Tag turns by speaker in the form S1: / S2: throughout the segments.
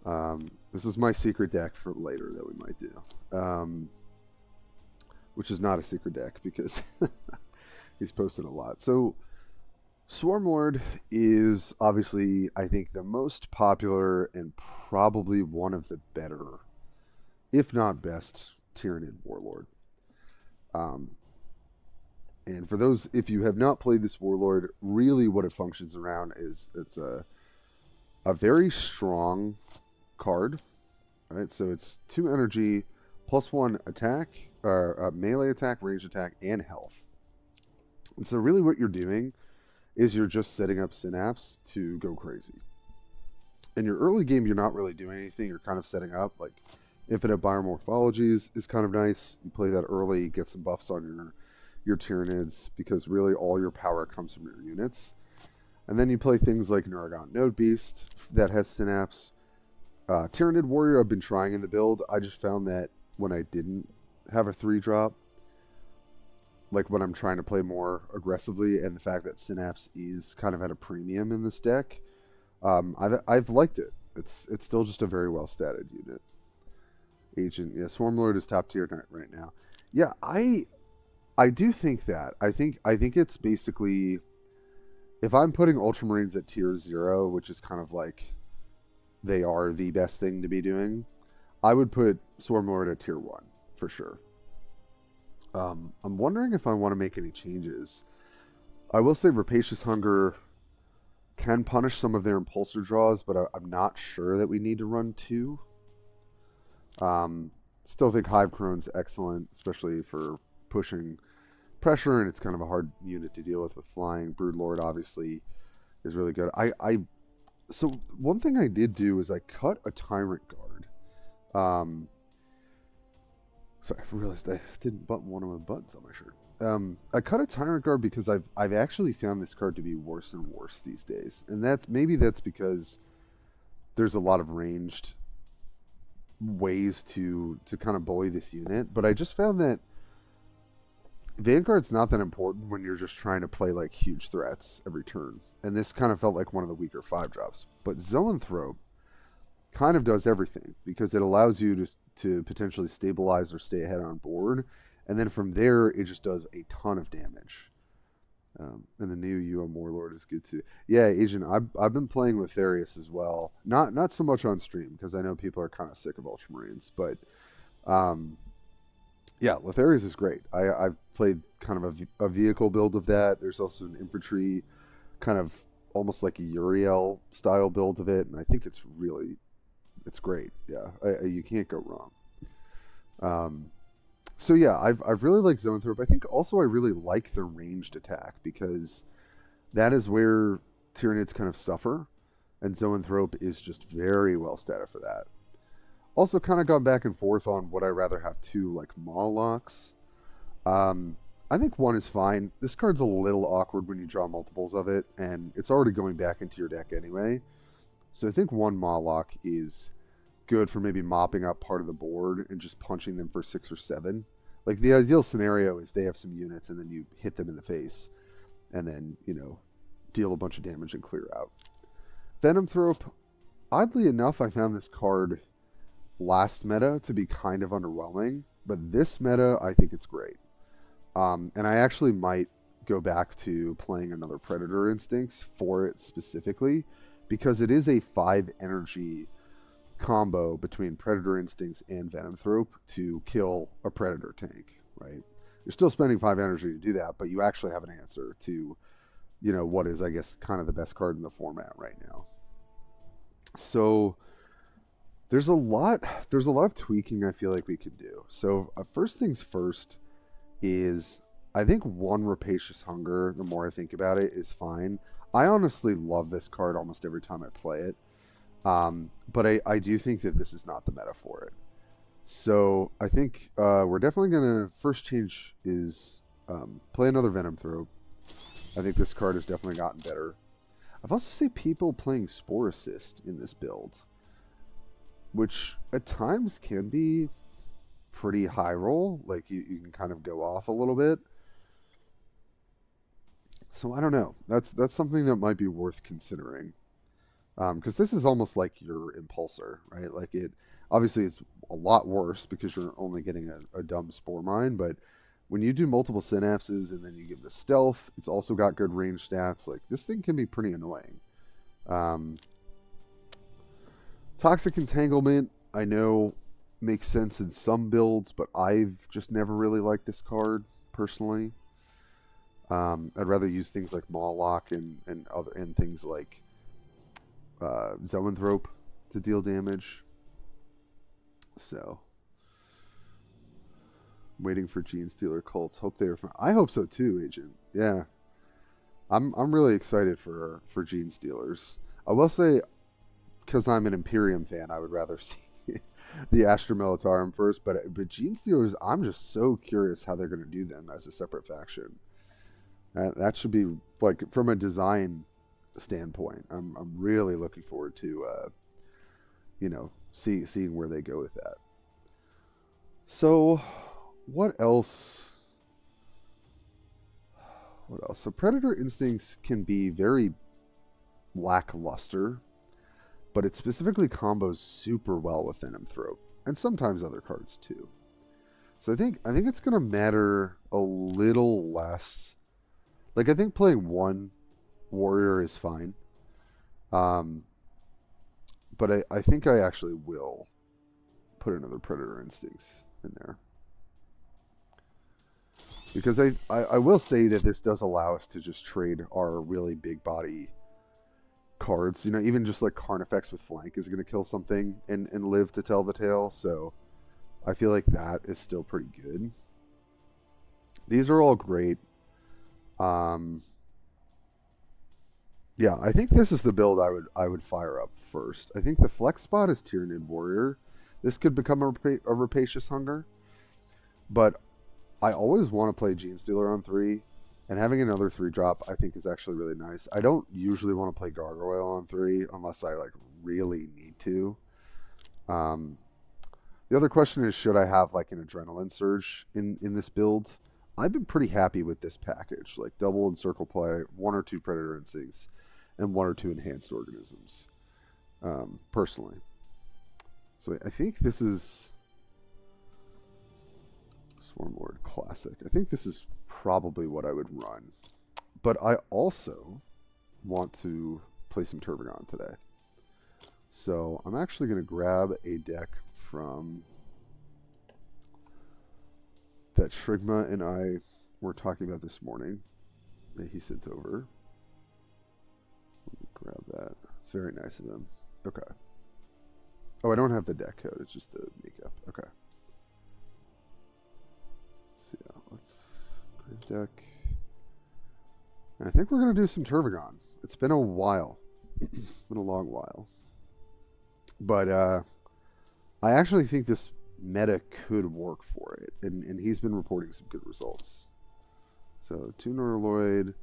S1: This is my secret deck for later that we might do. Which is not a secret deck because he's posted a lot. So Swarmlord is obviously, I think, the most popular and probably one of the better, if not best, Tyranid warlord. Um, and for those, if you have not played this warlord, really what it functions around is it's a very strong card. Right, so it's 2 energy, +1 attack, melee attack, range attack, and health. And so really what you're doing is you're just setting up Synapse to go crazy. In your early game, you're not really doing anything. You're kind of setting up. Like, Infinite Biomorphologies is kind of nice. You play that early, get some buffs on your Tyranids, because really all your power comes from your units. And then you play things like Neuragon Node Beast that has Synapse. Tyranid Warrior I've been trying in the build. I just found that when I didn't have a 3-drop, like when I'm trying to play more aggressively, and the fact that Synapse is kind of at a premium in this deck, I've liked it. It's still just a very well statted unit. Agent, yeah, Swarmlord is top tier right now. Yeah, I do think that. I think it's basically, if I'm putting Ultramarines at tier 0, which is kind of like they are the best thing to be doing, I would put Swarmlord at tier 1 for sure. I'm wondering if I want to make any changes. I will say Rapacious Hunger can punish some of their impulsor draws, but I'm not sure that we need to run 2. Still think Hive Crone's excellent, especially for pushing pressure, and it's kind of a hard unit to deal with flying. Broodlord obviously is really good. So one thing I did do is I cut a Tyrant Guard. Sorry, I realized I didn't button one of my buttons on my shirt. I cut a Tyrant Guard because I've actually found this card to be worse and worse these days, and that's because there's a lot of ranged ways to kind of bully this unit. But I just found that Vanguard's not that important when you're just trying to play like huge threats every turn, and this kind of felt like one of the weaker 5-drops. But Zoanthrope kind of does everything because it allows you to potentially stabilize or stay ahead on board, and then from there it just does a ton of damage. And the new Warlord is good too. Yeah, Agent, I've been playing Letharius as well. Not so much on stream because I know people are kind of sick of Ultramarines, but yeah, Letharius is great. I've played kind of a vehicle build of that. There's also an infantry, kind of almost like a Uriel style build of it, and I think it's great. Yeah, you can't go wrong. So yeah, I've really liked Zoanthrope. I think also I really like the ranged attack because that is where Tyranids kind of suffer, and Zoanthrope is just very well statted for that. Also kind of gone back and forth on would I rather have 2 like Maw Locks. I think 1 is fine. This card's a little awkward when you draw multiples of it, and it's already going back into your deck anyway. So I think 1 Maw Lock is good for maybe mopping up part of the board and just punching them for 6 or 7. Like the ideal scenario is they have some units and then you hit them in the face and then, deal a bunch of damage and clear out. Venomthrope, oddly enough, I found this card last meta to be kind of underwhelming, but this meta I think it's great. And I actually might go back to playing another Predator Instincts for it specifically because it is a 5 energy combo between Predator Instincts and Venomthrope to kill a Predator tank, right? You're still spending 5 energy to do that, but you actually have an answer to, what is, I guess, kind of the best card in the format right now. So there's a lot of tweaking I feel like we could do. So first things first is I think 1 Rapacious Hunger, the more I think about it, is fine. I honestly love this card almost every time I play it. But I do think that this is not the meta for it. So I think we're definitely going to, first change is play another Venomthrope. I think this card has definitely gotten better. I've also seen people playing Spore Assist in this build, which at times can be pretty high roll. Like you can kind of go off a little bit. So I don't know. That's something that might be worth considering. Because this is almost like your impulsor, right? Like it, obviously it's a lot worse because you're only getting a dumb spore mine, but when you do multiple synapses and then you give the stealth, it's also got good range stats. Like this thing can be pretty annoying. Um, Toxic Entanglement, I know makes sense in some builds, but I've just never really liked this card personally. I'd rather use things like Mawlock and things like Zoanthrope to deal damage. So, waiting for Gene Stealer cults. Hope they are. I hope so too, Agent. Yeah, I'm really excited for Gene Stealers. I will say, because I'm an Imperium fan, I would rather see the Astra Militarum first. But Gene Stealers, I'm just so curious how they're going to do them as a separate faction. That should be like from a design standpoint. I'm really looking forward to seeing where they go with that. So, what else? What else? So Predator Instincts can be very lackluster, but it specifically combos super well with Venom Throat and sometimes other cards too. So I think it's gonna matter a little less. Like I think playing one warrior is fine. But I think I actually will put another Predator Instincts in there. Because I will say that this does allow us to just trade our really big body cards. Even just like Carnifex with Flank is going to kill something and live to tell the tale. So I feel like that is still pretty good. These are all great. Yeah, I think this is the build I would fire up first. I think the flex spot is Tyranid Warrior. This could become a Rapacious Hunger. But I always want to play Gene Stealer on 3, and having another 3-drop I think is actually really nice. I don't usually want to play Gargoyle on 3 unless I like really need to. The other question is, should I have like an Adrenaline Surge in this build? I've been pretty happy with this package, like double and circle play, 1 or 2 Predator Instincts, and 1 or 2 Enhanced Organisms, personally. So I think this is Swarmlord Classic. I think this is probably what I would run. But I also want to play some Tervigon today. So I'm actually going to grab a deck from that Shrigma and I were talking about this morning that he sent over. Let me grab that. It's very nice of him. Okay. Oh, I don't have the deck code. It's just the makeup. Okay. So yeah, let's grab deck. And I think we're going to do some Tervigon. It's been a while. It's been a long while. But I actually think this meta could work for it. And he's been reporting some good results. So 2 Neuraloid.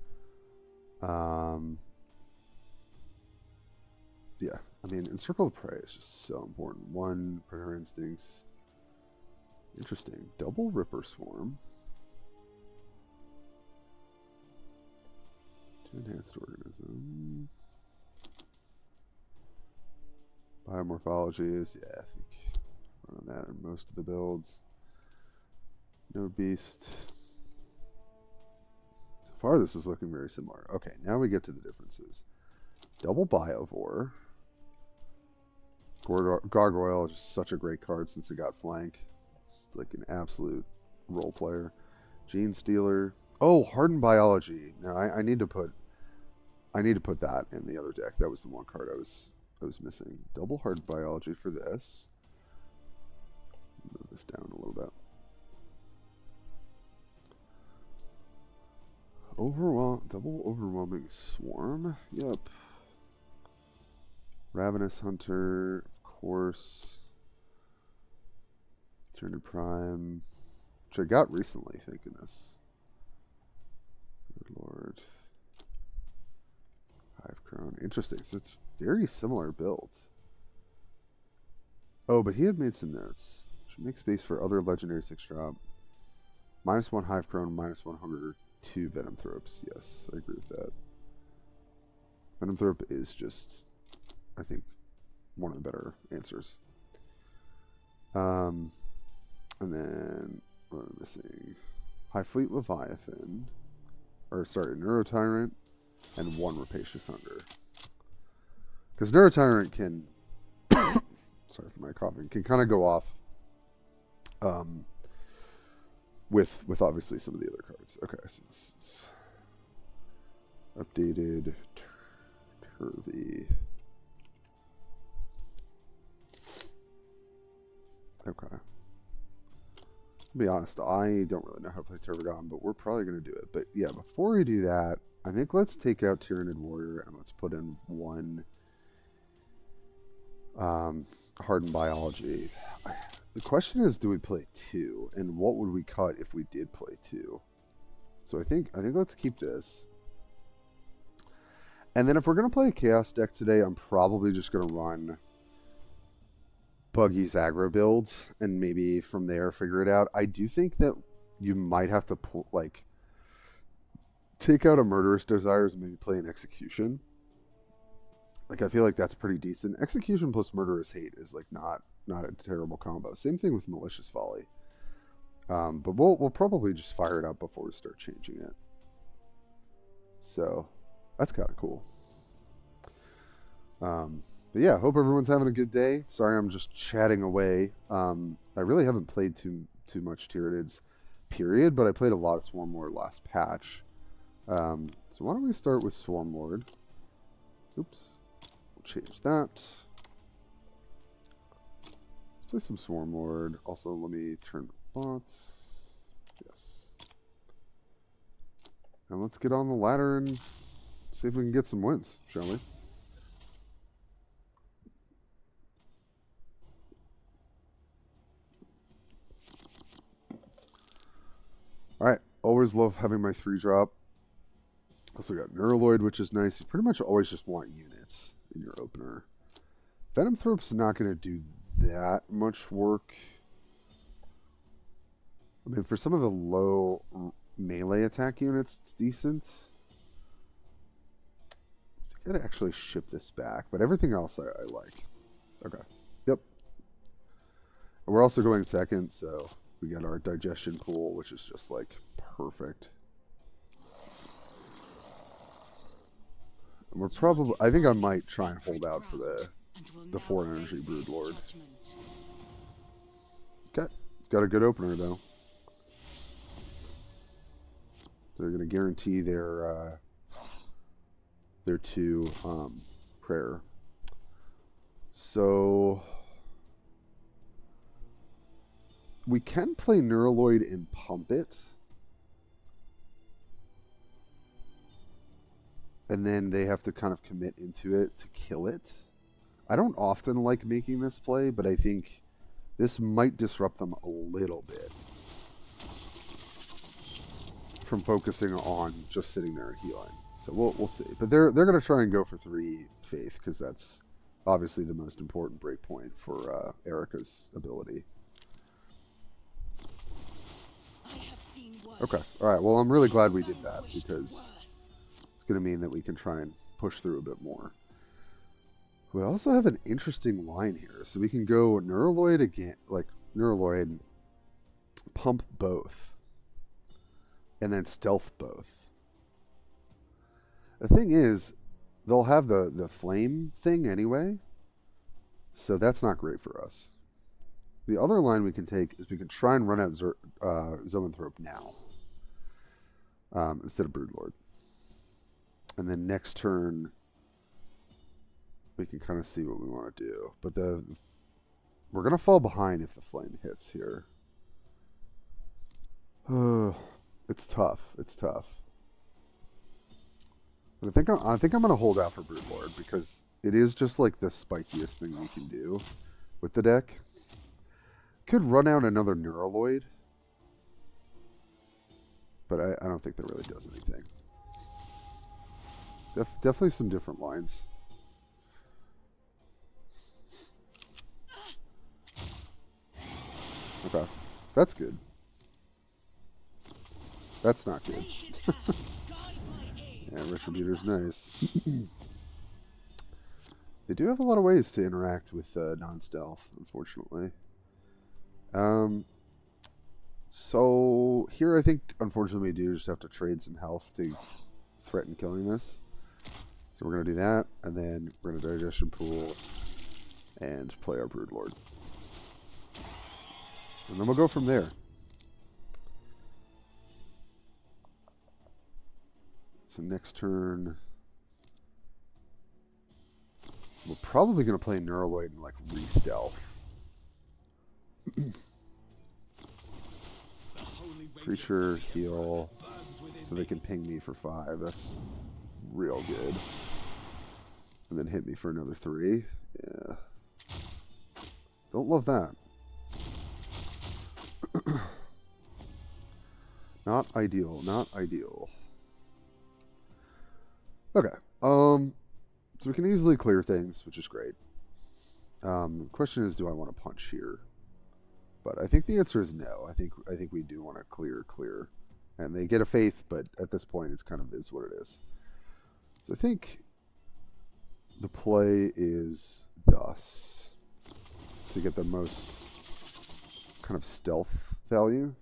S1: Yeah, I mean, Encircle the Prey is just so important. 1 Predator Instincts. Interesting. Double Ripper Swarm. 2 Enhanced Organism. Biomorphologies. Yeah, I think running that in most of the builds. No Beast. So far, this is looking very similar. Okay, now we get to the differences. Double Biovore. Gargoyle is just such a great card since it got Flank. It's like an absolute role player. Gene Stealer. Oh, Hardened Biology. Now I need to put that in the other deck. That was the one card I was missing. Double Hardened Biology for this. Move this down a little bit. Double Overwhelming Swarm. Yep. Ravenous Hunter, of course. Tyranid Prime, which I got recently, thank goodness. Good Lord. Hive Crone. Interesting. So it's very similar build. Oh, but he had made some notes. Should make space for other legendary 6-drop. -1 Hive Crone, -1 Hunger, 2 Venom Thropes. Yes, I agree with that. Venom Thrope is just I think, one of the better answers. And then, what am I missing? High Fleet Leviathan. Or, sorry, Neurotyrant. And 1 Rapacious Hunger. Because Neurotyrant can... sorry for my coughing. Can kind of go off... with obviously some of the other cards. Okay, so this is... updated... Turvy... Okay. To be honest, I don't really know how to play Tervigon, but we're probably going to do it. But yeah, before we do that, I think let's take out Tyranid Warrior and let's put in 1 Hardened Biology. The question is, do we play 2? And what would we cut if we did play 2? So I think let's keep this. And then if we're going to play a Chaos deck today, I'm probably just going to run Buggy's aggro build and maybe from there figure it out. I do think that you might have to take out a Murderous Desires and maybe play an Execution. Like, I feel like that's pretty decent. Execution plus Murderous Hate is like not a terrible combo. Same thing with Malicious Folly. But we'll probably just fire it up before we start changing it. So that's kind of cool. But yeah, hope everyone's having a good day. Sorry, I'm just chatting away. I really haven't played too much Tyranids, period, but I played a lot of Swarmlord last patch. So why don't we start with Swarmlord? Oops. We'll change that. Let's play some Swarmlord. Also, let me turn bots. Yes. And let's get on the ladder and see if we can get some wins, shall we? Alright, always love having my 3-drop. Also got Neuraloid, which is nice. You pretty much always just want units in your opener. Venom Thrope's not going to do that much work. I mean, for some of the low melee attack units, it's decent. I think I'd actually ship this back, but everything else I like. Okay. Yep. And we're also going second, so we got our digestion pool, which is just like perfect. And we're probably, I think I might try and hold out for the 4 energy Broodlord. Okay. Got a good opener though. They're going to guarantee their 2 prayer. So we can play Neuraloid and pump it. And then they have to kind of commit into it to kill it. I don't often like making this play, but I think this might disrupt them a little bit from focusing on just sitting there and healing. So we'll see. But they're going to try and go for 3 faith because that's obviously the most important breakpoint for Erica's ability. Okay. All right. Well, I'm really glad we did that because it's going to mean that we can try and push through a bit more. We also have an interesting line here. So we can go Neuraloid again, like Neuraloid, pump both, and then stealth both. The thing is, they'll have the flame thing anyway, so that's not great for us. The other line we can take is we can try and run out Zoanthrope now, instead of Broodlord. And then next turn, we can kind of see what we want to do. But we're going to fall behind if the flame hits here. It's tough. It's tough. But I think I'm going to hold out for Broodlord because it is just like the spikiest thing we can do with the deck. Could run out another Neuraloid, but I don't think that really does anything. Definitely some different lines. Okay, that's good. That's not good. Yeah, Retributor's nice. They do have a lot of ways to interact with non-stealth, unfortunately. So here I think, unfortunately, we do just have to trade some health to threaten killing this. So we're going to do that, and then we're going to Digestion Pool and play our Broodlord. And then we'll go from there. So next turn, we're probably going to play Neuraloid and like re-stealth. Creature, heal, so they can ping me for 5. That's real good. And then hit me for another 3. Yeah. Don't love that. Not ideal, not ideal. Okay. So we can easily clear things, which is great. The question is, do I want to punch here? But I think the answer is no. I think we do want to clear. And they get a faith, but at this point it's kind of is what it is. So I think the play is thus to get the most kind of stealth value.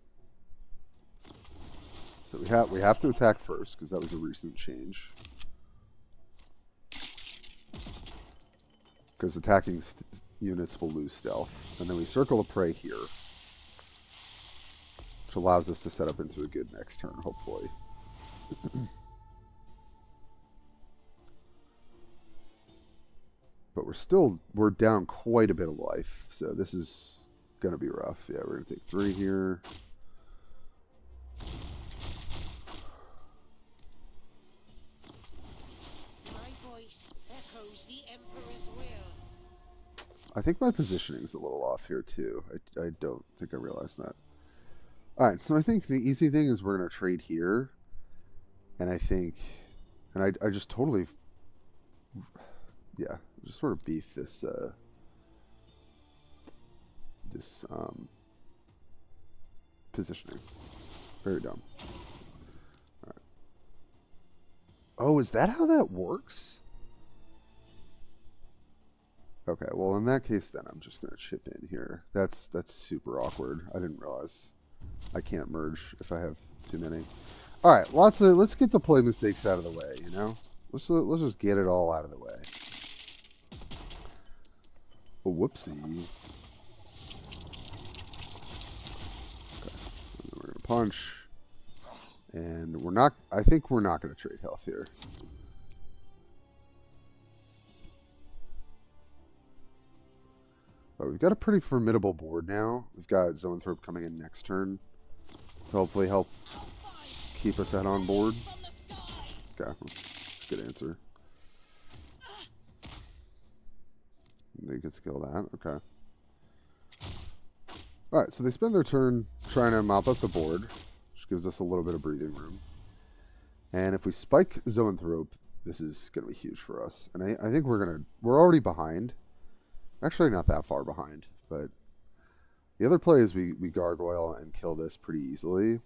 S1: So we have to attack first because that was a recent change. Because attacking units will lose stealth. And then we circle the prey here, which allows us to set up into a good next turn, hopefully. But we're down quite a bit of life, so this is going to be rough. Yeah, we're going to take 3 here. I think my positioning is a little off here too. I don't think I realized that. Alright, so I think the easy thing is we're going to trade here. And I think... And I just totally... Yeah, just sort of beef this... positioning. Very dumb. Alright. Oh, is that how that works? Okay, well in that case then I'm just going to chip in here. That's super awkward. I didn't realize I can't merge if I have too many. All right, let's get the play mistakes out of the way, you know? Let's just get it all out of the way. Oh, whoopsie. Okay. And we're going to punch. And I think we're not going to trade health here. But we've got a pretty formidable board now. We've got Zoanthrope coming in next turn to hopefully help keep us on board. Okay, that's a good answer. They get to kill that. Okay. Alright, so they spend their turn trying to mop up the board, which gives us a little bit of breathing room. And if we spike Zoanthrope, this is going to be huge for us. And I think we're already behind. Actually, not that far behind, but the other play is we gargoyle and kill this pretty easily.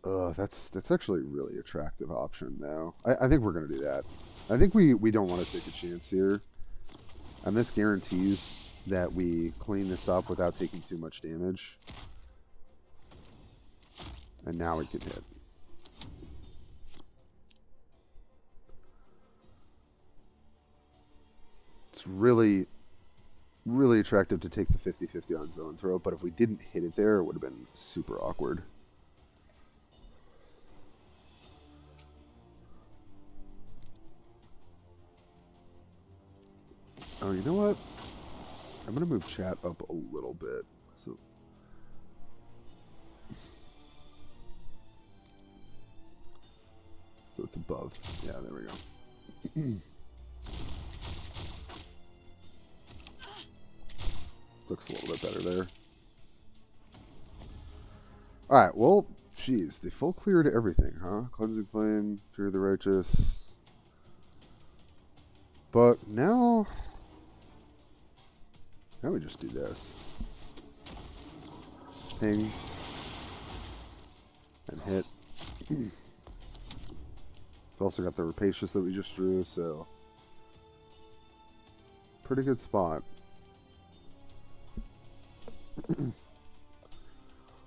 S1: That's actually a really attractive option, though. I think we're going to do that. I think we don't want to take a chance here. And this guarantees that we clean this up without taking too much damage. And now we can hit. It's really, really attractive to take the 50-50 on Zoanthrope, but if we didn't hit it there, it would have been super awkward. Oh, you know what? I'm going to move chat up a little bit. So it's above. Yeah, there we go. Looks a little bit better there. Alright, well, geez, they full cleared everything, huh? Cleansing Flame, Fear of the Righteous. But now we just do this. Ping. And hit. We've also got the Rapacious that we just drew, so pretty good spot.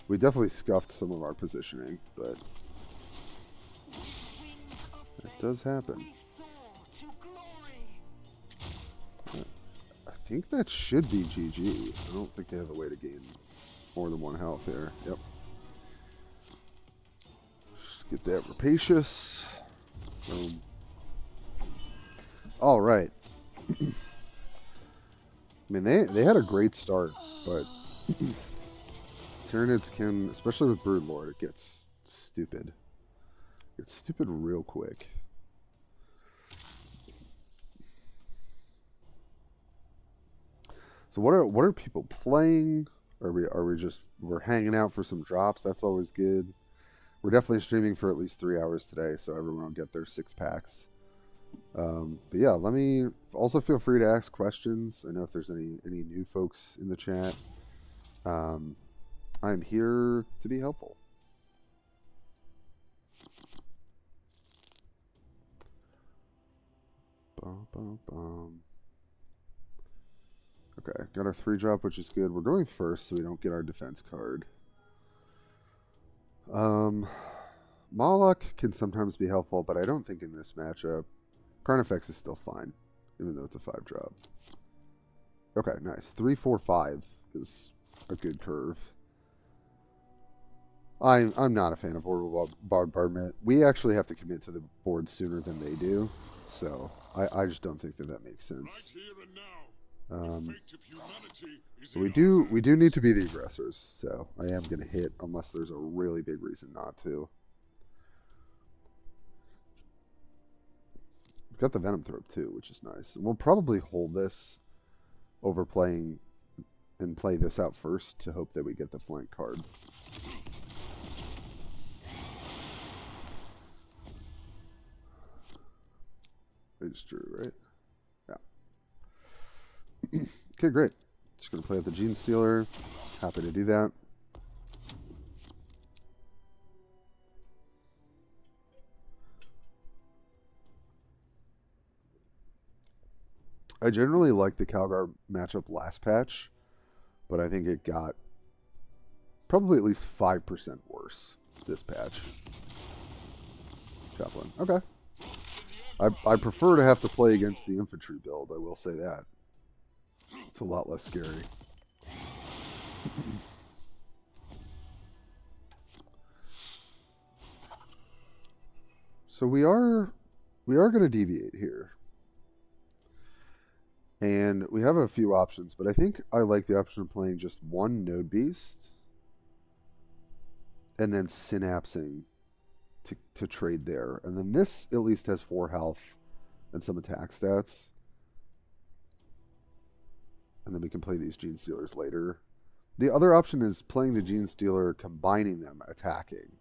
S1: We definitely scuffed some of our positioning, but it does happen. I think that should be GG. I don't think they have a way to gain more than 1 health here. Yep. Just get that rapacious. Boom. All right. I mean, they had a great start, but Tyranids can, especially with Broodlord, it gets stupid. It gets stupid real quick. So what are people playing? We're hanging out for some drops? That's always good. We're definitely streaming for at least 3 hours today, so everyone will get their 6 packs. But yeah, let me also feel free to ask questions. I know if there's any new folks in the chat. I'm here to be helpful. Bum, bum, bum. Okay, got our 3-drop, which is good. We're going first, so we don't get our defense card. Moloch can sometimes be helpful, but I don't think in this matchup. Carnifex is still fine, even though it's a 5-drop. Okay, nice. 3, 4, 5 is a good curve. I'm not a fan of orbital bombardment. We actually have to commit to the board sooner than they do, so I just don't think that makes sense. We do need to be the aggressors, so I am going to hit unless there's a really big reason not to. We've got the Venom Throat too, which is nice. And we'll probably hold this over playing and play this out first to hope that we get the flank card. They just drew, right? Yeah. Okay, great. Just going to play with the Gene Stealer. Happy to do that. I generally like the Calgar matchup last patch, but I think it got probably at least 5% worse this patch. Chaplain. Okay. I prefer to have to play against the infantry build, I will say that. It's a lot less scary. So we are going to deviate here. And we have a few options, but I think I like the option of playing just one Node Beast and then synapsing to trade there. And then this at least has 4 health and some attack stats. And then we can play these Gene Stealers later. The other option is playing the Gene Stealer, combining them, attacking,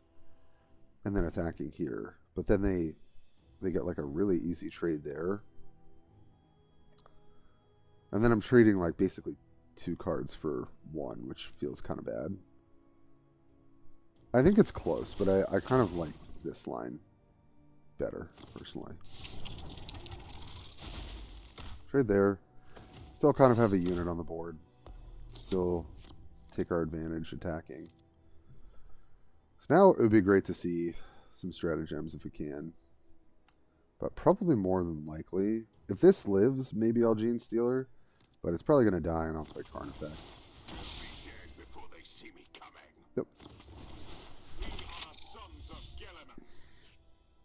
S1: and then attacking here. But then they get like a really easy trade there. And then I'm trading like basically 2 cards for 1, which feels kind of bad. I think it's close, but I kind of like this line better, personally. Trade there. Still kind of have a unit on the board. Still take our advantage attacking. So now it would be great to see some stratagems if we can. But probably more than likely, if this lives, maybe I'll Gene Stealer. But it's probably going to die and I'll play Carnifex. Yep.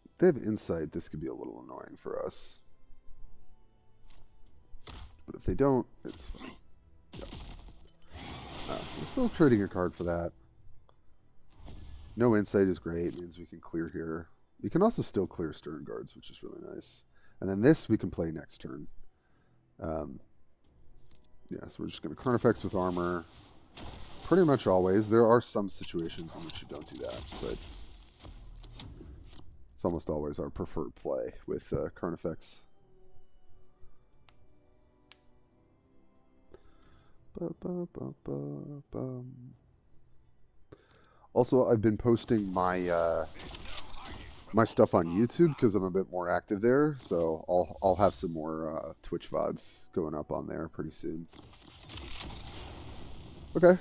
S1: If they have insight, this could be a little annoying for us. But if they don't, it's fine. Yep. So we're still trading a card for that. No insight is great. It means we can clear here. We can also still clear Stern Guards, which is really nice. And then this we can play next turn. Yeah, so we're just going to Carnifex with armor. Pretty much always. There are some situations in which you don't do that, but it's almost always our preferred play with Carnifex. Also, I've been posting my my stuff on YouTube because I'm a bit more active there. So I'll have some more Twitch VODs going up on there pretty soon. Okay.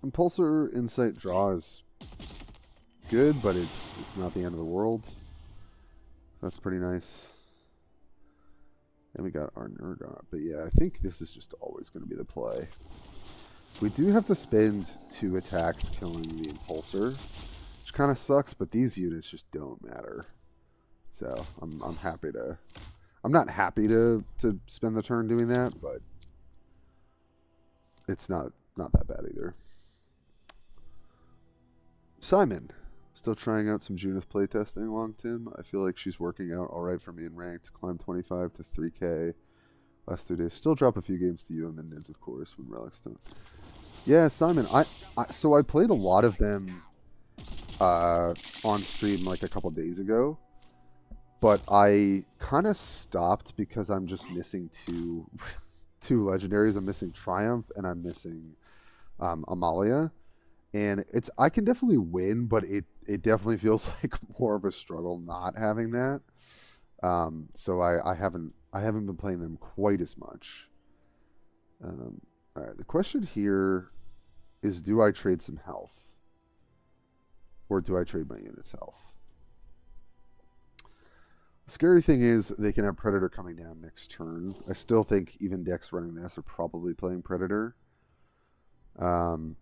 S1: Impulsor Insight Draw is good, but it's not the end of the world. So that's pretty nice. And we got our Nurgot. But yeah, I think this is just always going to be the play. We do have to spend 2 attacks killing the Impulsor, which kind of sucks, but these units just don't matter. So I'm happy to... I'm not happy to spend the turn doing that, but it's not that bad either. Simon, still trying out some Junith playtesting, LongTim. I feel like she's working out alright for me in ranked. Climb 25 to 3k last 3 days. Still drop a few games to you and Nids, of course, when relics don't. Yeah, Simon, so I played a lot of them on stream like a couple days ago, but I kind of stopped because I'm just missing two legendaries. I'm missing Triumph and I'm missing Amalia, and I can definitely win, but it definitely feels like more of a struggle not having that. So I haven't been playing them quite as much. All right, the question here is, do I trade some health? Or do I trade my unit's health? The scary thing is they can have Predator coming down next turn. I still think even decks running this are probably playing Predator. And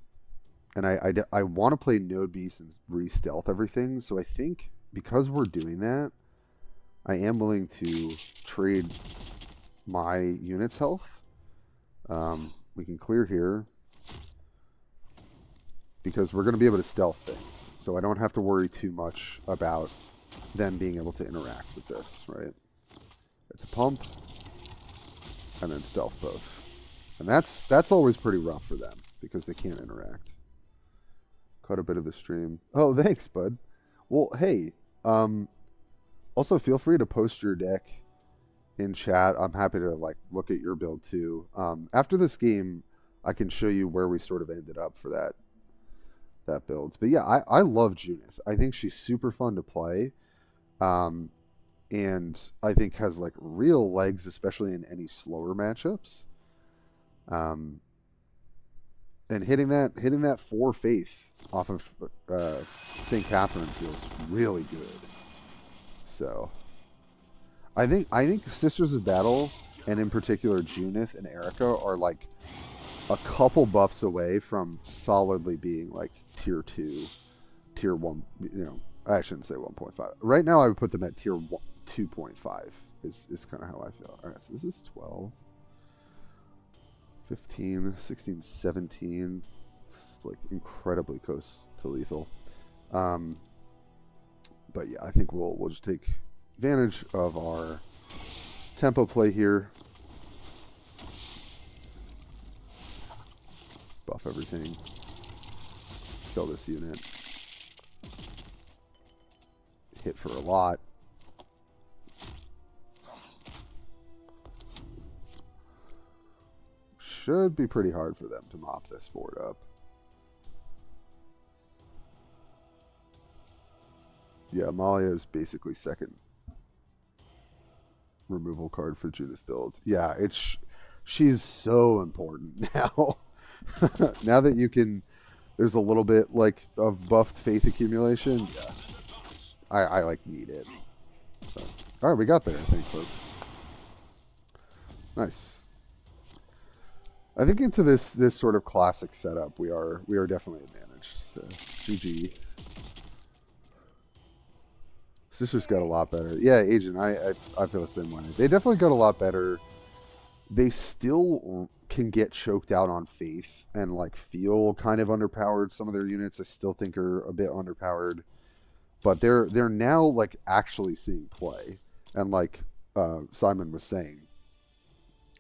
S1: I want to play Node Beast and re-stealth everything. So I think because we're doing that, I am willing to trade my unit's health. We can clear here because we're going to be able to stealth things. So I don't have to worry too much about them being able to interact with this, right? It's a pump and then stealth both. And that's always pretty rough for them because they can't interact. Caught a bit of the stream. Oh, thanks, bud. Well, hey, also feel free to post your deck in chat. I'm happy to look at your build too. After this game, I can show you where we sort of ended up for that build. But yeah, I love Junith. I think she's super fun to play, and I think has real legs, especially in any slower matchups. And hitting that 4 faith off of St. Catherine feels really good. So I think Sisters of Battle, and in particular Junith and Erica, are a couple buffs away from solidly being tier 2, tier 1. I shouldn't say 1.5. Right now I would put them at tier 2.5 is kind of how I feel. All right, so this is 12, 15, 16, 17. It's incredibly close to lethal. But yeah, I think we'll just take advantage of our tempo play here. Buff everything. Kill this unit. Hit for a lot. Should be pretty hard for them to mop this board up. Yeah, Amalia is basically second removal card for Judith build. Yeah, she's so important now. Now that you can, there's a little bit of buffed faith accumulation. Yeah, I need it. So, all right, we got there, I think, folks. Nice. I think into this sort of classic setup, we are definitely advantaged. So GG. Sisters got a lot better. Yeah, Agent, I feel the same way. They definitely got a lot better. They still can get choked out on faith and feel kind of underpowered. Some of their units I still think are a bit underpowered, but they're now actually seeing play. And Simon was saying,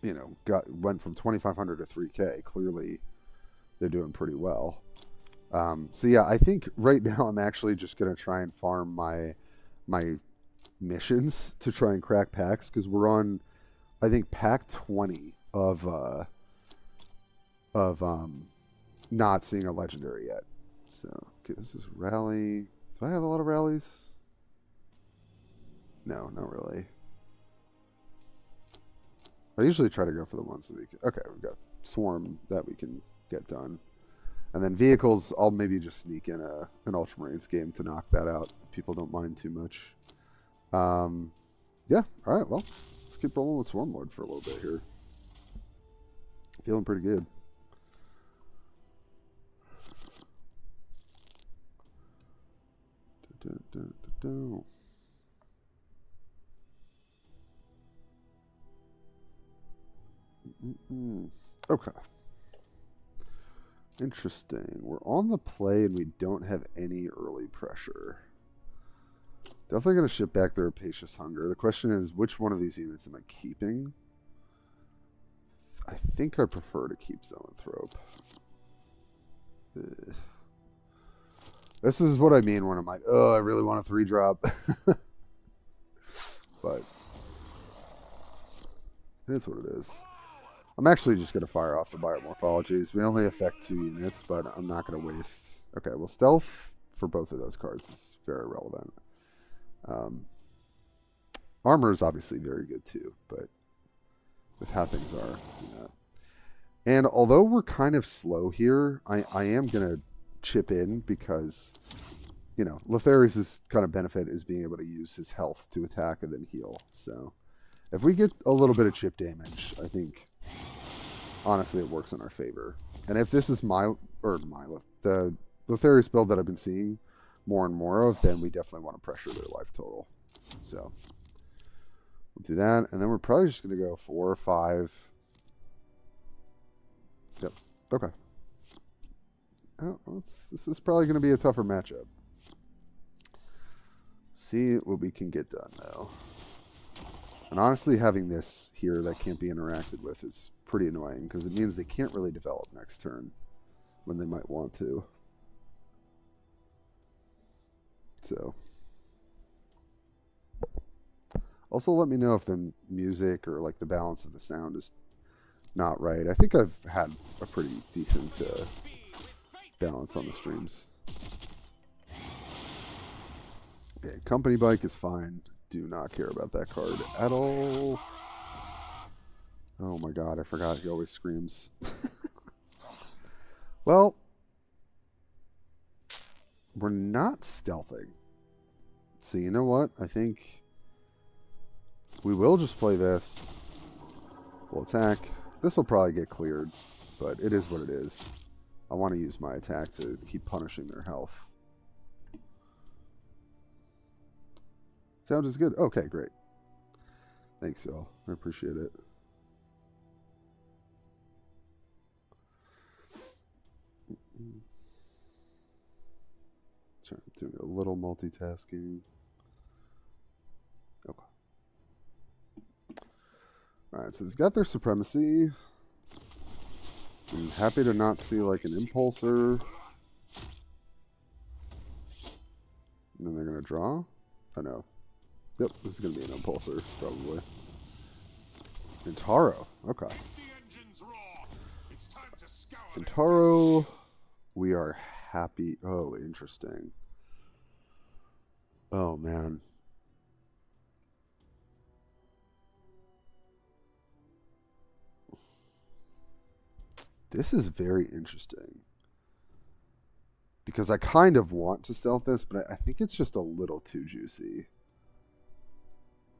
S1: went from 2,500 to 3K. Clearly, they're doing pretty well. So yeah, I think right now I'm actually just gonna try and farm my missions to try and crack packs, because we're on, I think, pack 20 of not seeing a legendary yet. So okay, this is rally. Do I have a lot of rallies? No, not really. I usually try to go for the ones that we can... Okay, we've got Swarm that we can get done. And then vehicles, I'll maybe just sneak in an Ultramarines game to knock that out. People don't mind too much. Yeah, alright, well, let's keep rolling with Swarmlord for a little bit here. Feeling pretty good. Okay. Interesting. We're on the play and we don't have any early pressure. Definitely going to ship back the Rapacious Hunger. The question is, which one of these units am I keeping? I think I prefer to keep Zoanthrope. This is what I mean when I'm like, oh, I really want a 3-drop. But it is what it is. I'm actually just going to fire off the Biomorphologies. We only affect 2 units, but I'm not going to waste... Okay, well, Stealth for both of those cards is very relevant. Armor is obviously very good too, but with how things are, do that. And although we're kind of slow here, I am going to chip in because, you know, Lotharius' kind of benefit is being able to use his health to attack and then heal. So if we get a little bit of chip damage, I think, honestly, it works in our favor. And if this is the Lotharius build that I've been seeing more and more of, then we definitely want to pressure their life total. So we'll do that, and then we're probably just going to go 4 or 5. Yep. Okay. Oh, this is probably going to be a tougher matchup. See what we can get done, though. And honestly, having this here that can't be interacted with is pretty annoying, because it means they can't really develop next turn when they might want to. So, also let me know if the music or like the balance of the sound is not right. I think I've had a pretty decent balance on the streams. Okay, Company Bike is fine. Do not care about that card at all. Oh my god, I forgot he always screams. Well, we're not stealthing. So you know what? I think we will just play this. We'll attack. This will probably get cleared, but it is what it is. I want to use my attack to keep punishing their health. Sound is good. Okay, great. Thanks, y'all. I appreciate it. Sorry, I'm doing a little multitasking. Okay. Alright, so they've got their supremacy. I'm happy to not see like an impulsor. And then they're going to draw. Oh no. Yep, this is going to be an impulsor, probably. Intaro. Okay. Intaro. We are happy. Oh, interesting. Oh, man. This is very interesting. Because I kind of want to stealth this, but I think it's just a little too juicy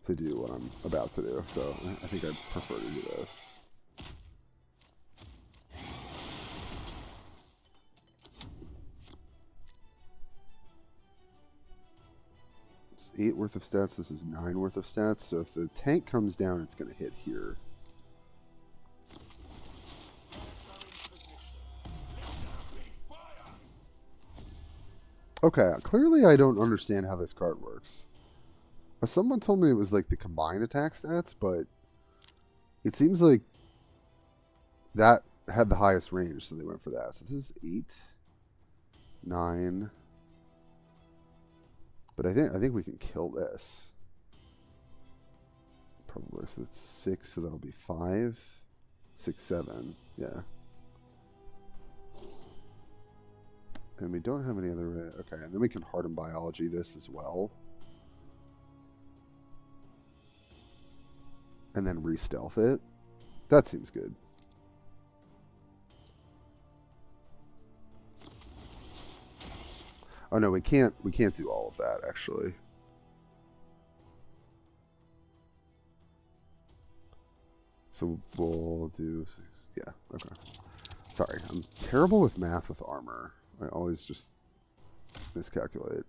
S1: to do what I'm about to do. So I think I'd prefer to do this. It's 8 worth of stats. This is 9 worth of stats. So if the tank comes down, it's going to hit here. Okay, clearly I don't understand how this card works. Someone told me it was like the combined attack stats, but it seems like that had the highest range, so they went for that. So this is 8, 9. But I think we can kill this. Probably. So that's 6, so that'll be 5, 6, 7. Yeah. And we don't have any other... Okay, and then we can harden biology this as well. and then re-stealth it. That seems good. Oh no, we can't do all of that actually. So we'll do 6. Yeah, okay. Sorry, I'm terrible with math with armor. I always just miscalculate.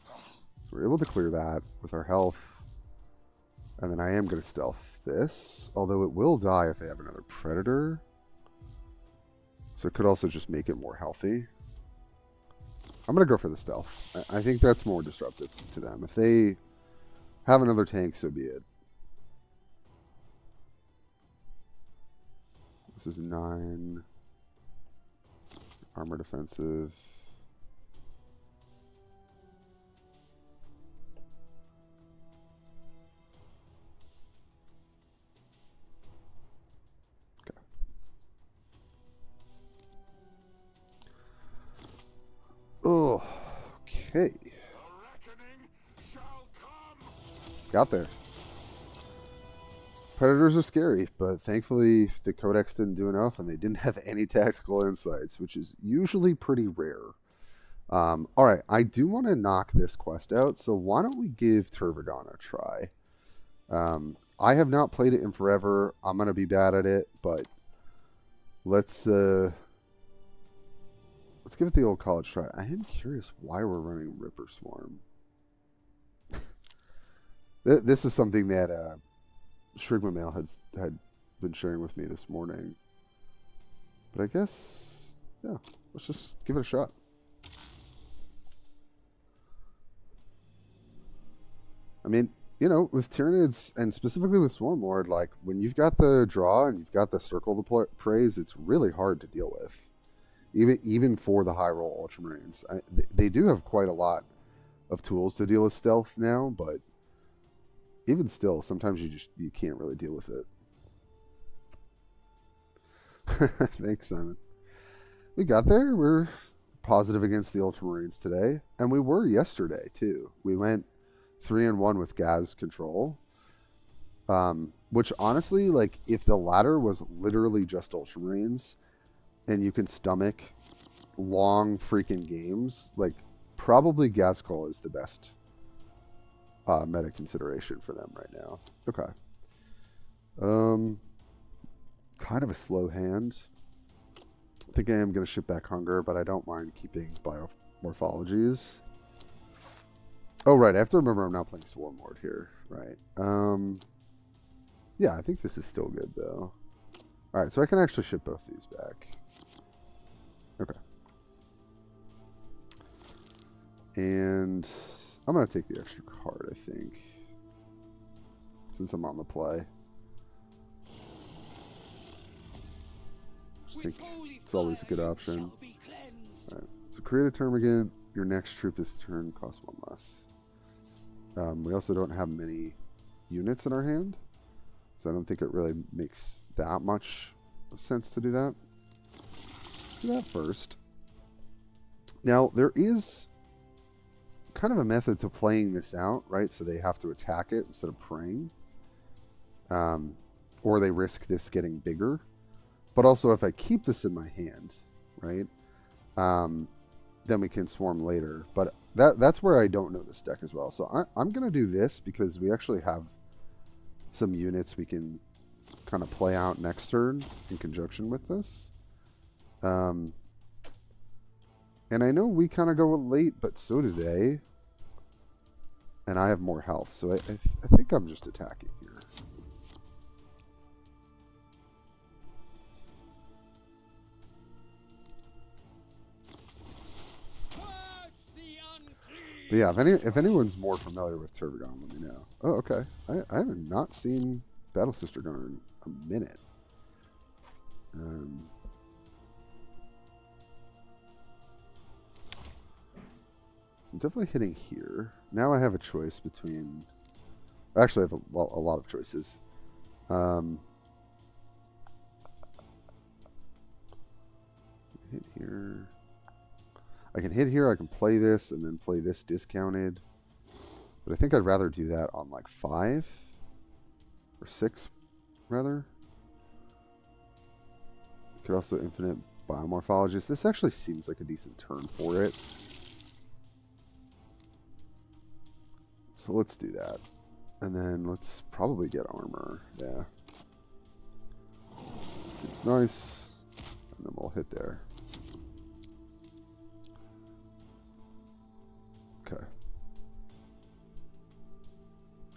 S1: So we're able to clear that with our health. And then I am going to stealth this. Although it will die if they have another predator. So it could also just make it more healthy. I'm going to go for the stealth. I think that's more disruptive to them. If they have another tank, so be it. This is 9. Armor defensive. Okay. Oh, okay. Got there. Predators are scary, but thankfully the Codex didn't do enough and they didn't have any tactical insights, which is usually pretty rare. Alright, I do want to knock this quest out, so why don't we give Tervigon a try? I have not played it in forever. I'm going to be bad at it, but let's give it the old college try. I am curious why we're running Ripper Swarm. This is something that Shrigma Mail had been sharing with me this morning. But I guess, yeah, let's just give it a shot. I mean, you know, with Tyranids, and specifically with Swarmlord, like, when you've got the draw and you've got the circle to praise, it's really hard to deal with. Even for the high roll Ultramarines. They do have quite a lot of tools to deal with stealth now, but even still, sometimes you can't really deal with it. Thanks, Simon. We got there. We're positive against the Ultramarines today, and we were yesterday too. We went 3-1 with Gaz control, which honestly, like, if the ladder was literally just Ultramarines, and you can stomach long freaking games, like, probably Gaz Call is the best meta consideration for them right now. Okay. Kind of a slow hand. I think I am going to ship back Hunger, but I don't mind keeping biomorphologies. Oh, right. I have to remember I'm not playing Swarmlord here. Right. Yeah, I think this is still good, though. Alright, so I can actually ship both these back. Okay. And I'm going to take the extra card, I think, since I'm on the play. I think it's always a good option. All right. So create a Tervigon. Your next troop this turn costs 1 less. We also don't have many units in our hand, so I don't think it really makes that much sense to do that. Let's do that first. Now, there is kind of a method to playing this out, right? So they have to attack it instead of praying. Or they risk this getting bigger. But also, if I keep this in my hand, right, then we can swarm later. But that's where I don't know this deck as well. So I'm going to do this because we actually have some units we can kind of play out next turn in conjunction with this. And I know we kind of go late, but so do they. And I have more health, so I think I'm just attacking here. But yeah, if anyone's more familiar with Tervigon, let me know. Oh, okay. I have not seen Battle Sister Gunner in a minute. So I'm definitely hitting here. Now I have a choice between... Actually, I have a lot of choices. Hit here. I can hit here, I can play this, and then play this discounted. But I think I'd rather do that on like 5 or 6 rather. Could also infinite biomorphologist. This actually seems like a decent turn for it. So let's do that. And then let's probably get armor. Yeah. Seems nice. And then we'll hit there. Okay.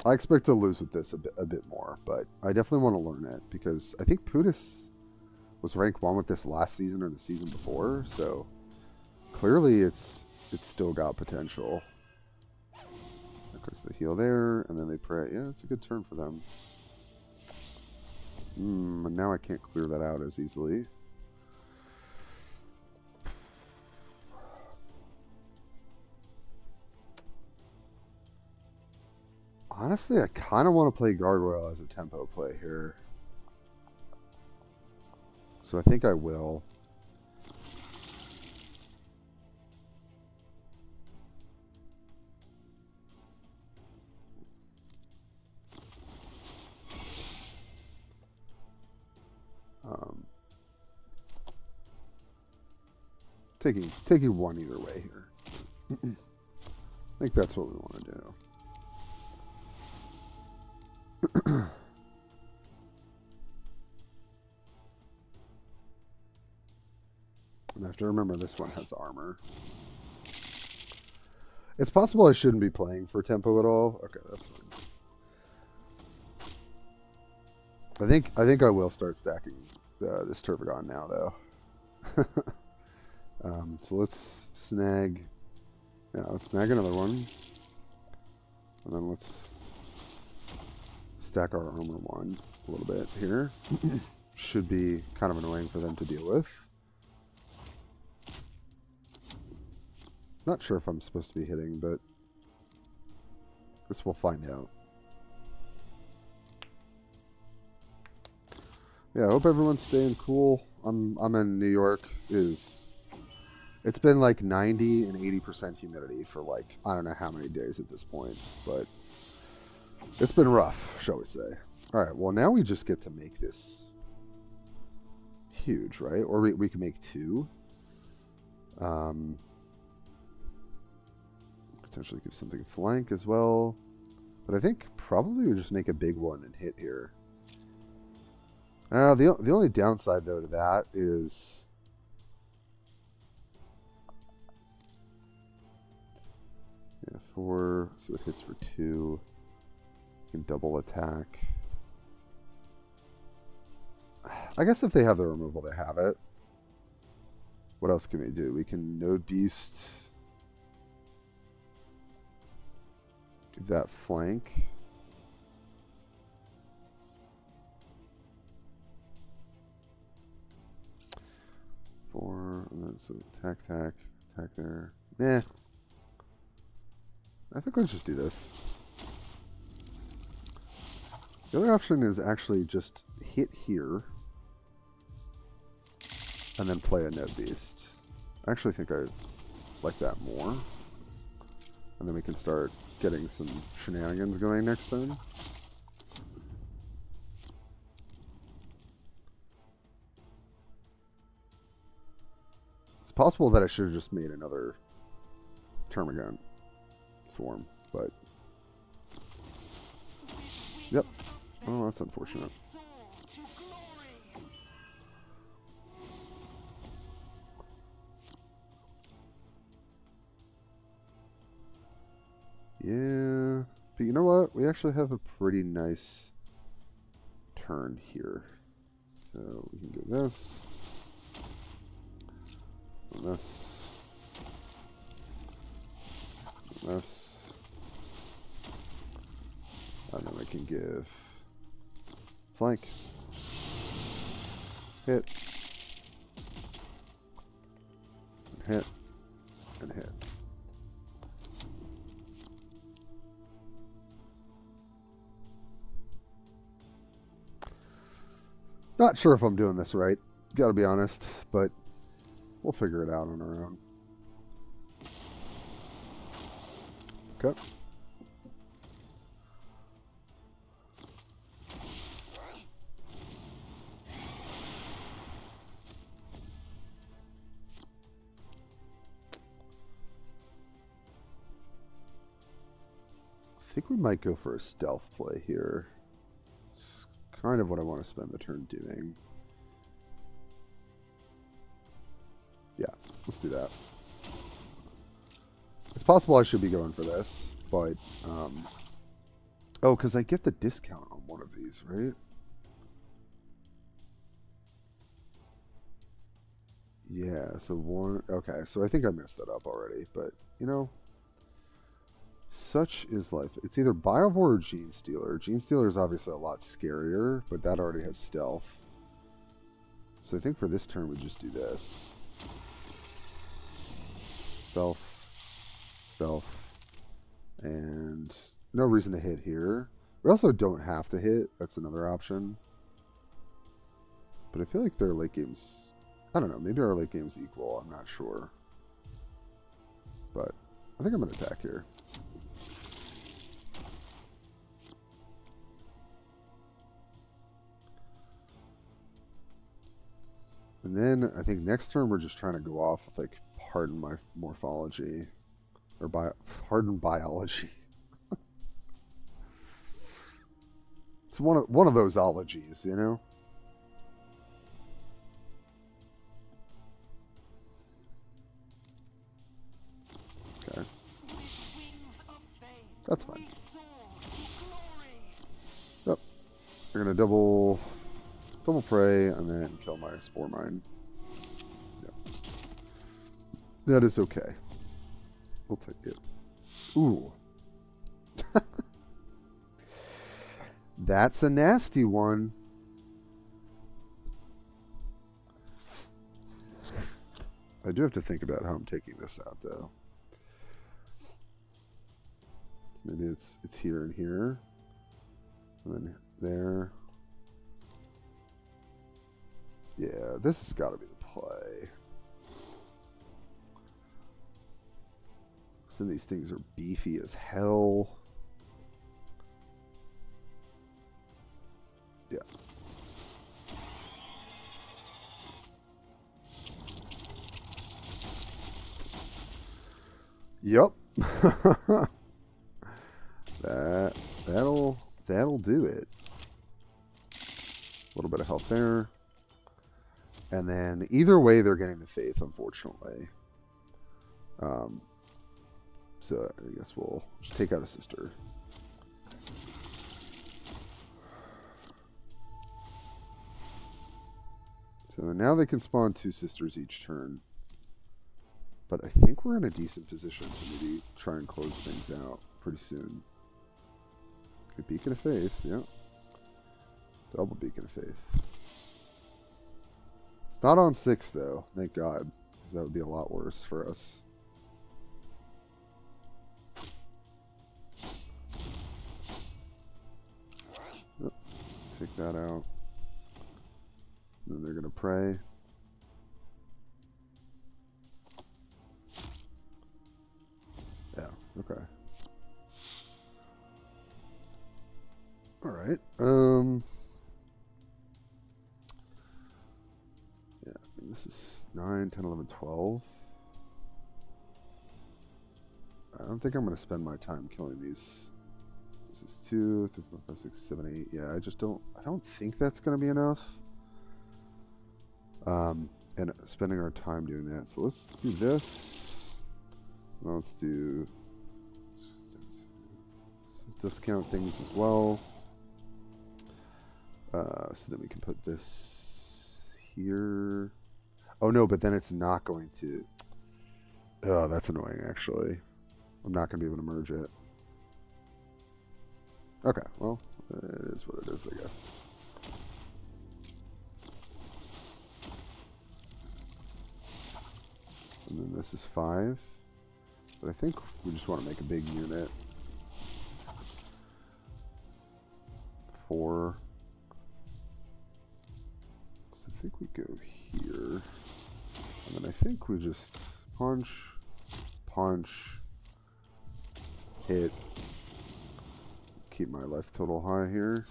S1: I expect to lose with this a bit more, but I definitely want to learn it because I think Putis was rank 1 with this last season or the season before, so clearly it's still got potential. There goes the heal there, and then they pray. Yeah, it's a good turn for them. And now I can't clear that out as easily. Honestly, I kind of want to play Gargoyle as a tempo play here. So I think I will. Taking one either way here. I think that's what we want to do. And I have to remember this one has armor. It's possible I shouldn't be playing for tempo at all. Okay, that's fine. I think I will start stacking this Tervigon now, though. So let's snag. Yeah, let's snag another one, and then let's stack our armor one a little bit here. Should be kind of annoying for them to deal with. Not sure if I'm supposed to be hitting, but I guess we'll find out. Yeah, I hope everyone's staying cool. I'm in New York. It's been like 90 and 80% humidity for like I don't know how many days at this point, but it's been rough, shall we say. All right, well now we just get to make this huge, right? Or we can make two. Potentially give something flank as well. But I think probably we just make a big one and hit here. The only downside though to that is yeah, 4, so it hits for 2. You can double attack. I guess if they have the removal, they have it. What else can we do? We can Node Beast. Give that flank. Four, and then so attack there. Nah. I think let's just do this. The other option is actually just hit here and then play a Node Beast. I actually think I like that more. And then we can start getting some shenanigans going next turn. It's possible that I should have just made another Tervigon swarm, but yep. Oh, that's unfortunate. Yeah, but you know what? We actually have a pretty nice turn here. So we can go this, and this, and this, and then we can give flank, hit, and hit, and hit. Not sure if I'm doing this right, gotta be honest, but we'll figure it out on our own. Okay. think we might go for a stealth play here. It's kind of what I want to spend the turn doing. Yeah, let's do that. It's possible I should be going for this, but... oh, because I get the discount on one of these, right? Yeah, so one... Okay, so I think I messed that up already, but, you know... Such is life. It's either Biovore or Gene Stealer. Gene Stealer is obviously a lot scarier, but that already has stealth. So I think for this turn we just do this. Stealth. Stealth. And no reason to hit here. We also don't have to hit. That's another option. But I feel like their late game's... I don't know. Maybe our late game's equal. I'm not sure. But I think I'm going to attack here. And then I think next turn we're just trying to go off with, like, Harden my morphology. Or Harden biology. It's one of those ologies, you know? Okay. That's fine. Yep. We're gonna double prey and then kill my spore mine. Yep. That is okay. We'll take it. Ooh. That's a nasty one. I do have to think about how I'm taking this out, though. So maybe it's here and here. And then there. Yeah, this has got to be the play. So these things are beefy as hell. Yeah. Yep. That'll do it. A little bit of health there. And then either way they're getting the faith, unfortunately. So I guess we'll just take out a sister. So now they can spawn 2 sisters each turn. But I think we're in a decent position to maybe try and close things out pretty soon. Okay, Beacon of Faith, yeah. Double Beacon of Faith. It's not on 6, though, thank God, because that would be a lot worse for us. Oh, take that out. And then they're going to pray. Yeah, okay. Alright, yeah, I mean, this is 9, 10, 11, 12. I don't think I'm going to spend my time killing these. This is 2, 3, 4, 5, 6, 7, 8. Yeah, I don't think that's going to be enough. And spending our time doing that. So let's do this. Let's do discount things as well. So then we can put this here. Oh no, but then it's not going to. Oh, that's annoying actually. I'm not going to be able to merge it. Okay, well, it is what it is, I guess. And then this is 5. But I think we just want to make a big unit. 4. So I think we go here. And then I think we just punch, hit. Keep my life total high here.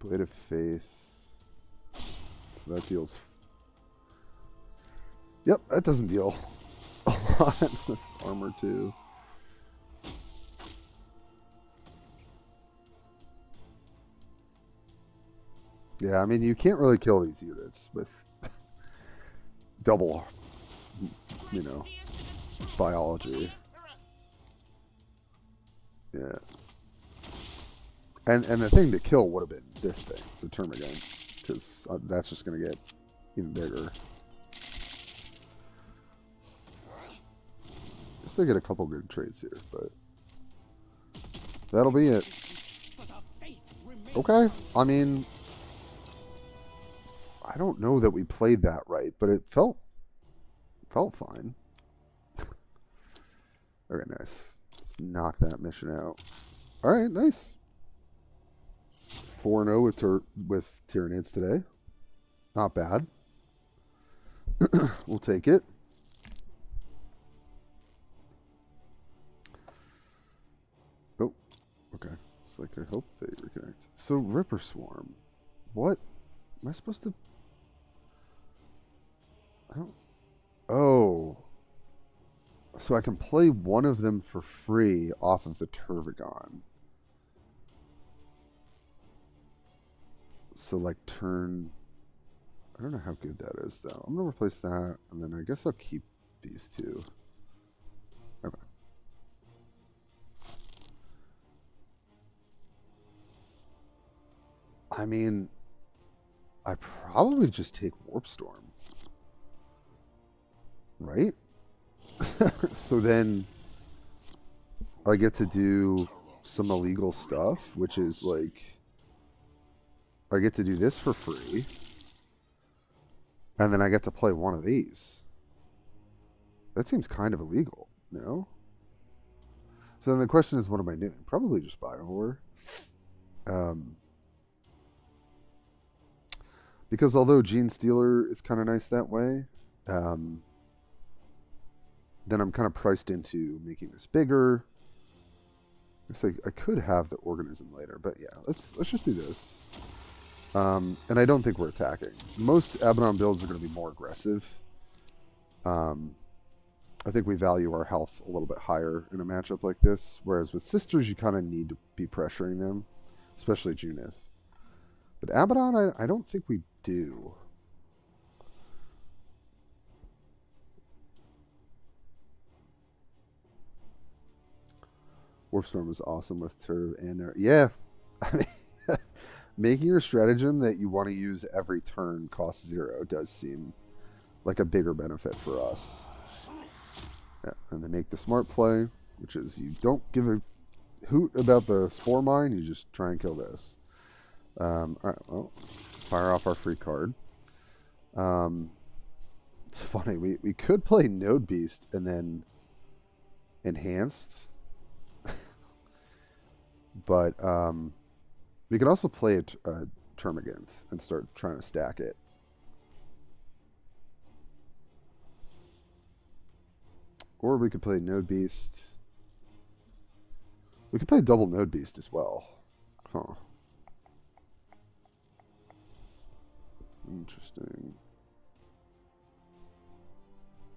S1: Blade of Faith. So that deals... Yep, that doesn't deal a lot with armor too. Yeah, I mean, you can't really kill these units with double, you know, biology. Yeah. And the thing to kill would have been this thing, the Tervigon, because that's just going to get even bigger. Guess they get a couple good trades here, but that'll be it. Okay, I mean, I don't know that we played that right, but it felt fine. Okay, nice. Let's knock that mission out. All right, nice. 4-0 with Tyranids today. Not bad. We'll take it. Oh, okay. It's like I hope they reconnect. So Ripper Swarm. What? Am I supposed to... I don't... Oh. So I can play one of them for free off of the Tervigon. So like turn... I don't know how good that is though. I'm going to replace that and then I guess I'll keep these two. Okay. I mean, I probably just take Warpstorm. Right? So then I get to do some illegal stuff, which is like I get to do this for free. And then I get to play one of these. That seems kind of illegal, no? So then the question is, what am I doing? Probably just Biohorror. Because although Gene Stealer is kind of nice that way, then I'm kind of priced into making this bigger. It's like I could have the organism later, but yeah, let's just do this. And I don't think we're attacking. Most Abbadon builds are going to be more aggressive. I think we value our health a little bit higher in a matchup like this, whereas with Sisters, you kind of need to be pressuring them, especially Junith. But Abbadon, I don't think we do. Warpstorm is awesome with Turv and... Yeah, I mean... Making your stratagem that you want to use every turn cost 0 does seem like a bigger benefit for us. Yeah, and they make the smart play, which is you don't give a hoot about the Spore Mine, you just try and kill this. Alright, well, let's fire off our free card. It's funny, we could play Node Beast and then Enhanced. But, we could also play a Termagant and start trying to stack it. Or we could play Node Beast. We could play double Node Beast as well. Huh. Interesting.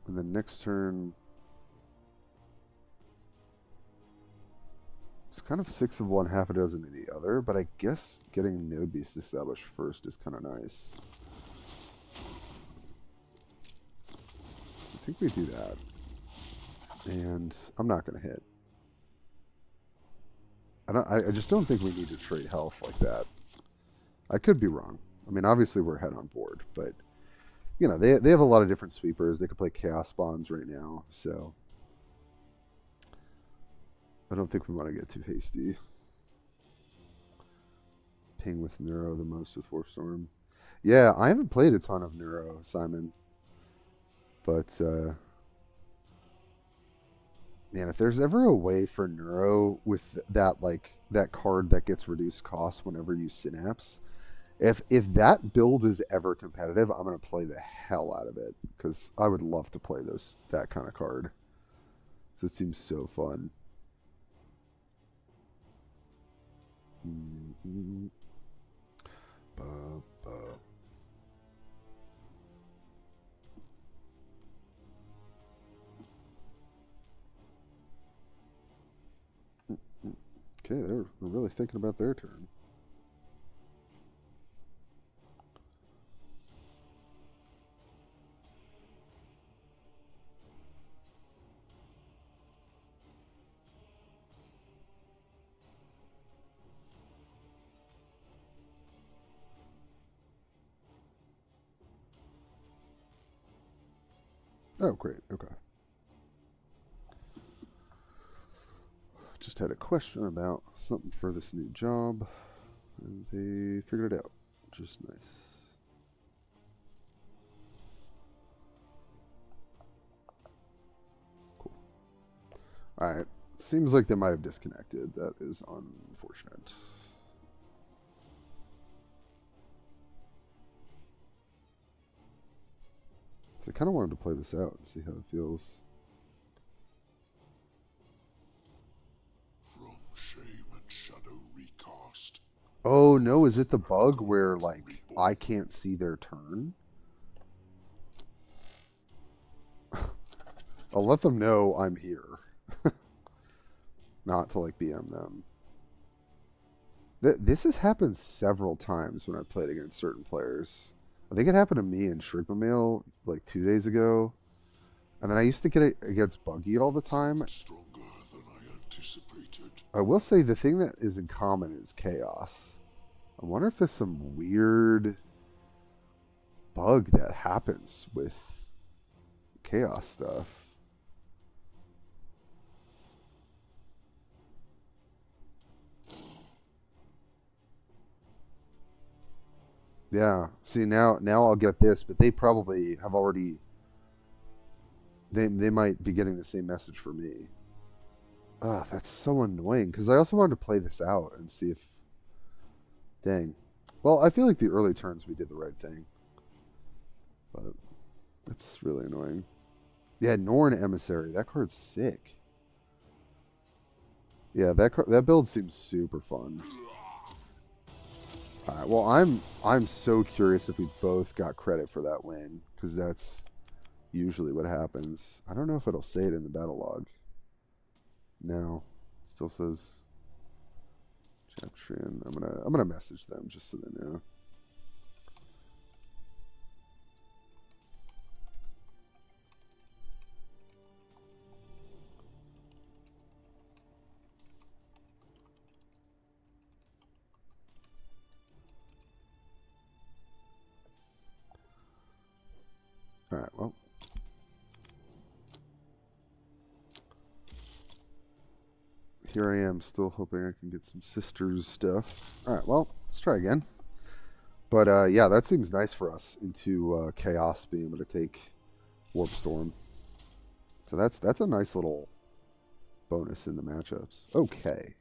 S1: And then next turn... It's kind of 6 of one, half a dozen of the other, but I guess getting Node Beast established first is kind of nice. So I think we do that. And I'm not going to hit. I just don't think we need to trade health like that. I could be wrong. I mean, obviously we're head on board, but you know, they have a lot of different sweepers. They could play Chaos Spawns right now, so I don't think we want to get too hasty. Ping with Neuro the most with Warpstorm. Yeah, I haven't played a ton of Neuro, Simon. But, man, if there's ever a way for Neuro with that, like, that card that gets reduced cost whenever you Synapse, if that build is ever competitive, I'm going to play the hell out of it. Because I would love to play that kind of card. It seems so fun. Okay, they're really thinking about their turn. Oh, great. Okay. Just had a question about something for this new job, and they figured it out. Just nice. Cool. Alright. Seems like they might have disconnected. That is unfortunate. So I kind of wanted to play this out and see how it feels.
S2: From Shame and Shadow Recast.
S1: Oh no, is it the bug where, like, I can't see their turn? I'll let them know I'm here. Not to, like, BM them. This has happened several times when I played against certain players. I think it happened to me in Shrimpamail like 2 days ago. And then I used to get it against Buggy all the time.
S2: Stronger than I anticipated.
S1: I will say the thing that is in common is chaos. I wonder if there's some weird bug that happens with chaos stuff. Yeah. See, now I'll get this, but they probably have already... They might be getting the same message for me. Ah, that's so annoying, because I also wanted to play this out and see if... Dang. Well, I feel like the early turns we did the right thing. But it's really annoying. Yeah, Norn Emissary. That card's sick. Yeah, that build seems super fun. Alright, well, I'm so curious if we both got credit for that win, because that's usually what happens. I don't know if it'll say it in the battle log. No. Still says Chaptrian. I'm gonna message them just so they know. Alright, well. Here I am, still hoping I can get some sisters stuff. Alright, well, let's try again. But, yeah, that seems nice for us into Chaos being able to take Warp Storm. So that's a nice little bonus in the matchups. Okay.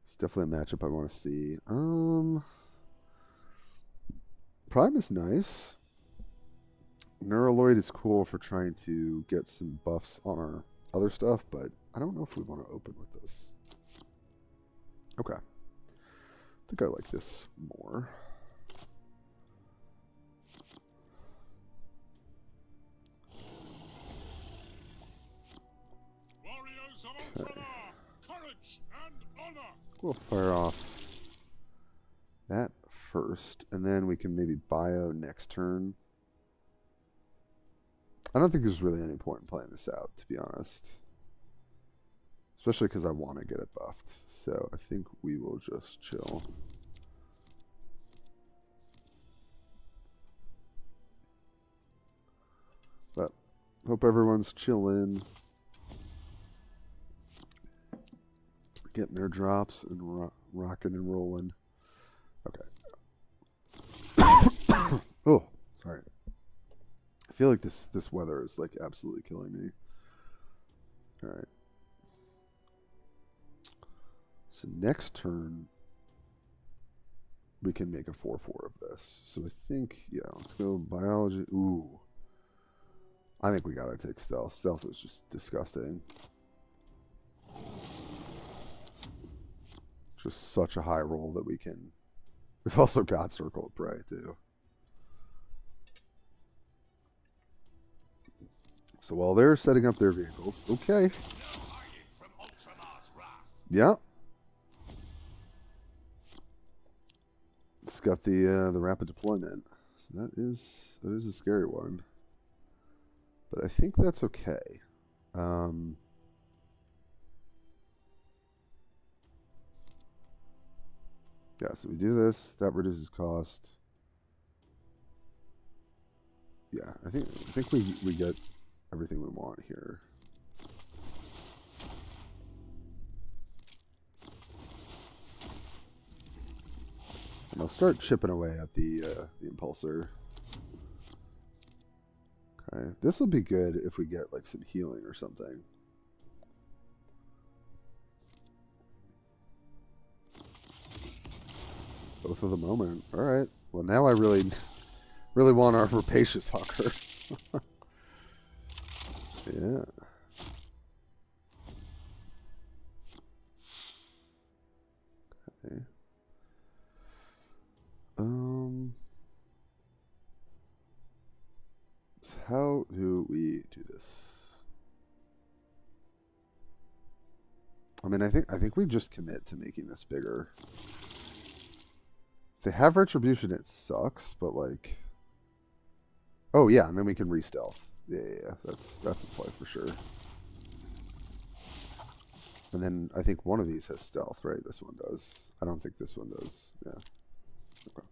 S1: It's definitely a matchup I want to see. Prime is nice. Neuraloid is cool for trying to get some buffs on our other stuff, but I don't know if we want to open with this. Okay. I think I like this more.
S2: Warriors of Ultramarine, courage and honor.
S1: We'll fire off that first, and then we can maybe bio next turn. I don't think there's really any point in playing this out, to be honest. Especially because I want to get it buffed. So I think we will just chill. But hope everyone's chilling. Getting their drops and rocking and rolling. Okay. Oh, sorry. I feel like this weather is like absolutely killing me. All right. So next turn, we can make a 4/4 of this. So I think, yeah, let's go biology. Ooh. I think we gotta take stealth. Stealth is just disgusting. Just such a high roll that we can We've also got Circle of Prey, too. So while they're setting up their vehicles, okay. Yeah. It's got the rapid deployment. So that is a scary one. But I think that's okay. Yeah, so we do this. That reduces cost. Yeah, I think we get everything we want here. And I'll start chipping away at the impulsor. Okay, this will be good if we get like some healing or something. Both of the moment. All right. Well, now I really want our rapacious hunger. Yeah. Okay. So how do we do this? I mean, I think we just commit to making this bigger. If they have retribution, it sucks, but like, oh yeah, and then we can re-stealth. Yeah, that's a play for sure. And then I think one of these has stealth, right? This one does. I don't think this one does. Yeah. Okay.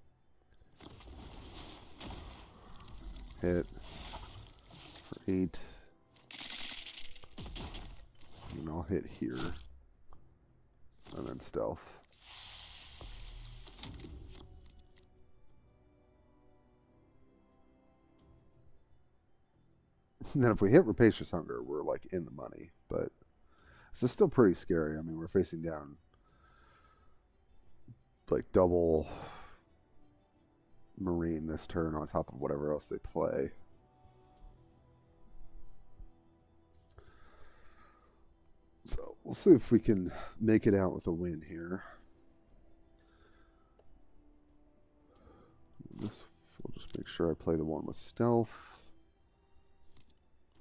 S1: Hit for 8. And I'll hit here. And then stealth. And then if we hit Rapacious Hunger, we're like in the money. But this is still pretty scary. I mean, we're facing down like double Marine this turn on top of whatever else they play. So we'll see if we can make it out with a win here. This, we'll just make sure I play the one with stealth.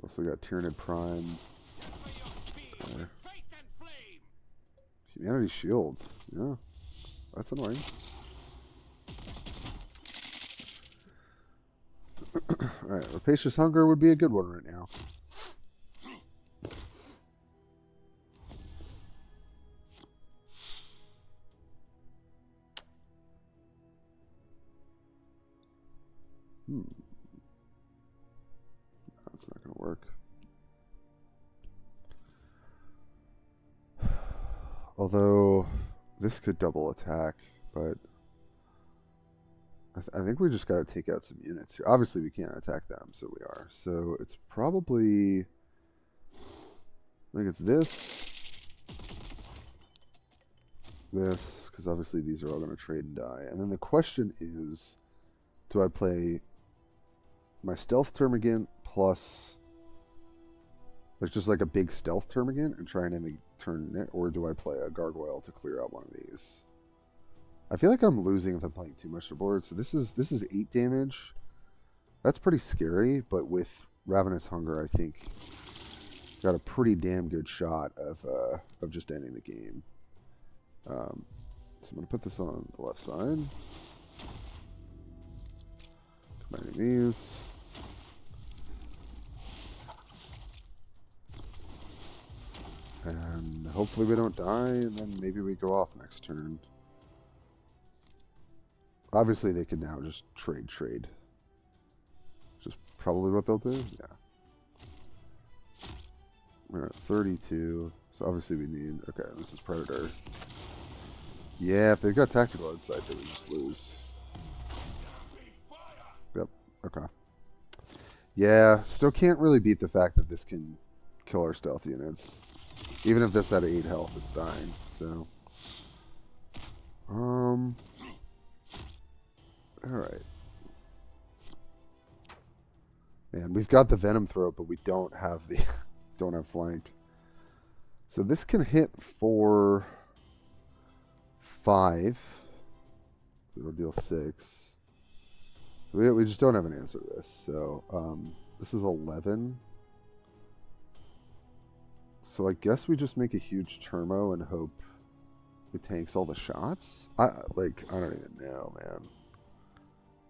S1: Also got Tyranid Prime. Okay. Humanity Shields. Yeah. That's annoying. Alright, Rapacious Hunger would be a good one right now. That's not going to work. Although, this could double attack, but I think we just got to take out some units here. Obviously, we can't attack them, so we are. So, it's probably... I think it's this. This, because obviously these are all going to trade and die. And then the question is, do I play my stealth Tervigon plus... There's just like a big stealth Tervigon and try and end the turn, or do I play a gargoyle to clear out one of these? I feel like I'm losing if I'm playing too much to board. So this is 8 damage. That's pretty scary, but with Ravenous Hunger, I think got a pretty damn good shot of just ending the game. So I'm gonna put this on the left side. Combining these. And hopefully we don't die, and then maybe we go off next turn. Obviously they can now just trade. Which is probably what they'll do, yeah. We're at 32, so obviously we need... Okay, this is Predator. Yeah, if they've got Tactical Insight, they would just lose. Yep, okay. Yeah, still can't really beat the fact that this can kill our stealth units. Even if this had 8 health, it's dying, so... Alright. Man, we've got the Venom Throat, but we don't have the... don't have flank. So this can hit for 5. It'll deal 6. We just don't have an answer to this. So this is 11. So I guess we just make a huge turbo and hope it tanks all the shots. I don't even know, man.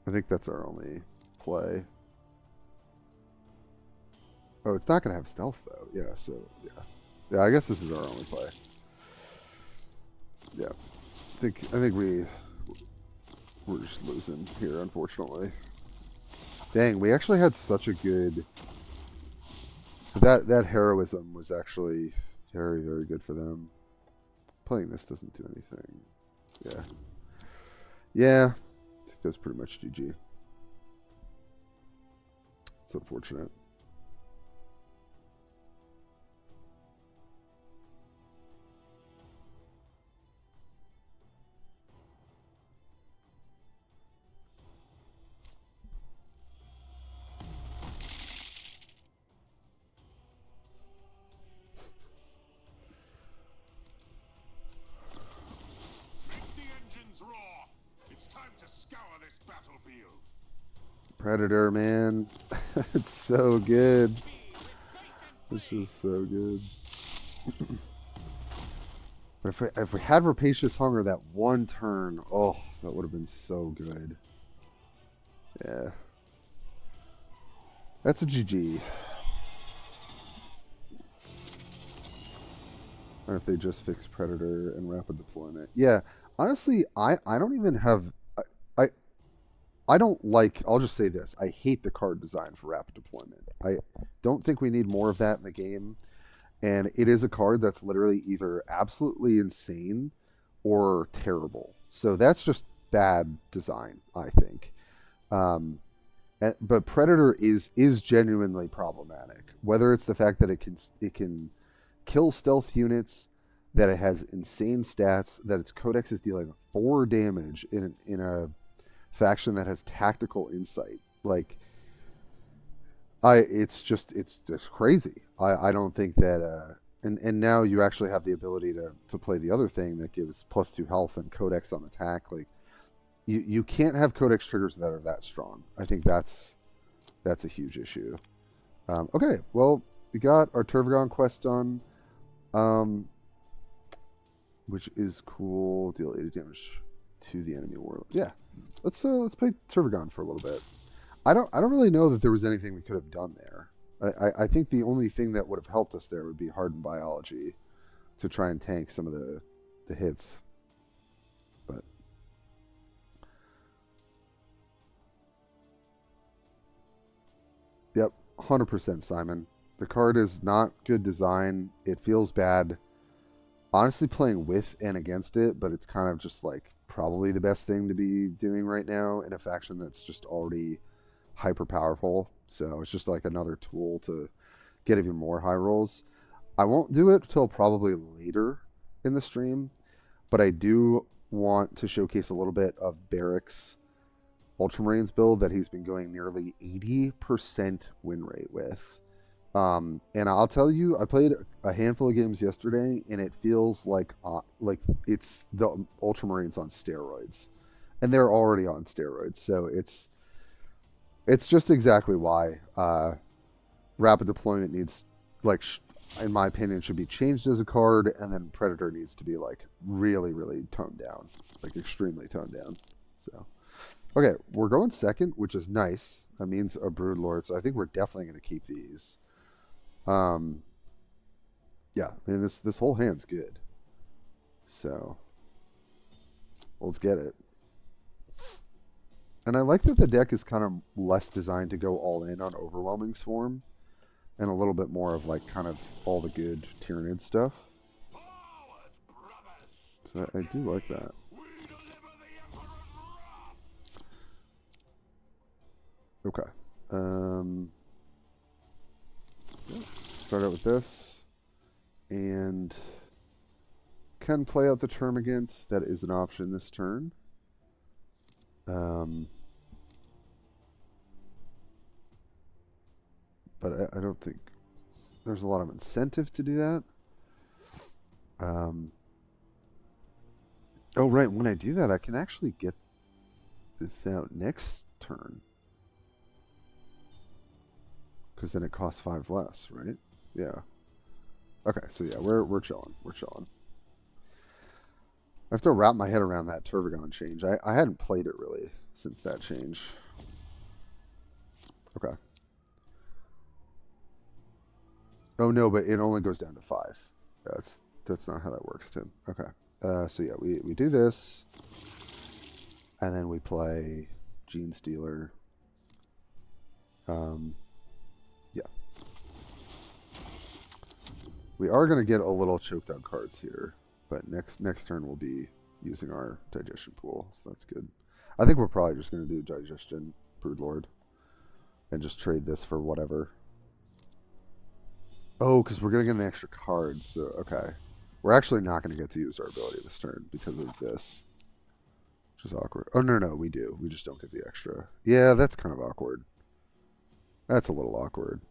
S1: I think that's our only play. Oh, it's not gonna have stealth though. Yeah, so yeah. I guess this is our only play. Yeah, I think we're just losing here, unfortunately. Dang, we actually had such a good. That heroism was actually very, very good for them. Playing this doesn't do anything. Yeah. Yeah. I think that's pretty much GG. It's unfortunate. Predator, man. It's so good. This is so good. But if we had Rapacious Hunger that one turn, oh, that would have been so good. Yeah. That's a GG. Or if they just fix Predator and Rapid Deployment. Yeah. Honestly, I don't even have... I don't like, I'll just say this, I hate the card design for Rapid Deployment. I don't think we need more of that in the game. And it is a card that's literally either absolutely insane or terrible. So that's just bad design, I think. But Predator is genuinely problematic. Whether it's the fact that it can kill stealth units, that it has insane stats, that its Codex is dealing 4 damage in a faction that has tactical insight. Like, it's just crazy. I don't think that and now you actually have the ability to play the other thing that gives +2 health and Codex on attack. Like, you can't have Codex triggers that are that strong. I think that's a huge issue. Okay, well, we got our Tervigon quest done, which is cool. Deal 80 damage to the enemy warlord. Yeah. Let's play Tervigon for a little bit. I don't really know that there was anything we could have done there. I think the only thing that would have helped us there would be hardened biology to try and tank some of the hits. But yep, 100% Simon. The card is not good design. It feels bad. Honestly, playing with and against it, but it's kind of just like probably the best thing to be doing right now in a faction that's just already hyper powerful. So it's just like another tool to get even more high rolls. I won't do it till probably later in the stream, but I do want to showcase a little bit of Barrick's Ultramarines build that he's been going nearly 80% win rate with. And I'll tell you, I played a handful of games yesterday, and it feels like it's the Ultramarines on steroids, and they're already on steroids. So it's just exactly why Rapid Deployment needs, like, in my opinion, should be changed as a card, and then Predator needs to be like really, really toned down, like extremely toned down. So, okay, we're going second, which is nice. That means a Broodlord, so I think we're definitely going to keep these. Yeah, I mean, this whole hand's good. So, let's get it. And I like that the deck is kind of less designed to go all in on Overwhelming Swarm, and a little bit more of like kind of all the good Tyranid stuff. So I do like that. Okay. Start out with this, and can play out the Termagant. That is an option this turn. But I don't think there's a lot of incentive to do that. Oh, right. When I do that, I can actually get this out next turn. Because then it costs 5 less, right? Yeah. Okay, so yeah, we're chilling. We're chilling. I have to wrap my head around that Tervigon change. I hadn't played it really since that change. Okay. Oh no, but it only goes down to 5. That's not how that works, Tim. Okay. So yeah, we do this, and then we play Gene Stealer. Yeah. We are going to get a little choked out cards here, but next turn we'll be using our digestion pool, so that's good. I think we're probably just going to do digestion, Broodlord, and just trade this for whatever. Oh, because we're going to get an extra card, so okay. We're actually not going to get to use our ability this turn because of this, which is awkward. Oh, no, we do. We just don't get the extra. Yeah, that's kind of awkward. That's a little awkward.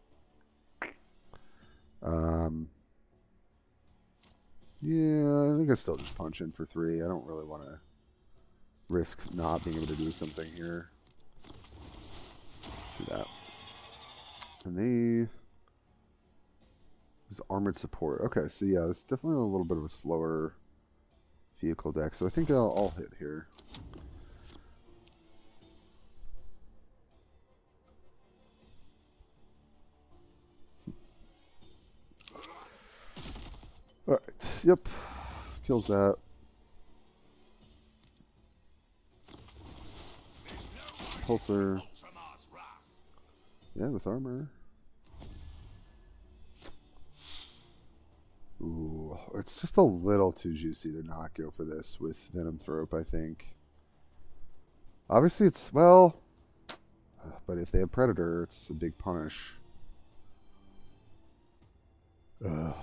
S1: Yeah, I think I still just punch in for 3. I don't really want to risk not being able to do something here. Do that. And this armored support. Okay, so yeah, it's definitely a little bit of a slower vehicle deck. So I think I'll hit here. Alright, yep. Kills that. Pulsar. Yeah, with armor. Ooh, it's just a little too juicy to not go for this with Venom Thrope, I think. Obviously, it's, well, but if they have Predator, it's a big punish. Ugh.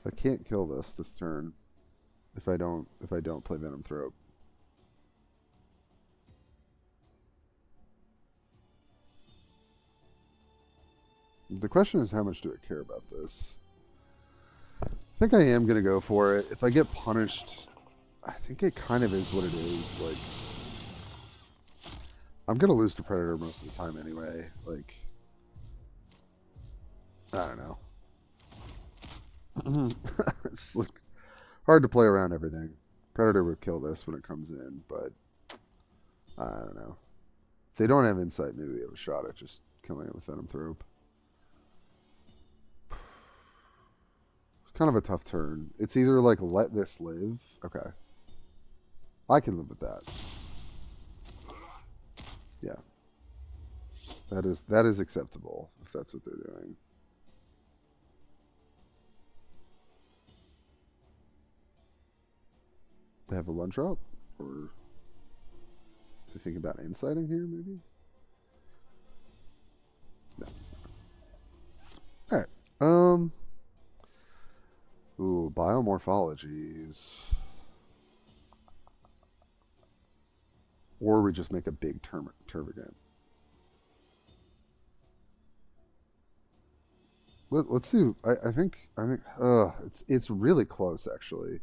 S1: I can't kill this turn if I don't play Venom Thrope. The question is, how much do I care about this? I think I am gonna go for it. If I get punished, I think it kind of is what it is. Like, I'm gonna lose to Predator most of the time anyway. Like, I don't know. It's like hard to play around everything. Predator would kill this when it comes in, but I don't know. If they don't have insight, maybe we have a shot at just killing it with Venom Thrope. It's kind of a tough turn. It's either like let this live. Okay. I can live with that. Yeah. That is acceptable if that's what they're doing. They have a 1-drop, or to think about inciting here, maybe. No. All right. Ooh, biomorphologies. Or we just make a big Tervigon. Let's see. I think it's really close actually,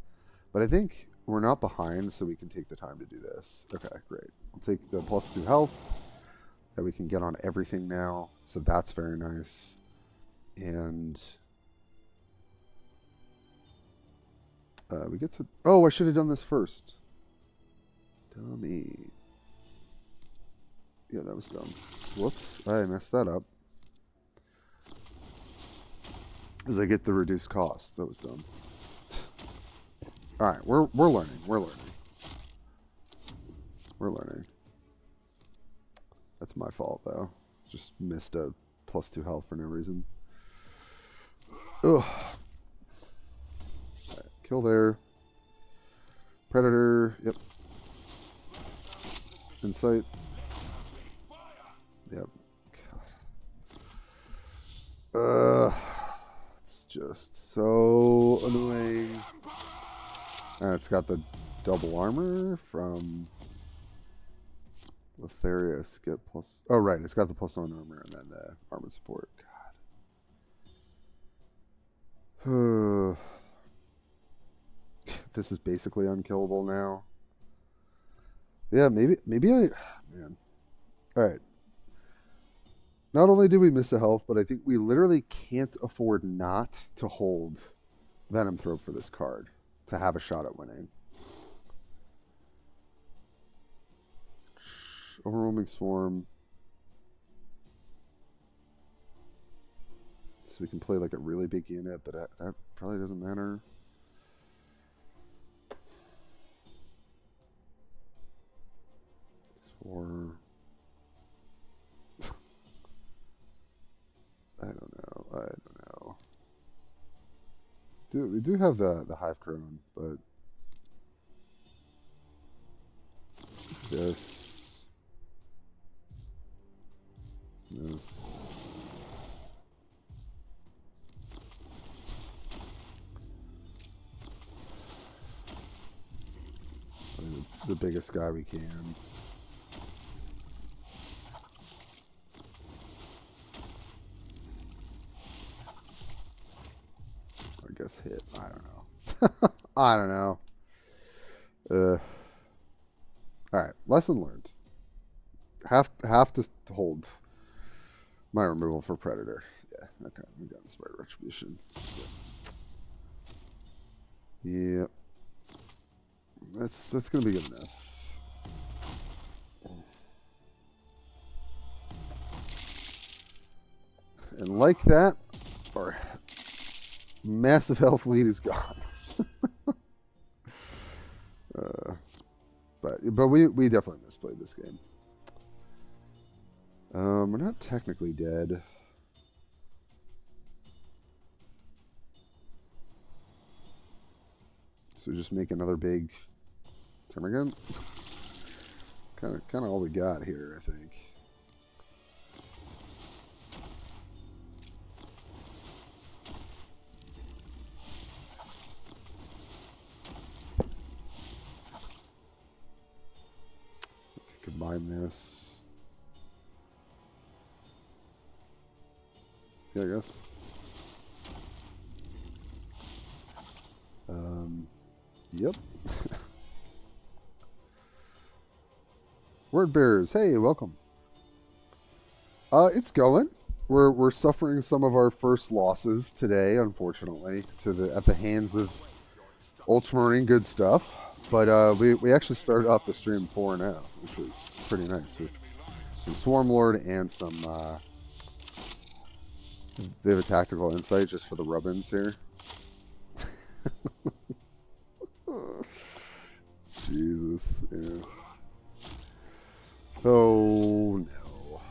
S1: but I think we're not behind, so we can take the time to do this. Okay, great. I'll take the +2 health that we can get on everything now, so that's very nice. And we get to... Oh, I should have done this first. Dummy. Yeah, that was dumb. Whoops, I messed that up. As I get the reduced cost. That was dumb. Alright, we're learning. We're learning. That's my fault, though. Just missed a +2 health for no reason. Ugh. Right, kill there. Predator. Yep. Insight. Yep. God. It's just so annoying. And it's got the double armor from Letharius. Get plus. Oh, right. It's got the +1 armor and then the armor support. God. This is basically unkillable now. Yeah, maybe I. Man. All right. Not only did we miss a health, but I think we literally can't afford not to hold Venom Throat for this card to have a shot at winning. Overwhelming Swarm. So we can play like a really big unit, but that probably doesn't matter. Or I don't know. Dude, we do have the Hive Crown, but this. The biggest guy we can. I guess hit. I don't know. I don't know. All right. Lesson learned. Have to hold my removal for Predator. Yeah. Okay. We got Inspired Retribution. Yeah. That's gonna be good enough. And like that, our massive health lead is gone. But we definitely misplayed this game. We're not technically dead. So just make another big Tervigon. Kind of all we got here, I think. Combine this. Yeah, I guess. Yep. Word bearers, hey, welcome. It's going. We're suffering some of our first losses today, unfortunately, at the hands of Ultramarine good stuff. But we actually started off the stream 4-0, which was pretty nice with some Swarmlord and some. They have a tactical insight just for the rub-ins here. Jesus, yeah. Oh no.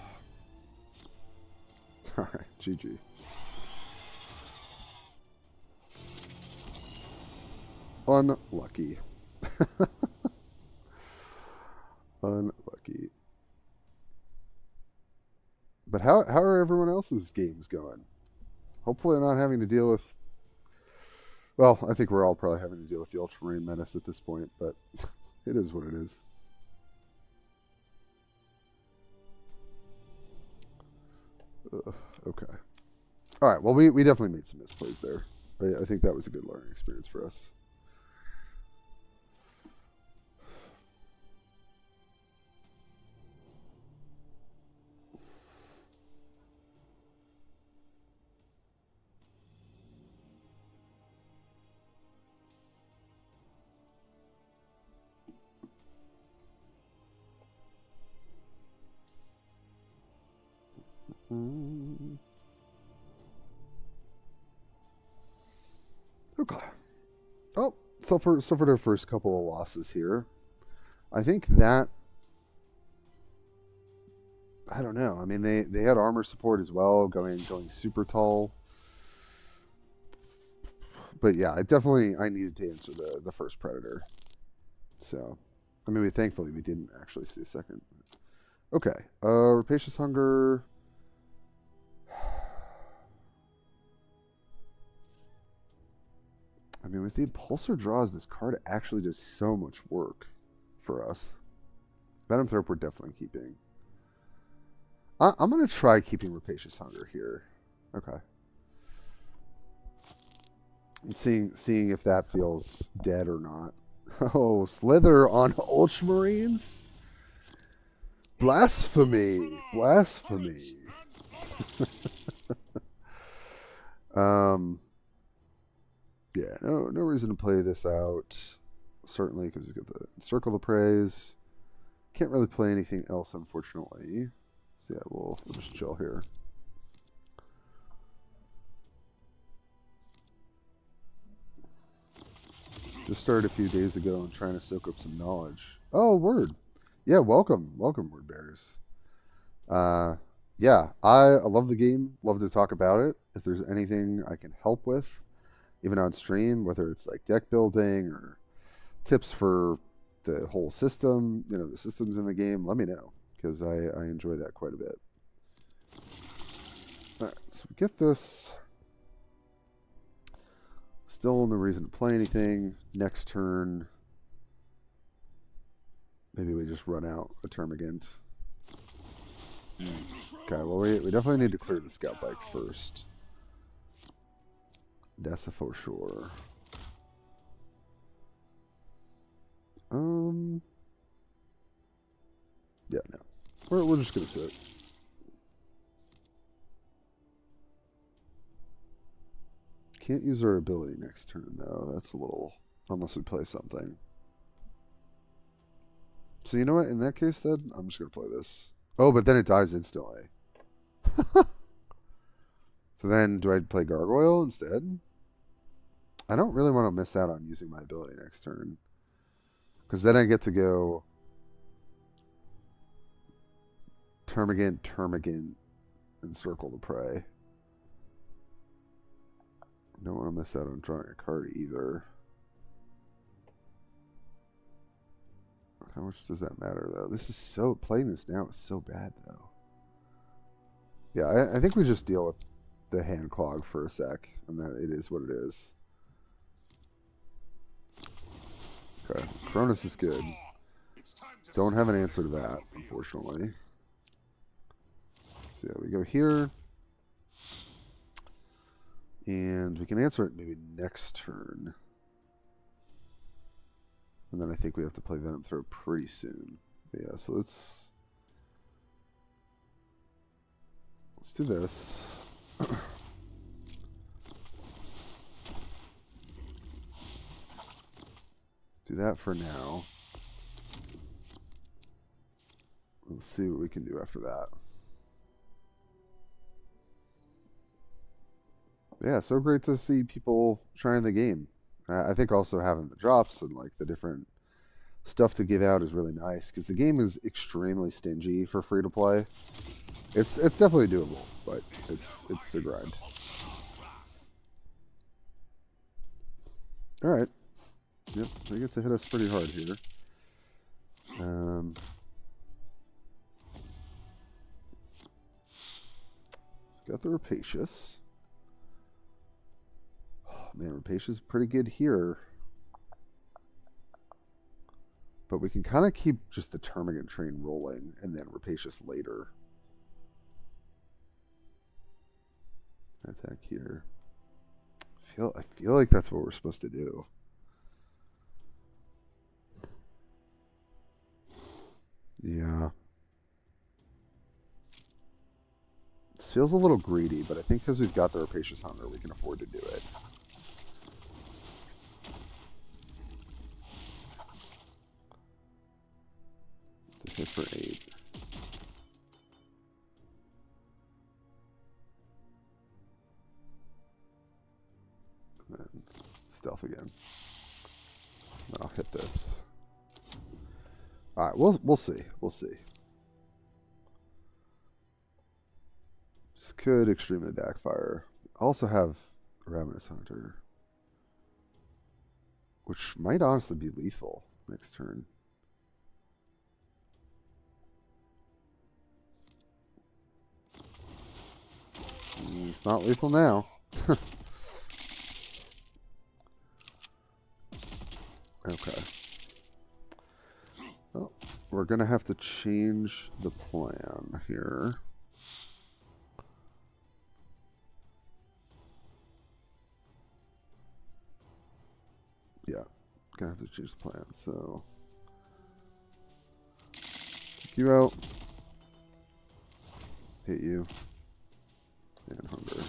S1: Alright, GG. Unlucky. Unlucky. But how are everyone else's games going? Hopefully not having to deal with... Well, I think we're all probably having to deal with the Ultramarine menace at this point, but it is what it is. Okay. All right, well, we definitely made some misplays there. I think that was a good learning experience for us. Okay. Oh, suffered our first couple of losses here. I think that... I don't know. I mean, they had armor support as well, going super tall. But yeah, I needed to answer the first Predator. So, I mean, thankfully we didn't actually see a second. Okay. Rapacious Hunger... I mean, with the Impulsor draws, this card actually does so much work for us. Venom Thrope we're definitely keeping. I'm going to try keeping Rapacious Hunger here. Okay. And seeing if that feels dead or not. Oh, Slither on Ultramarines? Blasphemy. Blasphemy. Yeah, no reason to play this out. Certainly because you get the Circle of Praise. Can't really play anything else, unfortunately. So yeah, we'll just chill here. Just started a few days ago and trying to soak up some knowledge. Oh, word. Yeah, welcome, word bearers. Yeah, I love the game. Love to talk about it. If there's anything I can help with, even on stream, whether it's like deck building or tips for the whole system, the systems in the game, let me know, because I enjoy that quite a bit. All right, so we get this. Still no reason to play anything. Next turn, maybe we just run out a Termagant. Okay, well, we definitely need to clear the Scout Bike first. That's for sure. Yeah, no. We're just gonna sit. Can't use our ability next turn though. That's a little, unless we play something. So you know what? In that case, then I'm just gonna play this. Oh, but then it dies instantly. So then, do I play Gargoyle instead? I don't really want to miss out on using my ability next turn, because then I get to go Termagant, and Circle the Prey. Don't want to miss out on drawing a card either. How much does that matter, though? This is so... Playing this now is so bad, though. Yeah, I think we just deal with the hand clog for a sec, and that it is what it is. Okay, Cronus is good. Don't have an answer to that, unfortunately. So yeah, we go here. And we can answer it maybe next turn. And then I think we have to play Venom Throw pretty soon. But yeah, so let's do this. Do that for now. Let's see what we can do after that. Yeah, so great to see people trying the game. I think also having the drops and like the different stuff to give out is really nice, because the game is extremely stingy for free to play. It's definitely doable, but it's a grind. All right. Yep, they get to hit us pretty hard here. Got the Rapacious. Oh, man, Rapacious is pretty good here. But we can kind of keep just the Termagant train rolling and then Rapacious later. Attack here. I feel like that's what we're supposed to do. Yeah. This feels a little greedy, but I think because we've got the Rapacious Hunger, we can afford to do it. To hit for 8. And then stealth again. I'll hit this. All right, we'll see. We'll see. This could extremely backfire. I also have Ravenous Hunter, which might honestly be lethal next turn. It's not lethal now. Okay. Well, we're going to have to change the plan here. Yeah, gonna have to change the plan, so take you out, hit you, and hunger.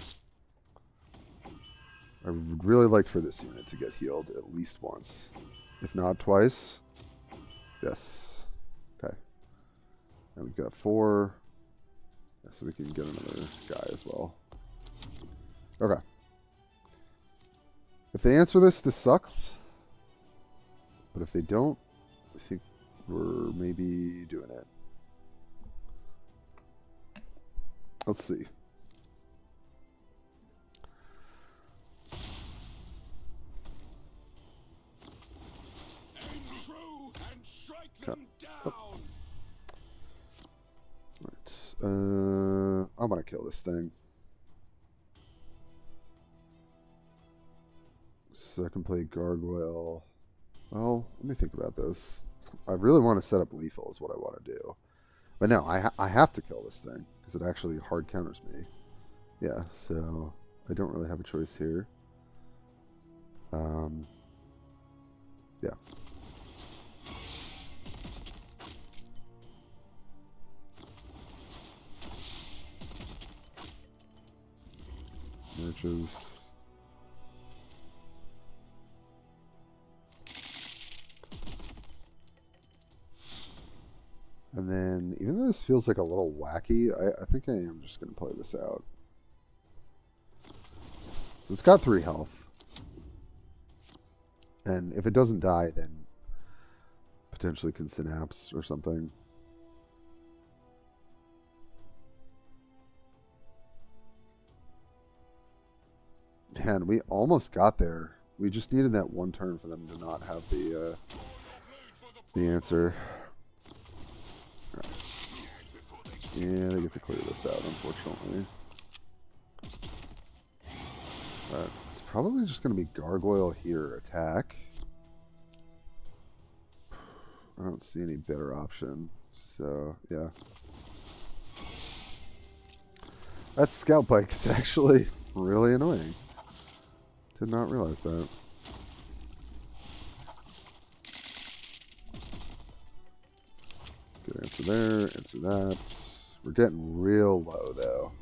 S1: I would really like for this unit to get healed at least once, if not twice. Yes. Okay. And we've got 4, so we can get another guy as well. Okay. If they answer this, this sucks. But if they don't, I think we're maybe doing it. Let's see.
S2: Aim true and strike them down.
S1: Right. I'm gonna kill this thing. So I can play Gargoyle. Well, let me think about this. I really want to set up lethal is what I want to do. But no, I have to kill this thing because it actually hard counters me. Yeah, so I don't really have a choice here. Yeah. Marches. And then, even though this feels like a little wacky, I think I am just going to play this out. So it's got 3 health. And if it doesn't die, then potentially can synapse or something. Man, we almost got there. We just needed that one turn for them to not have the answer. Yeah, they get to clear this out, unfortunately. It's probably just going to be Gargoyle here, attack. I don't see any better option, so, yeah. That Scout Bike is actually really annoying. Did not realize that. Good answer there, answer that. We're getting real low, though.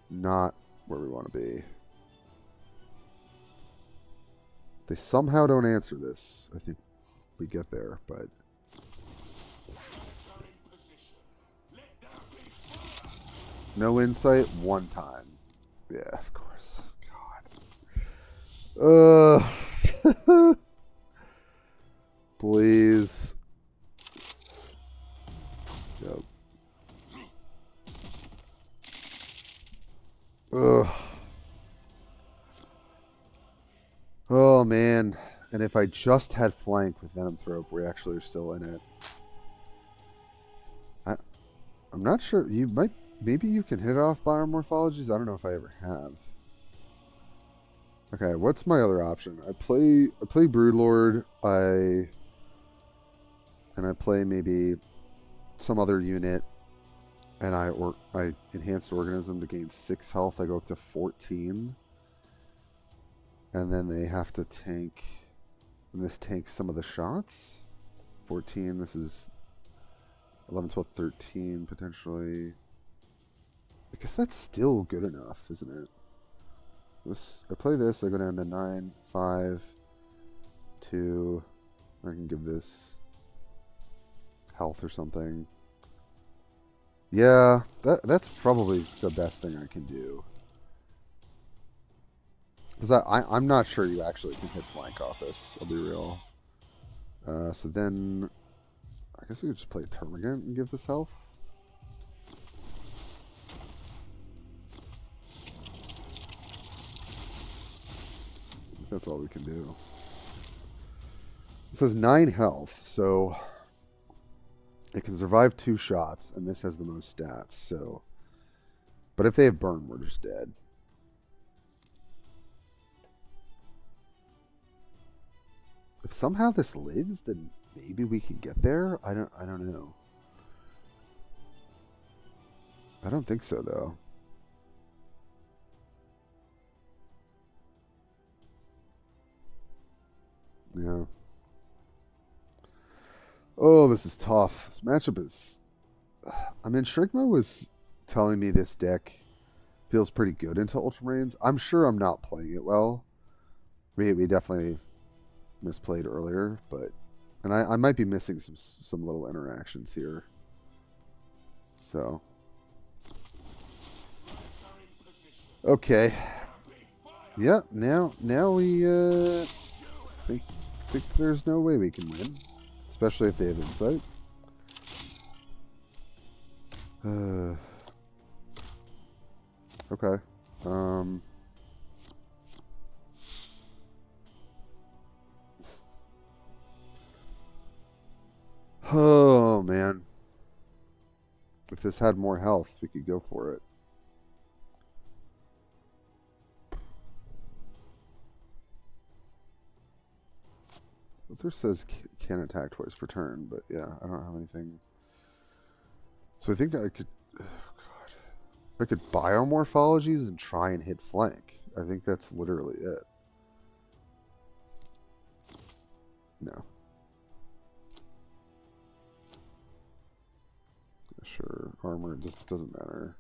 S1: Not where we want to be. If they somehow don't answer this, I think we get there, but... No insight, one time. Yeah, of course. God. Please. Yep. Ugh. Oh, man. And if I just had flank with Venom Thrope, we actually are still in it. I'm not sure. You might... Maybe you can hit off biomorphologies? I don't know if I ever have. Okay, what's my other option? I play Broodlord. I play maybe some other unit, and I enhanced organism to gain 6 health. I go up to 14, and then they have to tank. And this tanks some of the shots. 14. This is 11, 12, 13 potentially. I guess that's still good enough, isn't it? I play this, I go down to 9, 5, 2. I can give this health or something. Yeah, that's probably the best thing I can do. Because I'm not sure you actually can hit flank off this, I'll be real. So then, I guess we could just play Tervigon and give this health. That's all we can do. It says 9 health, so it can survive 2 shots, and this has the most stats, so... But if they have burn, we're just dead. If somehow this lives, then maybe we can get there. I don't know. I don't think so though. Yeah. Oh, this is tough. This matchup is... I mean, Shrigma was telling me this deck feels pretty good into Ultramarines. I'm sure I'm not playing it well. We definitely misplayed earlier, but... And I might be missing some little interactions here. So... Okay. Yeah, now we think there's no way we can win. Especially if they have insight. Okay. Oh, man. If this had more health, we could go for it. Luther says can attack twice per turn, but yeah, I don't have anything. So I think I could... Oh, God. I could biomorphologies and try and hit flank. I think that's literally it. No. Sure, armor just doesn't matter.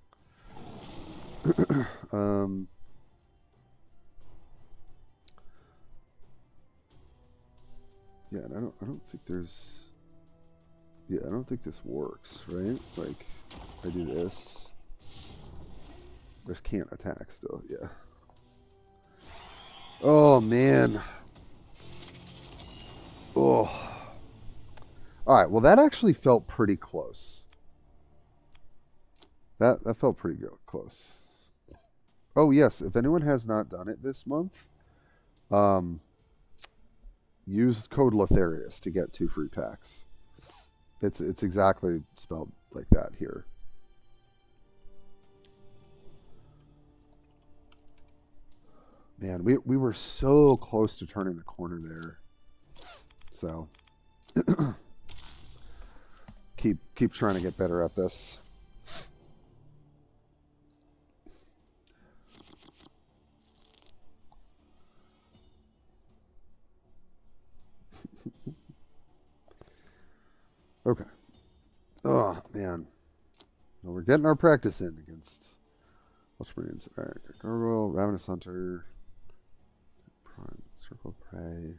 S1: Yeah, and I don't think there's... Yeah, I don't think this works, right? Like, I do this. There's can't attack still, yeah. Oh, man. Oh. Alright, well that actually felt pretty close. That felt pretty good, close. Oh, yes, if anyone has not done it this month, use code Lotharius to get 2 free packs. It's exactly spelled like that here. Man, we were so close to turning the corner there. So keep trying to get better at this. Okay. Oh, man. Well, we're getting our practice in against Ultramarines. All right. Gargoyle, Ravenous Hunter, Prime, Circle of Prey.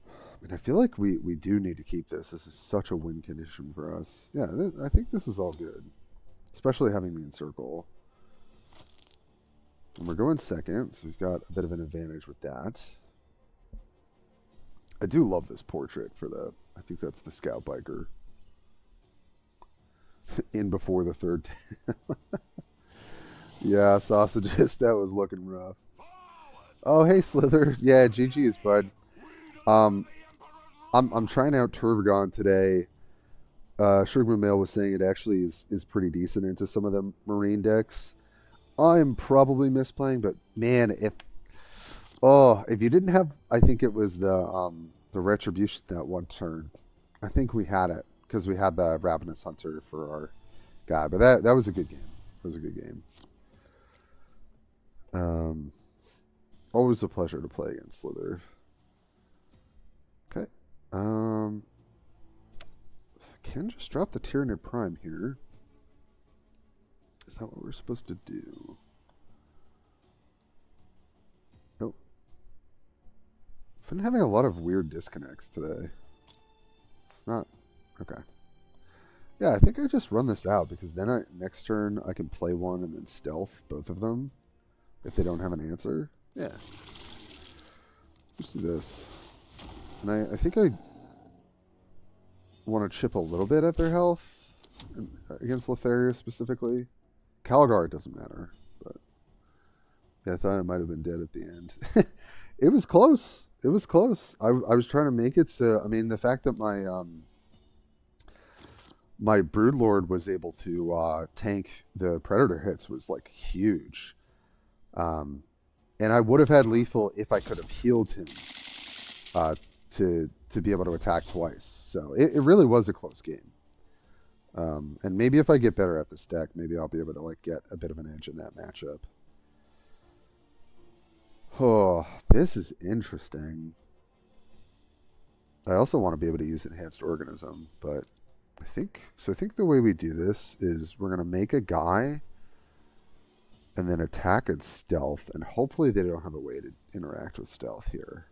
S1: I mean, I feel like we do need to keep this. This is such a win condition for us. Yeah, I think this is all good. Especially having the Encircle. And we're going second, so we've got a bit of an advantage with that. I do love this portrait for the... I think that's the Scout Biker. In before the third. Yeah, sausages. That was looking rough. Oh, hey, Slither. Yeah, GG's, bud. I'm trying out Tervigon today. Shrigma Mail was saying it actually is pretty decent into some of the Marine decks. I'm probably misplaying, but man, if you didn't have, I think it was the Retribution that one turn. I think we had it because we had the Ravenous Hunter for our guy, but that was a good game. It was a good game. Always a pleasure to play against Slither. Okay. Can just drop the Tyranid Prime here. Is that what we're supposed to do? Nope. I've been having a lot of weird disconnects today. It's not... Okay. Yeah, I think I just run this out because then next turn I can play one and then stealth both of them if they don't have an answer. Yeah. Just do this. And I think I want to chip a little bit at their health against Lotharius specifically. Calgar doesn't matter, but yeah, I thought I might have been dead at the end. It was close. It was close. I was trying to make it so, I mean, the fact that my my Broodlord was able to tank the Predator hits was like huge. And I would have had lethal if I could have healed him to be able to attack twice. So it really was a close game. And maybe if I get better at this deck, maybe I'll be able to like get a bit of an edge in that matchup. Oh, this is interesting. I also want to be able to use Enhanced Organism, but I think the way we do this is we're going to make a guy and then attack and stealth, and hopefully they don't have a way to interact with stealth here.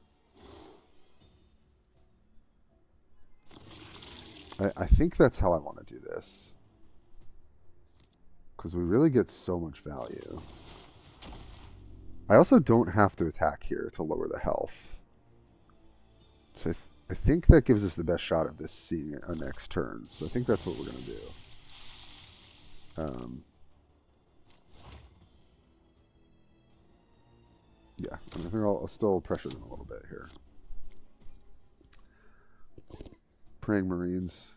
S1: I think that's how I want to do this, because we really get so much value. I also don't have to attack here to lower the health. So I think that gives us the best shot of this seeing it our next turn. So I think that's what we're going to do. Yeah, I think I'll still pressure them a little bit here. Praying Marines.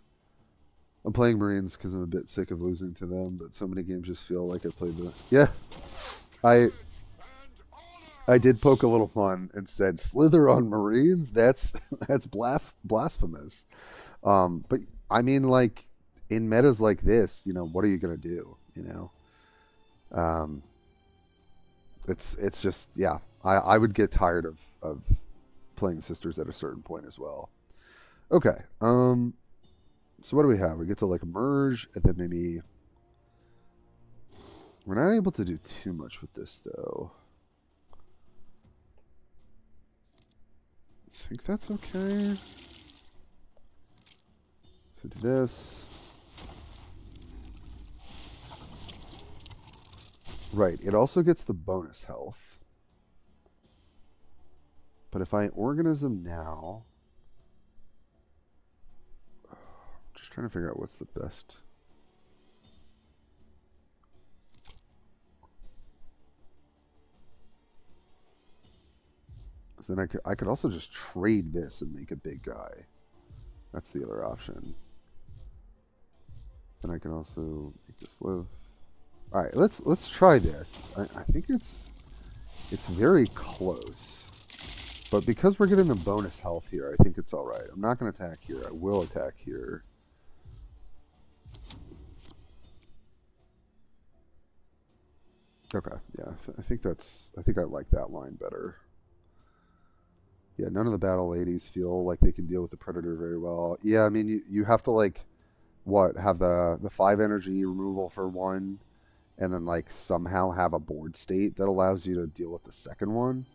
S1: I'm playing Marines because I'm a bit sick of losing to them, but so many games just feel like I played them. Yeah, I did poke a little fun and said slither on Marines. That's blasphemous. But I mean, like in metas like this, you know, what are you gonna do? You know, it's just yeah. I would get tired of playing sisters at a certain point as well. Okay. So what do we have? We get to like merge, and then maybe we're not able to do too much with this though. I think that's okay. So do this. Right, it also gets the bonus health. But if I organism now, just trying to figure out what's the best. So then I could also just trade this and make a big guy. That's the other option. Then I can also make this live. All right, let's try this. I think it's very close, but because we're getting a bonus health here, I think it's all right. I'm not going to attack here. I will attack here. Okay, yeah, I think I like that line better. Yeah, none of the battle ladies feel like they can deal with the predator very well. Yeah, I mean you have to like have the 5 energy removal for one, and then like somehow have a board state that allows you to deal with the second one.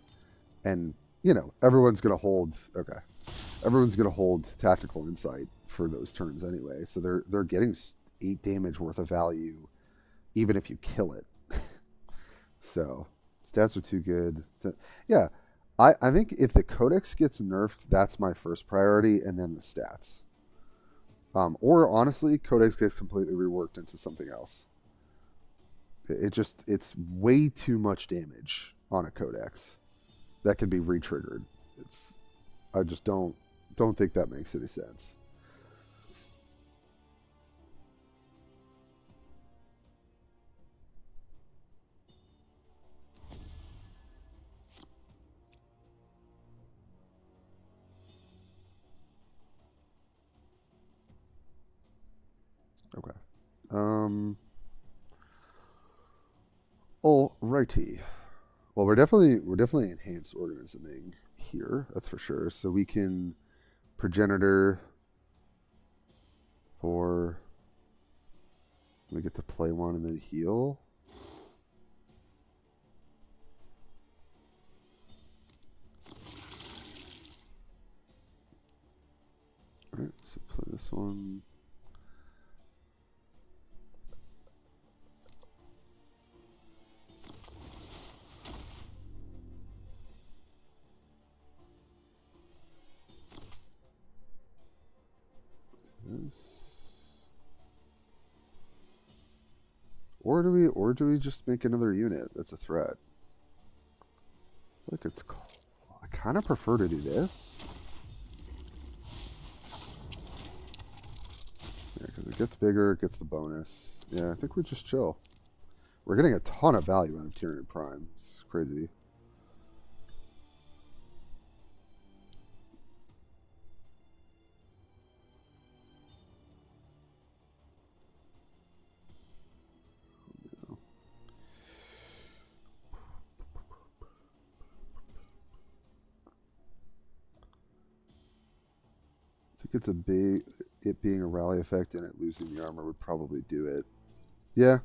S1: And you know, everyone's gonna hold tactical insight for those turns anyway. So they're getting 8 damage worth of value even if you kill it. So stats are too good. Yeah. I think if the Codex gets nerfed, that's my first priority, and then the stats. Or honestly, Codex gets completely reworked into something else. It's way too much damage on a Codex that can be re-triggered. I just don't think that makes any sense. Okay. Alrighty. Well, we're definitely enhanced organisming here. That's for sure. So we can progenitor for we get to play one and then heal. All right. So play this one. Or do we just make another unit that's a threat? I feel like I kind of prefer to do this. Yeah, because it gets bigger, it gets the bonus. Yeah, I think we just chill. We're getting a ton of value out of Tyranid Prime. It's crazy. think it's a big... It being a rally effect and it losing the armor would probably do it. Yeah.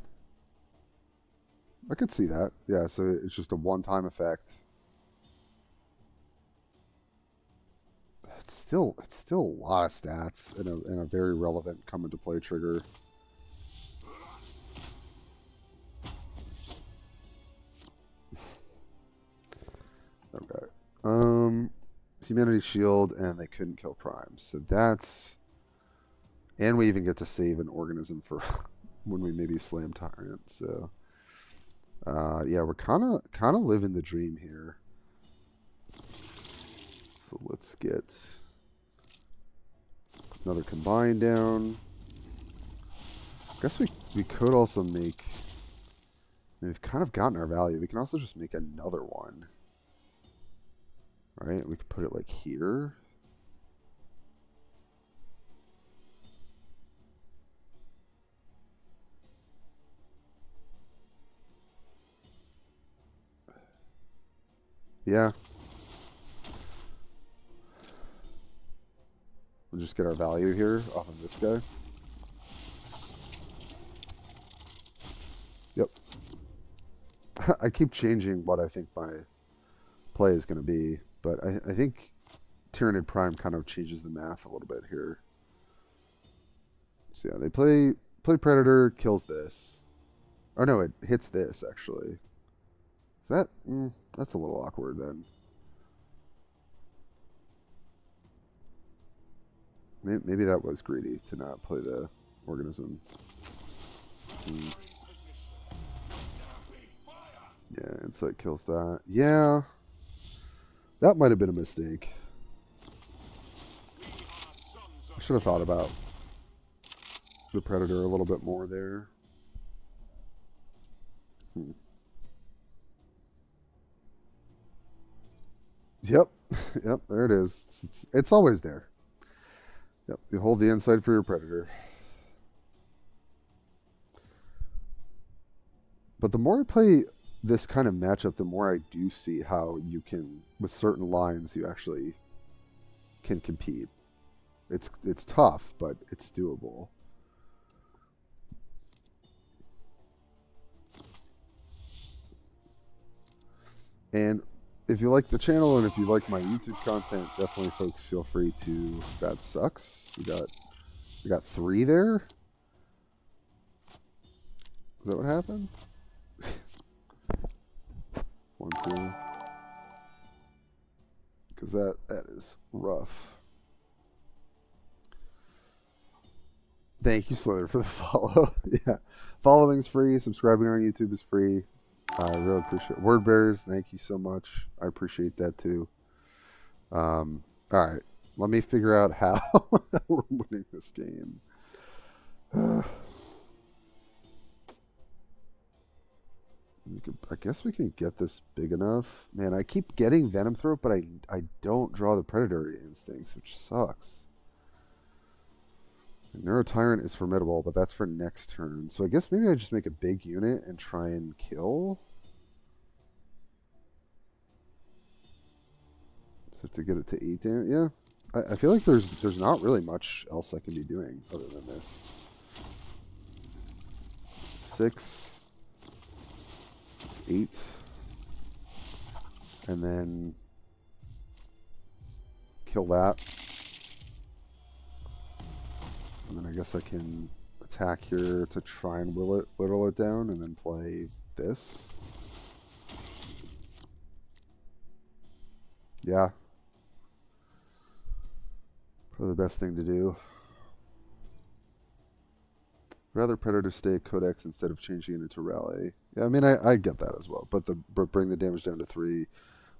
S1: I could see that. Yeah, so it's just a one-time effect. It's still a lot of stats and a very relevant come into play trigger. Okay. Humanity Shield, and they couldn't kill Prime. So that's... And we even get to save an organism for when we maybe slam Tyrant. So, yeah, we're kind of living the dream here. So let's get another combine down. I guess we could also make... We've kind of gotten our value. We can also just make another one. Right? We could put it like here. Yeah. We'll just get our value here off of this guy. Yep. I keep changing what I think my play is going to be, but I think Tyranid Prime kind of changes the math a little bit here. So yeah, they play Predator, kills this. Oh no, it hits this actually. Is that... that's a little awkward then. Maybe that was greedy to not play the organism. Yeah, Insight kills that. Yeah. That might have been a mistake. I should have thought about the Predator a little bit more there. Yep. Yep, there it is. It's always there. Yep, you hold the Insight for your Predator. But the more I play this kind of matchup, the more I do see how you can, with certain lines, you actually can compete. It's tough, but it's doable. And if you like the channel and if you like my YouTube content, definitely, folks, feel free to... That sucks. We got 3 there. Is that what happened? 1, 2. Because that is rough. Thank you, Slither, for the follow. Yeah, following's free. Subscribing on YouTube is free. I really appreciate it. Word bearers, thank you so much. I appreciate that too. All right, let me figure out how we're winning this game. I guess we can get this big enough. Man, I keep getting Venom Throat, but I don't draw the Predatory Instincts, which sucks. The Neurotyrant is formidable, but that's for next turn. So I guess maybe I just make a big unit and try and kill. So to get it to 8 damage, yeah. I feel like there's not really much else I can be doing other than this. 6. It's 8. And then kill that. And then I guess I can attack here to try and whittle it down and then play this. Yeah. Probably the best thing to do. Rather Predator stay Codex instead of changing it into Rally. Yeah, I mean, I get that as well. But bring the damage down to 3,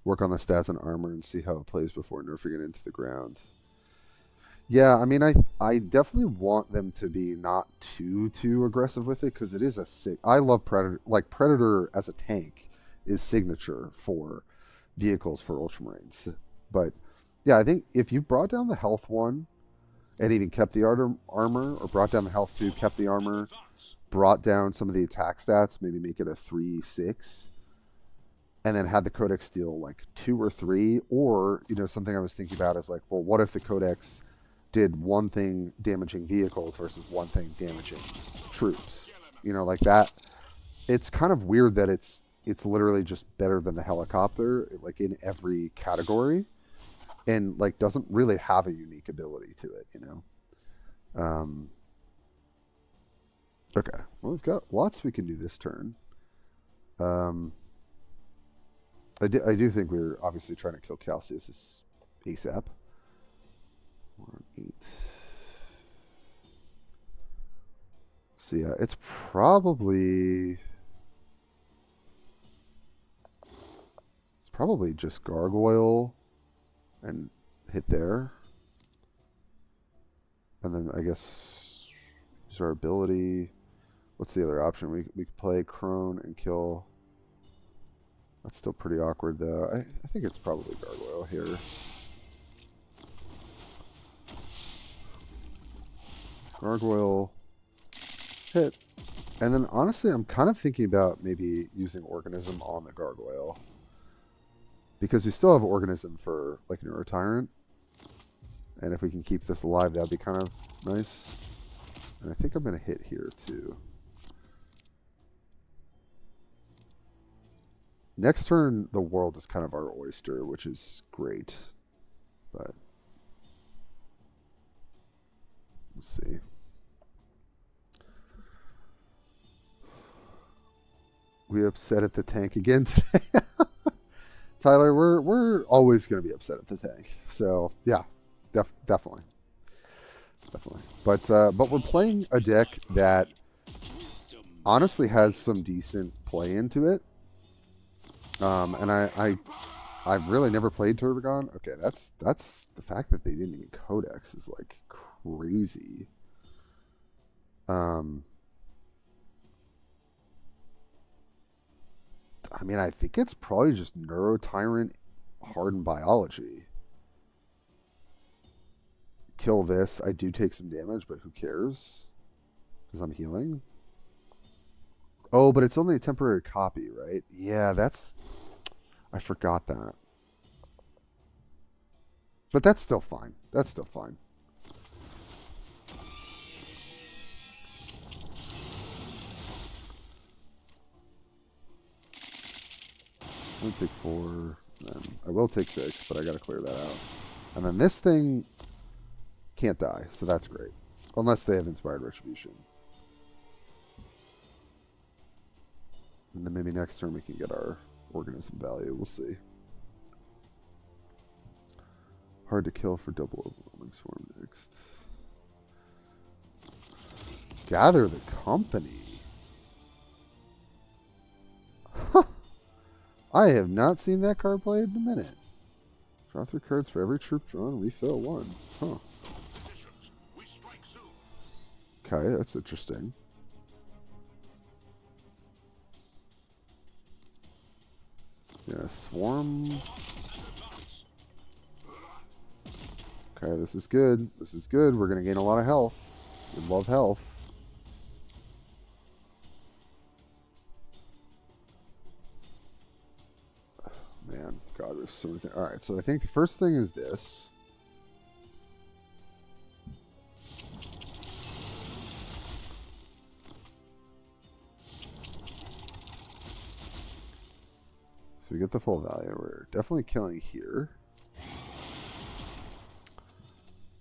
S1: work on the stats and armor, and see how it plays before nerfing it into the ground. Yeah, I mean, I definitely want them to be not too aggressive with it, because it is a sick... I love Predator. Like, Predator as a tank is signature for vehicles for Ultramarines. But, yeah, I think if you brought down the health 1 and even kept the armor, or brought down the health 2, kept the armor, brought down some of the attack stats, maybe make it a 3/6, and then had the Codex deal like 2 or 3, or, you know, something I was thinking about is like, well, what if the Codex did one thing damaging vehicles versus one thing damaging troops. You know, like that. It's kind of weird that it's literally just better than the helicopter, like in every category, and like doesn't really have a unique ability to it, you know. Okay, well, we've got lots we can do this turn. I do think we're obviously trying to kill Calcius ASAP. 1, 8. So yeah, it's probably just Gargoyle and hit there. And then I guess use our ability. What's the other option? We could play Crone and kill. That's still pretty awkward though. I think it's probably Gargoyle here. Gargoyle hit. And then honestly, I'm kind of thinking about maybe using Organism on the Gargoyle. Because we still have Organism for like Neurotyrant. And if we can keep this alive, that'd be kind of nice. And I think I'm going to hit here too. Next turn, the world is kind of our oyster, which is great. But let's see. We upset at the tank again today. Tyler, we're always going to be upset at the tank. So yeah, definitely. But we're playing a deck that honestly has some decent play into it. And I've really never played Tervigon. Okay, that's the fact that they didn't even codex is like crazy. I mean, I think it's probably just Neurotyrant hardened biology. Kill this. I do take some damage, but who cares? Because I'm healing. Oh, but it's only a temporary copy, right? Yeah, I forgot that. But that's still fine. That's still fine. I'm going to take 4. Then I will take 6, but I got to clear that out. And then this thing can't die, so that's great. Unless they have Inspired Retribution. And then maybe next turn we can get our Organism value. We'll see. Hard to kill for double overwhelming swarm next. Gather the company. Huh. I have not seen that card played in a minute. Draw 3 cards for every troop drawn. Refill 1. Huh. Okay, that's interesting. Yeah, Swarm. Okay, this is good. This is good. We're going to gain a lot of health. We love health. Man, God, there's so many things. Alright, so I think the first thing is this. So we get the full value. We're definitely killing here.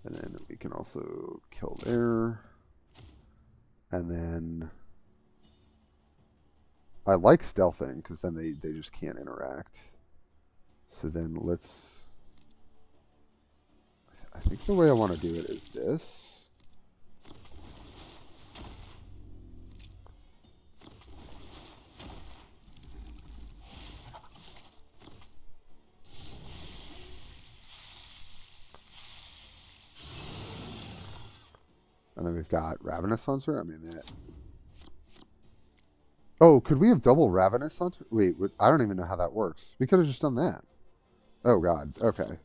S1: And then we can also kill there. And then I like stealthing because then they just can't interact. So then let's... I think the way I want to do it is this. And then we've got Ravenous Hunter. I mean, that... Oh, could we have double Ravenous Hunter? Wait, I don't even know how that works. We could have just done that. Oh, God. Okay.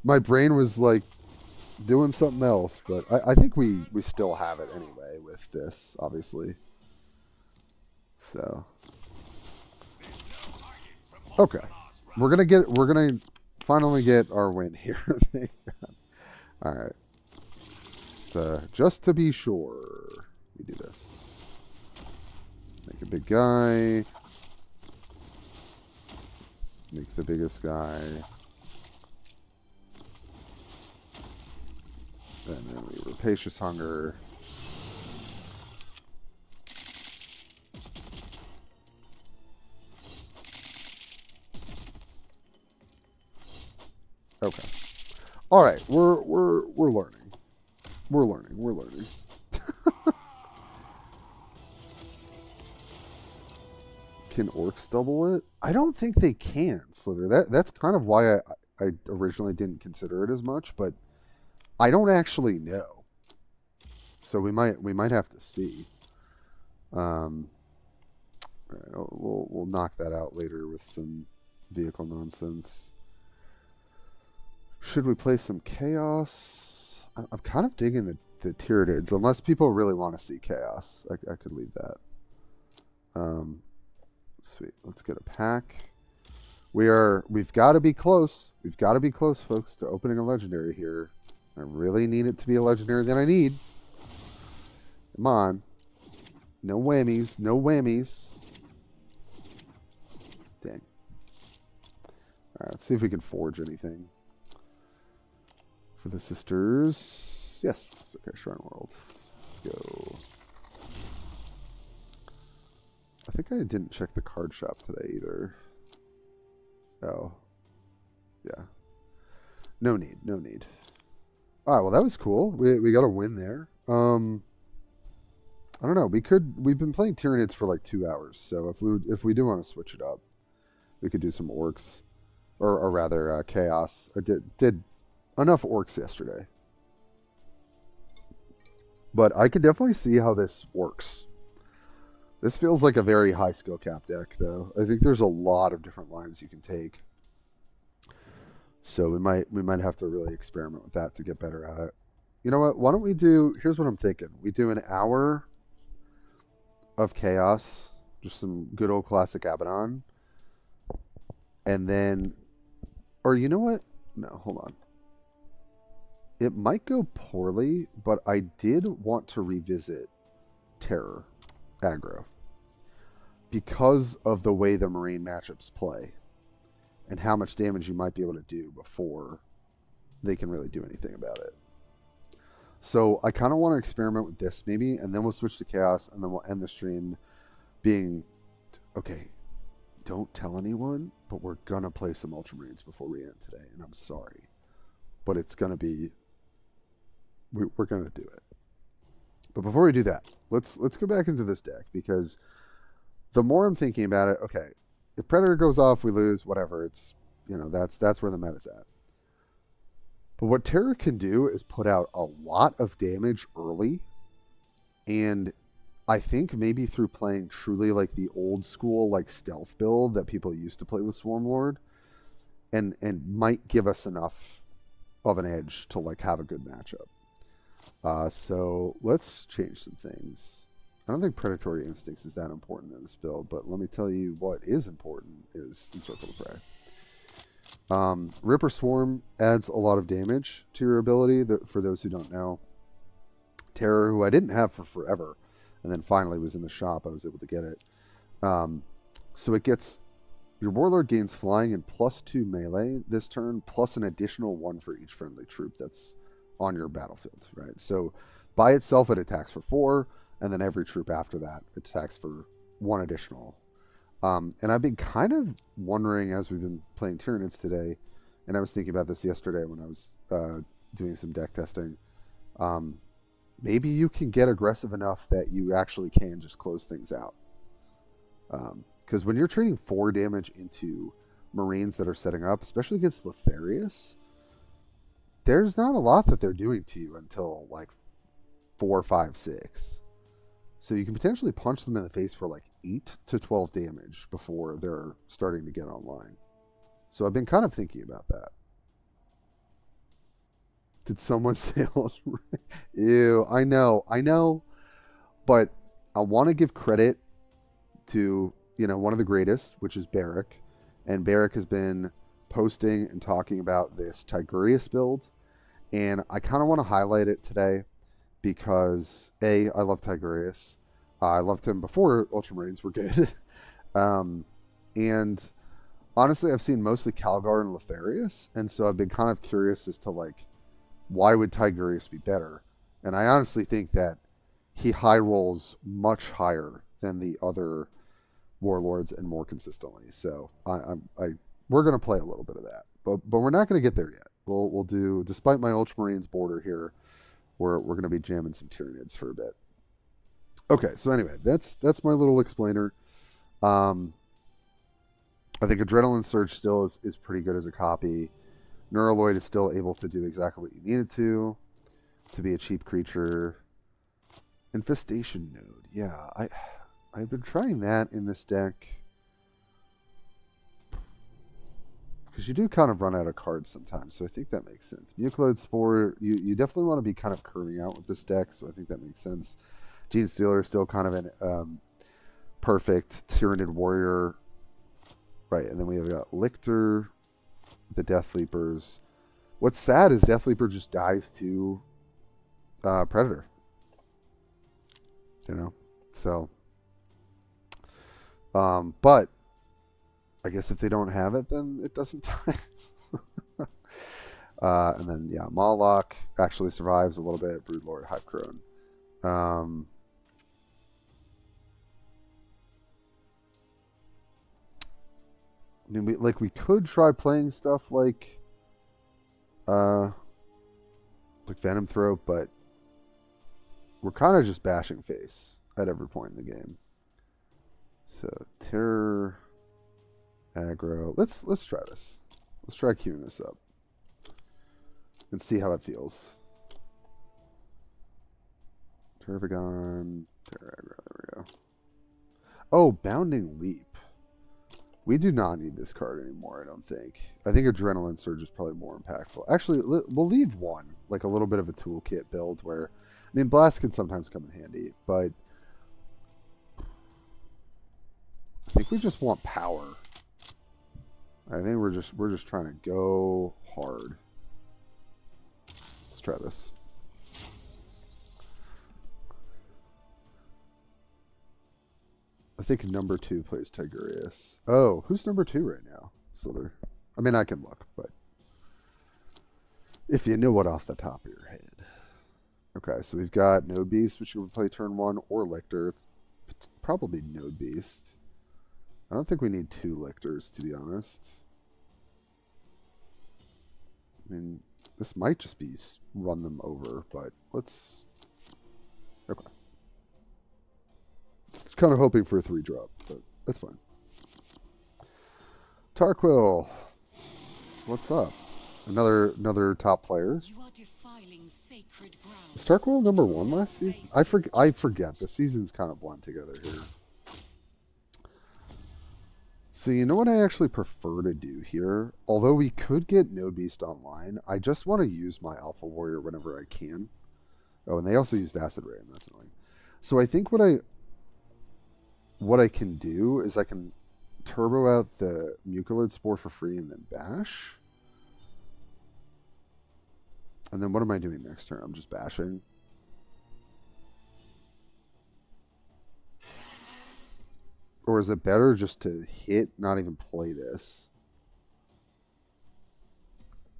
S1: My brain was, like, doing something else. But I think we still have it anyway with this, obviously. So. Okay. We're going to finally get our win here. Thank God. Alright. Just to be sure, we do this. Make a big guy. Make the biggest guy. And then we Rapacious Hunger. Okay. All right, we're learning. We're learning. Can orcs double it? I don't think they can, Slither. That's kind of why I originally didn't consider it as much, but I don't actually know. So we might have to see. All right, we'll knock that out later with some vehicle nonsense. Should we play some chaos? I'm kind of digging the Tyranids, unless people really want to see chaos. I could leave that. Sweet. Let's get a pack. We've got to be close. We've got to be close, folks, to opening a legendary here. I really need it to be a legendary that I need. Come on. No whammies. No whammies. Dang. Alright, let's see if we can forge anything. For the sisters. Yes. Okay, Shrine World. Let's go. I think I didn't check the card shop today either. Oh. Yeah. No need. No need. Alright, well that was cool. We got a win there. I don't know. We've been playing Tyranids for like 2 hours, so if we do want to switch it up, we could do some orcs. Or rather, chaos. I did enough orcs yesterday. But I could definitely see how this works. This feels like a very high skill cap deck, though. I think there's a lot of different lines you can take. So we might have to really experiment with that to get better at it. You know what? Why don't we do... Here's what I'm thinking. We do an hour of chaos. Just some good old classic Abbadon. And then... Or you know what? No, hold on. It might go poorly, but I did want to revisit Terror aggro. Because of the way the Marine matchups play. And how much damage you might be able to do before they can really do anything about it. So I kind of want to experiment with this maybe, and then we'll switch to Chaos, and then we'll end the stream being, okay, don't tell anyone, but we're going to play some Ultramarines before we end today, and I'm sorry. But it's going to be, we're going to do it. But before we do that, let's go back into this deck, because the more I'm thinking about it, okay, if Predator goes off, we lose, whatever. It's, you know, that's where the meta's at. But what Terror can do is put out a lot of damage early. And I think maybe through playing truly like the old school, like stealth build that people used to play with Swarmlord, and might give us enough of an edge to like have a good matchup. So let's change some things. I don't think Predatory Instincts is that important in this build, but let me tell you what is important is Encircle the Prey. Ripper Swarm adds a lot of damage to your ability, for those who don't know. Terror, who I didn't have for forever, and then finally was in the shop, I was able to get it. So it gets, your Warlord gains flying and +2 melee this turn, plus an additional 1 for each friendly troop that's on your battlefield, right? So by itself, it attacks for 4, and then every troop after that attacks for 1 additional. And I've been kind of wondering as we've been playing Tyranids today, and I was thinking about this yesterday when I was doing some deck testing. Maybe you can get aggressive enough that you actually can just close things out. Because when you're trading 4 damage into Marines that are setting up, especially against Lotharius, there's not a lot that they're doing to you until like 4, 5, 6. So you can potentially punch them in the face for like 8 to 12 damage before they're starting to get online. So I've been kind of thinking about that. Did someone say ew, I know. But I want to give credit to, you know, one of the greatest, which is Barrick. And Barrick has been posting and talking about this Tigurius build. And I kind of want to highlight it today because A, I love Tigurius. I loved him before Ultramarines were good. And honestly, I've seen mostly Calgar and Lotharius, and so I've been kind of curious as to like, why would Tigurius be better? And I honestly think that he high rolls much higher than the other warlords and more consistently. So we're gonna play a little bit of that, but we're not gonna get there yet. We'll do, despite my Ultramarines border here, we're gonna be jamming some Tyranids for a bit. Okay, so anyway, that's my little explainer. I think Adrenaline Surge still is pretty good as a copy. Neuraloid is still able to do exactly what you need it to be a cheap creature. Infestation Node, yeah, I've been trying that in this deck because you do kind of run out of cards sometimes, so I think that makes sense. Mucoloid Spore, you definitely want to be kind of curving out with this deck, so I think that makes sense. Gene Stealer is still kind of an perfect Tyranid Warrior. Right, and then we have got Lictor, the Death Leapers. What's sad is Death Leaper just dies to Predator. You know? So. But I guess if they don't have it, then it doesn't die. And then, yeah, Moloch actually survives a little bit. Broodlord, Hivecrone. I mean, we could try playing stuff like Venom Throat, but we're kind of just bashing face at every point in the game. So Terror, Aggro. Let's try this. Let's try queuing this up and see how it feels. Tervigon, Terror, Aggro. There we go. Oh, Bounding Leap. We do not need this card anymore, I don't think. I think Adrenaline Surge is probably more impactful. Actually, we'll leave one, like a little bit of a toolkit build where, I mean, Blast can sometimes come in handy, but I think we just want power. I think we're just trying to go hard. Let's try this. I think number 2 plays Tigurius. Oh, who's number 2 right now? Slither. I mean, I can look, but if you know it off the top of your head. Okay, so we've got Node Beast, which you would play turn 1, or Lictor. It's probably Node Beast. I don't think we need 2 Lictors, to be honest. I mean, this might just be run them over, but let's... Okay. It's kind of hoping for a 3-drop, but that's fine. Tarquil, what's up? Another top player.
S3: You are defiling sacred ground.
S1: Was Tarquil number 1 last season? I forget. The seasons kind of blend together here. So you know what I actually prefer to do here? Although we could get Node Beast online, I just want to use my Alpha Warrior whenever I can. Oh, and they also used Acid Rain. That's annoying. So I think what I can do is I can turbo out the Mucoloid Spore for free and then bash. And then what am I doing next turn? I'm just bashing. Or is it better just to hit, not even play this?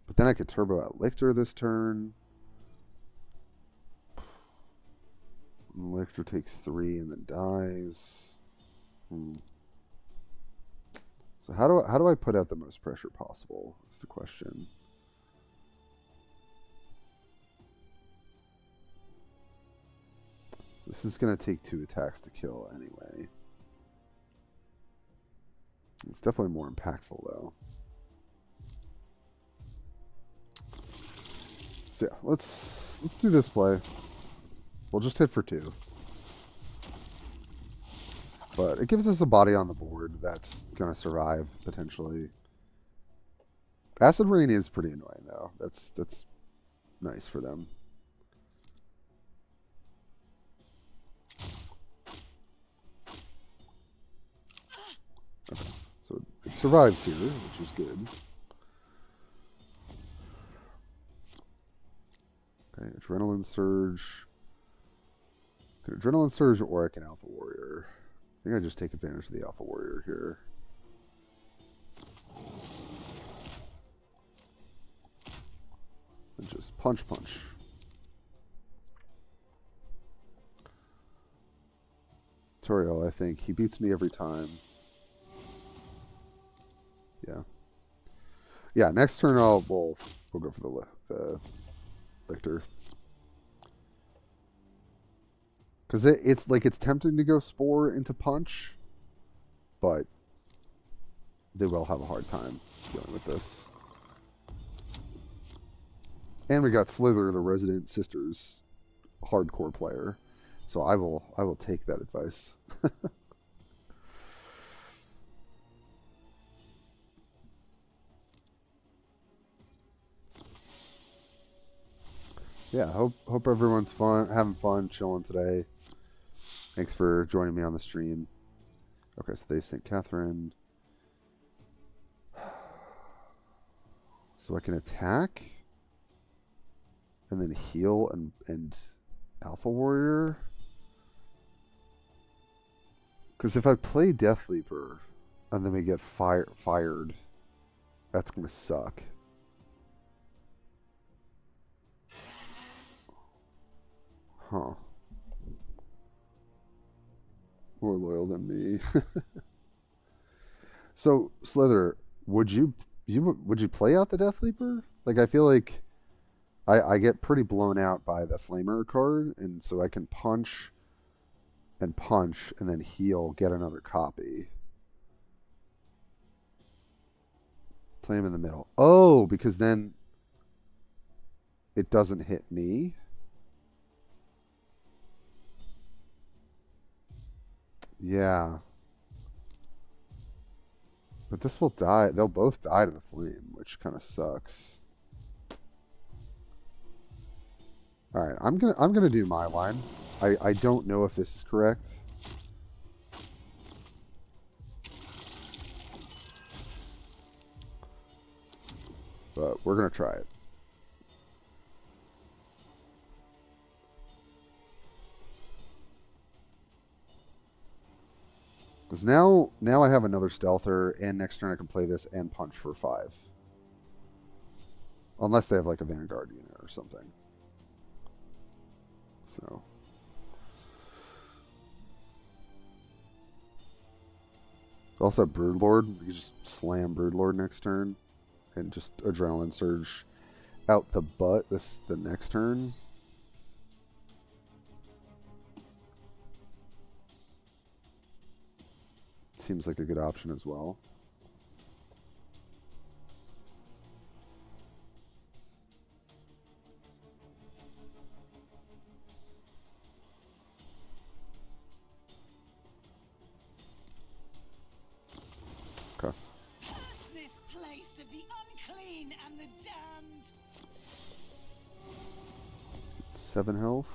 S1: But then I could turbo out Lictor this turn. Lictor takes 3 and then dies. So how do I put out the most pressure possible? That's the question. This is going to take 2 attacks to kill anyway. It's definitely more impactful though. So yeah, let's do this play. We'll just hit for 2. But it gives us a body on the board that's going to survive, potentially. Acid Rain is pretty annoying, though. That's nice for them. Okay, so it survives here, which is good. Okay, Adrenaline Surge. Could Adrenaline Surge or I can Alpha Warrior. I think I just take advantage of the Alpha Warrior here. And just punch. Toriel, I think. He beats me every time. Yeah. Yeah, next turn we'll go for the Lictor. Because it's like it's tempting to go Spore into Punch, but they will have a hard time dealing with this. And we got Slither, the Resident Sisters hardcore player. So I will take that advice. Yeah, hope everyone's having fun, chilling today. Thanks for joining me on the stream. Okay, so they St. Catherine. So I can attack and then heal and Alpha Warrior. Because if I play Death Leaper and then we get fired, that's going to suck. Huh. More loyal than me. So, Slither, would you play out the Death Leaper? Like, I feel like I get pretty blown out by the Flamer card, and so I can punch and then heal, get another copy. Play him in the middle. Oh, because then it doesn't hit me. Yeah. But this will die. They'll both die to the flame, which kind of sucks. All right, I'm gonna do my line. I don't know if this is correct. But we're gonna try it. Because now I have another Stealther, and next turn I can play this and punch for 5. Unless they have like a Vanguard unit or something. So. Also Broodlord. You can just slam Broodlord next turn. And just Adrenaline Surge out the butt the next turn. Seems like a good option as well. Okay.
S3: This place of the unclean and the damned.
S1: 7 health.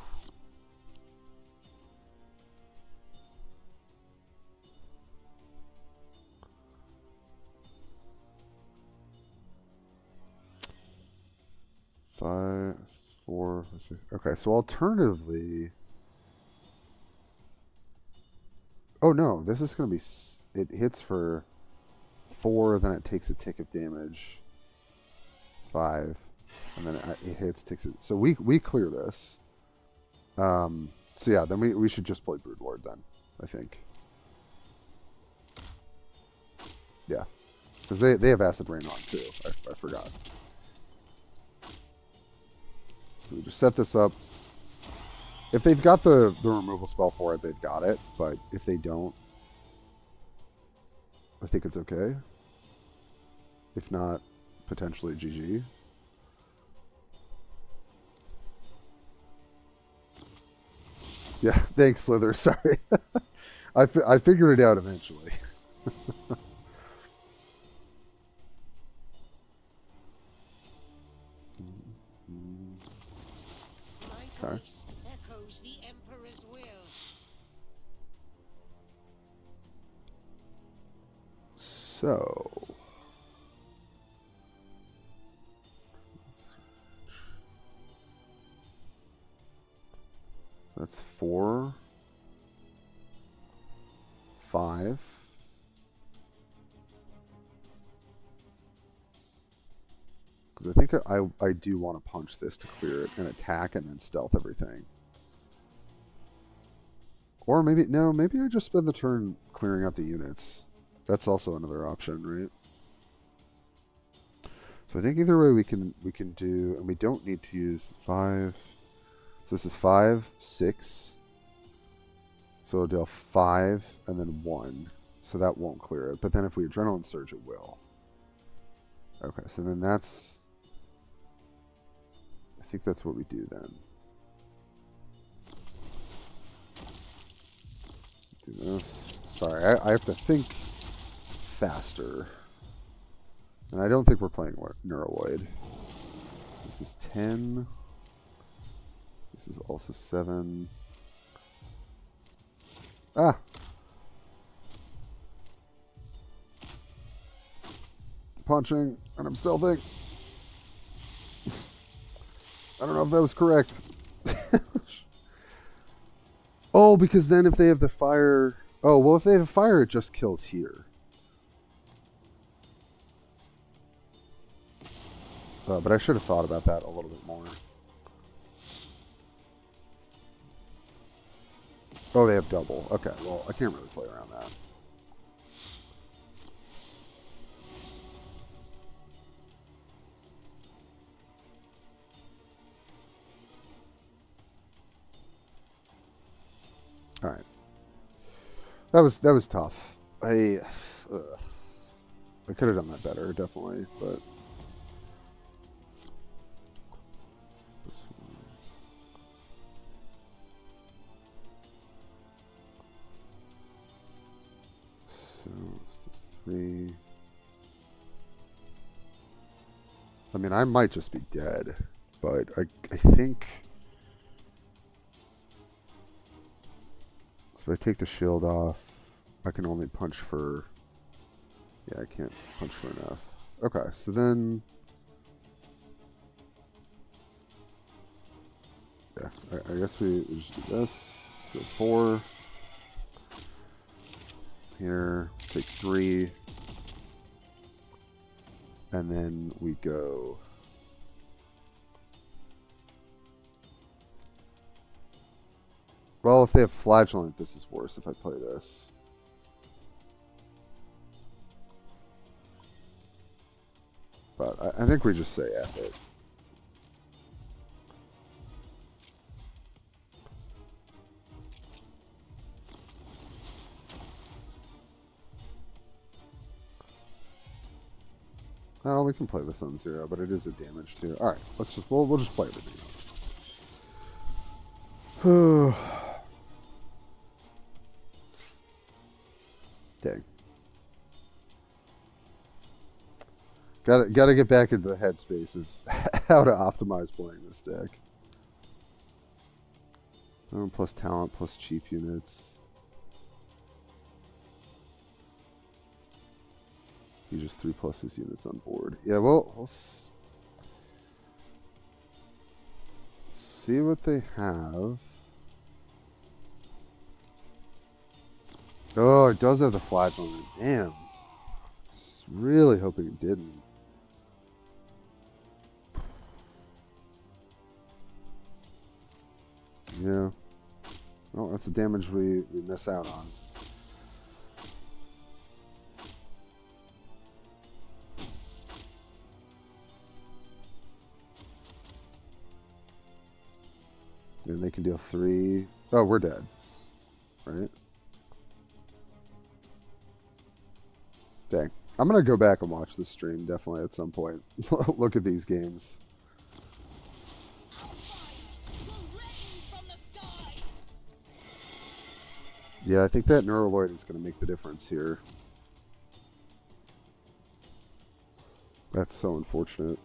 S1: Five, 4, 6. Okay, so alternatively, oh no, this is going to be. It hits for 4, then it takes a tick of damage. 5, and then it hits, takes it. So we clear this. So yeah, then we should just play Broodlord then, I think. Yeah, because they have Acid Rain on too. I forgot. So we just set this up. If they've got the removal spell for it, they've got it. But if they don't, I think it's okay. If not, potentially GG. Yeah, thanks, Slither. Sorry. I figured it out eventually. Okay.
S2: Echoes the Emperor's will.
S1: So. That's 4, 5. Because I think I do want to punch this to clear it and attack and then stealth everything. Or maybe, no, maybe I just spend the turn clearing out the units. That's also another option, right? So I think either way we can do, and we don't need to use 5. So this is 5, 6. So it'll deal 5 and then 1. So that won't clear it. But then if we Adrenaline Surge, it will. Okay, so then that's... I think that's what we do then. Do this. Sorry, I have to think faster. And I don't think we're playing Neuraloid. This is 10. This is also 7. Ah! Punching, and I'm stealthing. I don't know if that was correct. Oh, because then if they have the fire... Oh, well, if they have fire, it just kills here. But I should have thought about that a little bit more. Oh, they have double. Okay, well, I can't really play around that. All right. That was tough. I could have done that better, definitely, but... So, this is 3. I mean, I might just be dead, but I think... So if I take the shield off, I can only punch for... Yeah, I can't punch for enough. Okay, so then... Yeah, I guess we just do this. So it's 4. Here, take 3. And then we go... Well, if they have Flagellant, this is worse if I play this. But I think we just say F it. Oh, we can play this on 0, but it is a damage too. All right, let's just we'll just play everything out. Dang. Got to get back into the headspace of how to optimize playing this deck. Plus talent, plus cheap units. He just 3+ his units on board. Yeah, well, we'll see what they have. Oh, it does have the Flagellant. Damn. Really hoping it didn't. Yeah. Oh, that's the damage we miss out on. And they can deal 3. Oh, we're dead. Right? Dang. I'm going to go back and watch this stream definitely at some point. Look at these games. Yeah, I think that Neuraloid is going to make the difference here. That's so unfortunate.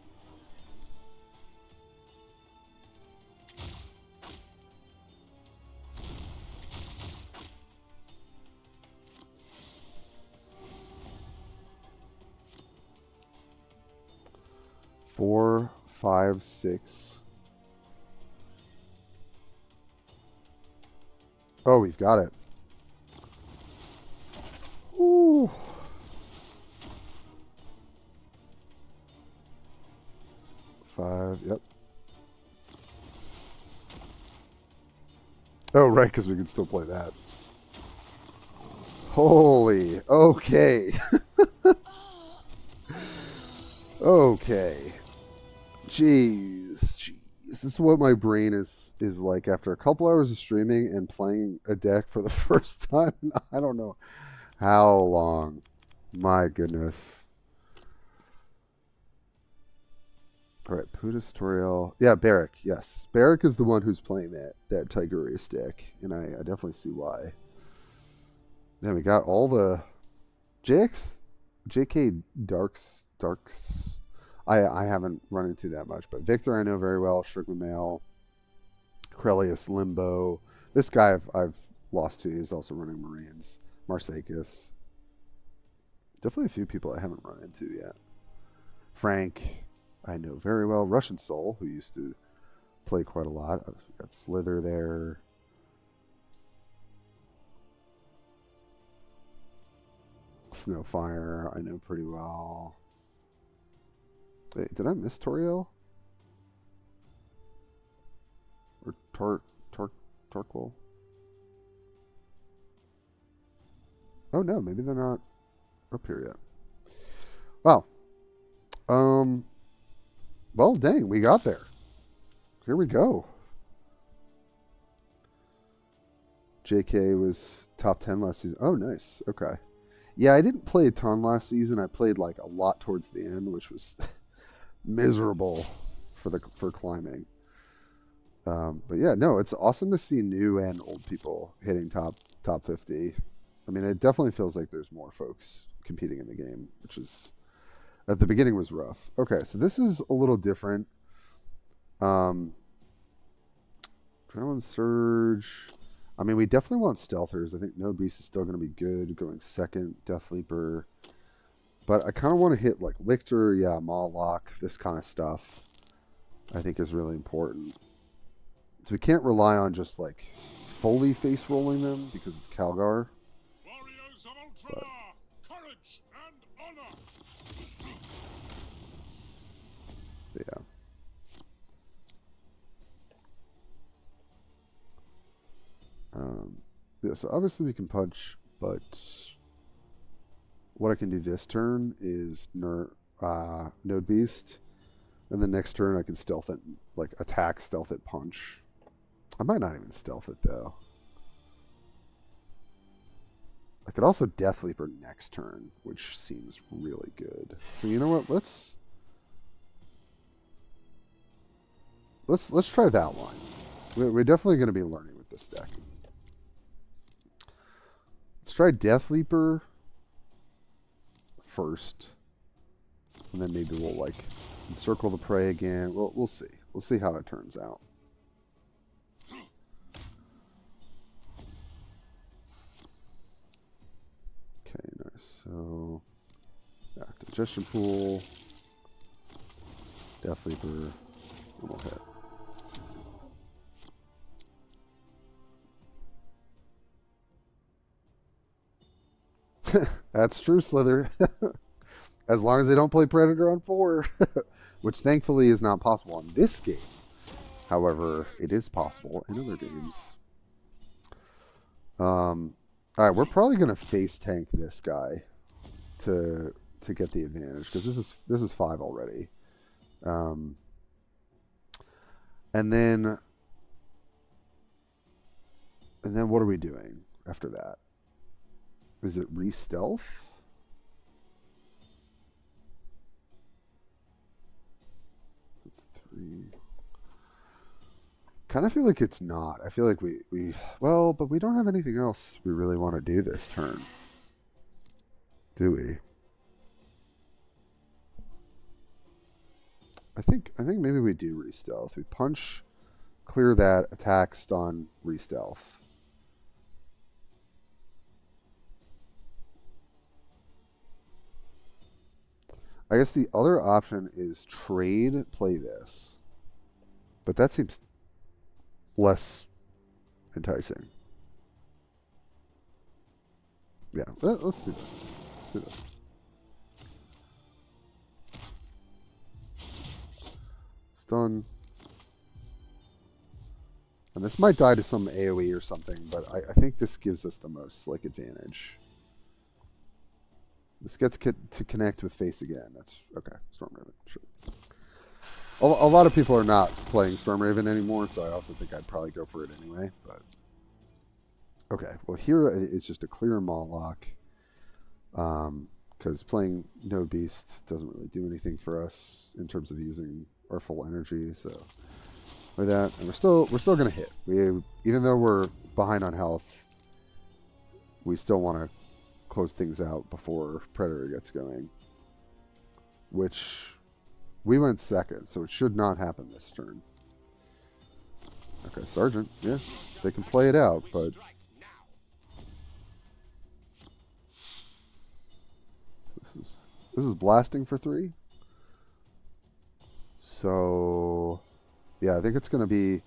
S1: Four, 5, 6. Oh, we've got it. Ooh. Five, yep. Oh, right, because we can still play that. Holy, okay. Okay. Jeez. This is what my brain is like after a couple hours of streaming and playing a deck for the first time. I don't know how long. My goodness. All right, Putis Toriel. Yeah, Barrick. Yes, Barrick is the one who's playing that Tigurius deck, and I definitely see why. Then we got all the JK Darks. I haven't run into that much, but Victor I know very well. Strickland Mail, Crelius Limbo. This guy I've lost to. He's also running Marines. Marsakis. Definitely a few people I haven't run into yet. Frank, I know very well. Russian Soul, who used to play quite a lot. I've got Slither there. Snowfire, I know pretty well. Wait, did I miss Toriel? Or Torquil? Oh no, maybe they're not up here yet. Wow. Well, dang, we got there. Here we go. JK was top 10 last season. Oh, nice. Okay. Yeah, I didn't play a ton last season. I played like a lot towards the end, which was miserable for climbing. But yeah, no, it's awesome to see new and old people hitting top 50. I mean, it definitely feels like there's more folks competing in the game, which is at the beginning was rough. Okay, so this is a little different. Adrenaline Surge. I mean, we definitely want Stealthers. I think Node Beast is still going to be good. Going second, Death Leaper. But I kind of want to hit like Lictor, yeah, Mawlock, this kind of stuff. I think is really important. So we can't rely on just like fully face rolling them because it's Calgar.
S2: Warriors of Ultramar, courage and honor.
S1: Yeah. Yeah, so obviously we can punch, but what I can do this turn is Node Beast, and the next turn I can stealth it, like attack, stealth it, punch. I might not even stealth it though. I could also Death Leaper next turn, which seems really good. So you know what? Let's try that line. We're definitely going to be learning with this deck. Let's try Death Leaper first, and then maybe we'll like encircle the prey again. We'll see. We'll see how it turns out. Okay, nice. So back to Digestion Pool, Death Leaper, one more hit. That's true, Slither. As long as they don't play Predator on 4, which thankfully is not possible in this game. However, it is possible in other games. All right, we're probably going to face tank this guy to get the advantage because this is 5 already. And then what are we doing after that? Is it re-stealth? It's 3. Kind of feel like it's not. I feel like well, but we don't have anything else we really want to do this turn. Do we? I think maybe we do re-stealth. We punch, clear that, attack, stun, re-stealth. I guess the other option is trade, play this. But that seems less enticing. Yeah, let's do this. Let's do this. Stun. And this might die to some AoE or something, but I think this gives us the most like advantage. This gets to connect with face again. That's okay. Stormraven, sure. A lot of people are not playing Stormraven anymore, so I also think I'd probably go for it anyway. But okay, well here it's just a clear Mawlock, because playing No Beast doesn't really do anything for us in terms of using our full energy. So with that, and we're still gonna hit. Even though we're behind on health, we still want to close things out before Predator gets going, which we went second, so it should not happen this turn. Okay, Sergeant, yeah, they can play it out, but this is blasting for 3. So yeah, I think it's gonna be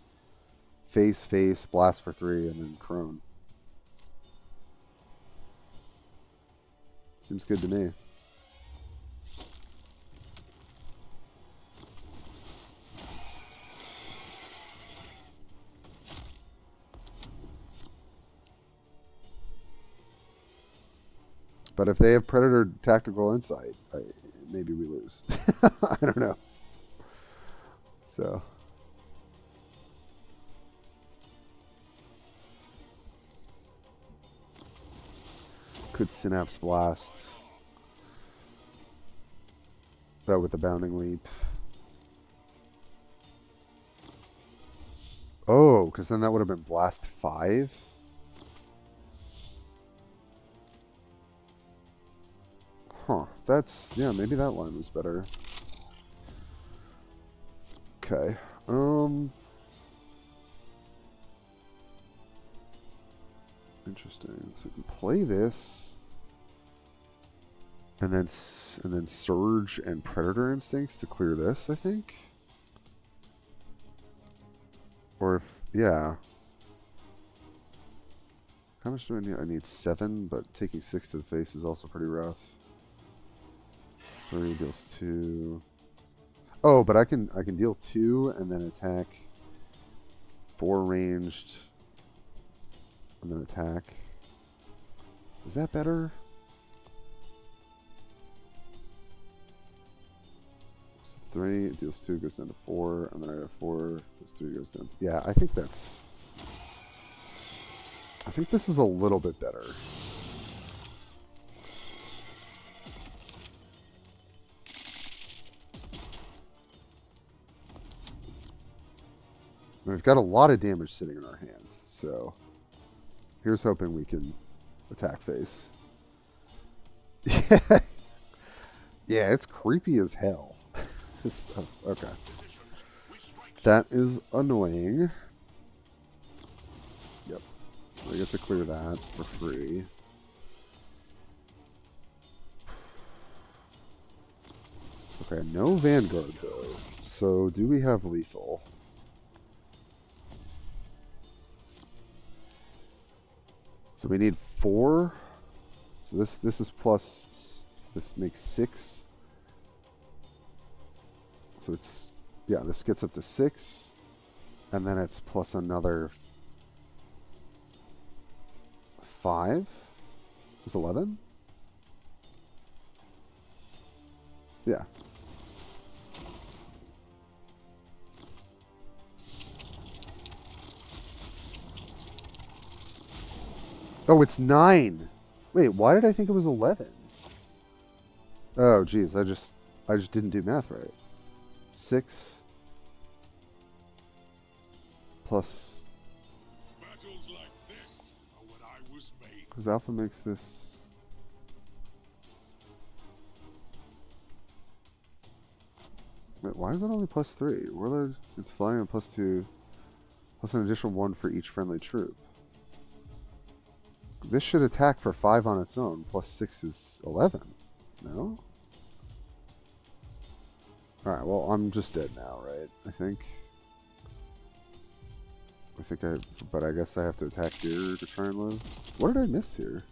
S1: face, blast for 3, and then Crone. Seems good to me. But if they have Predator Tactical Insight, maybe we lose. I don't know. So. Could Synapse Blast. That with the Bounding Leap. Oh, because then that would have been Blast 5? Huh. That's... yeah, maybe that line was better. Okay. Interesting. So we can play this, and then Surge and Predator Instincts to clear this, I think. Or if yeah. How much do I need? I need 7, but taking 6 to the face is also pretty rough. 3 deals 2. Oh, but I can deal 2 and then attack 4 ranged. And then attack. Is that better? So 3, it deals 2, goes down to 4, and then I have 4, goes 3, goes down to... yeah, I think that's... I think this is a little bit better. And we've got a lot of damage sitting in our hand, so... here's hoping we can attack face. Yeah, yeah, it's creepy as hell. This stuff. Okay. That is annoying. Yep. So they get to clear that for free. Okay, no Vanguard though. So do we have lethal? So we need 4. So this is plus. So this makes 6. So it's, yeah, this gets up to 6, and then it's plus another 5. Is 11? Yeah. Oh, it's 9. Wait, why did I think it was 11? Oh, geez, I just didn't do math right. 6 plus.
S2: Battles like this are what I was made.
S1: Because alpha makes this. Wait, why is it only plus 3? Warlord, it's flying and plus 2, plus an additional 1 for each friendly troop. This should attack for 5 on its own. Plus 6 is 11. No? Alright, well, I'm just dead now, right? I think but I guess I have to attack here to try and live. What did I miss here?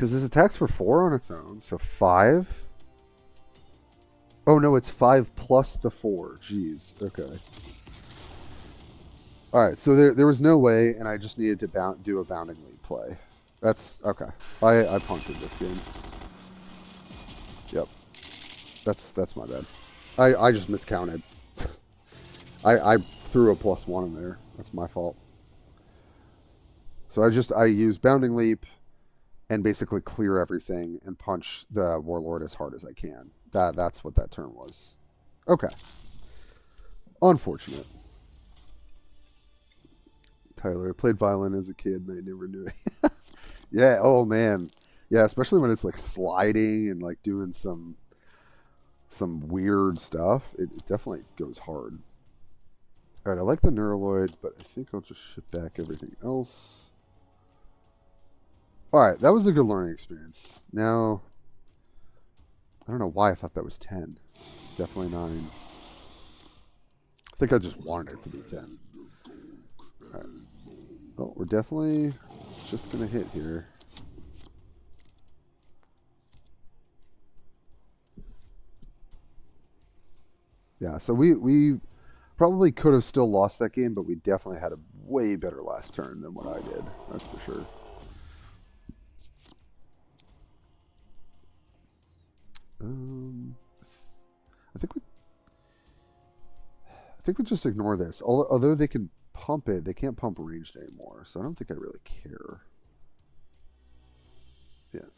S1: Because this attacks for 4 on its own, so 5. Oh no, it's 5 plus the 4. Jeez. Okay. All right, so there was no way, and I just needed to do a bounding leap play. That's okay. I punted this game. Yep. That's my bad. I just miscounted. I threw a +1 in there. That's my fault. So I use bounding leap and basically clear everything and punch the warlord as hard as I can. That's what that turn was. Okay. Unfortunate. Tyler, I played violin as a kid and I never knew it. Yeah, oh man. Yeah, especially when it's like sliding and like doing some weird stuff. It definitely goes hard. Alright, I like the Neuraloid, but I think I'll just ship back everything else. Alright, that was a good learning experience. Now, I don't know why I thought that was 10. It's definitely 9. I think I just wanted it to be 10. Alright. Well, we're definitely just going to hit here. Yeah, so we probably could have still lost that game, but we definitely had a way better last turn than what I did. That's for sure. I think we just ignore this. Although they can pump it, they can't pump ranged anymore, so I don't think I really care. Yeah.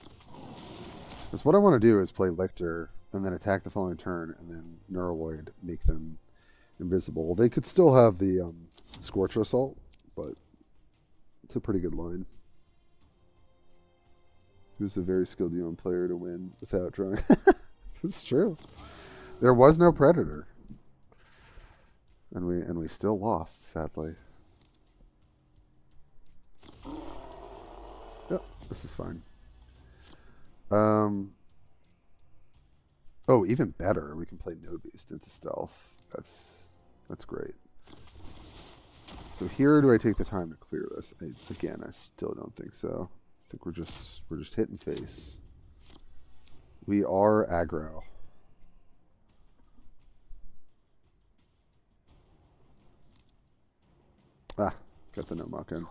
S1: Because what I want to do is play Lictor and then attack the following turn and then Neuraloid, make them invisible. They could still have the Scorch Assault, but it's a pretty good line. Who's a very skilled young player to win without drawing? It's true. There was no Predator. And we still lost, sadly. Yep, this is fine. Oh, even better, we can play Node Beast into stealth. That's great. So here, do I take the time to clear this? Again, I still don't think so. I think we're just hitting face. We are aggro. Ah, got the no-muck in.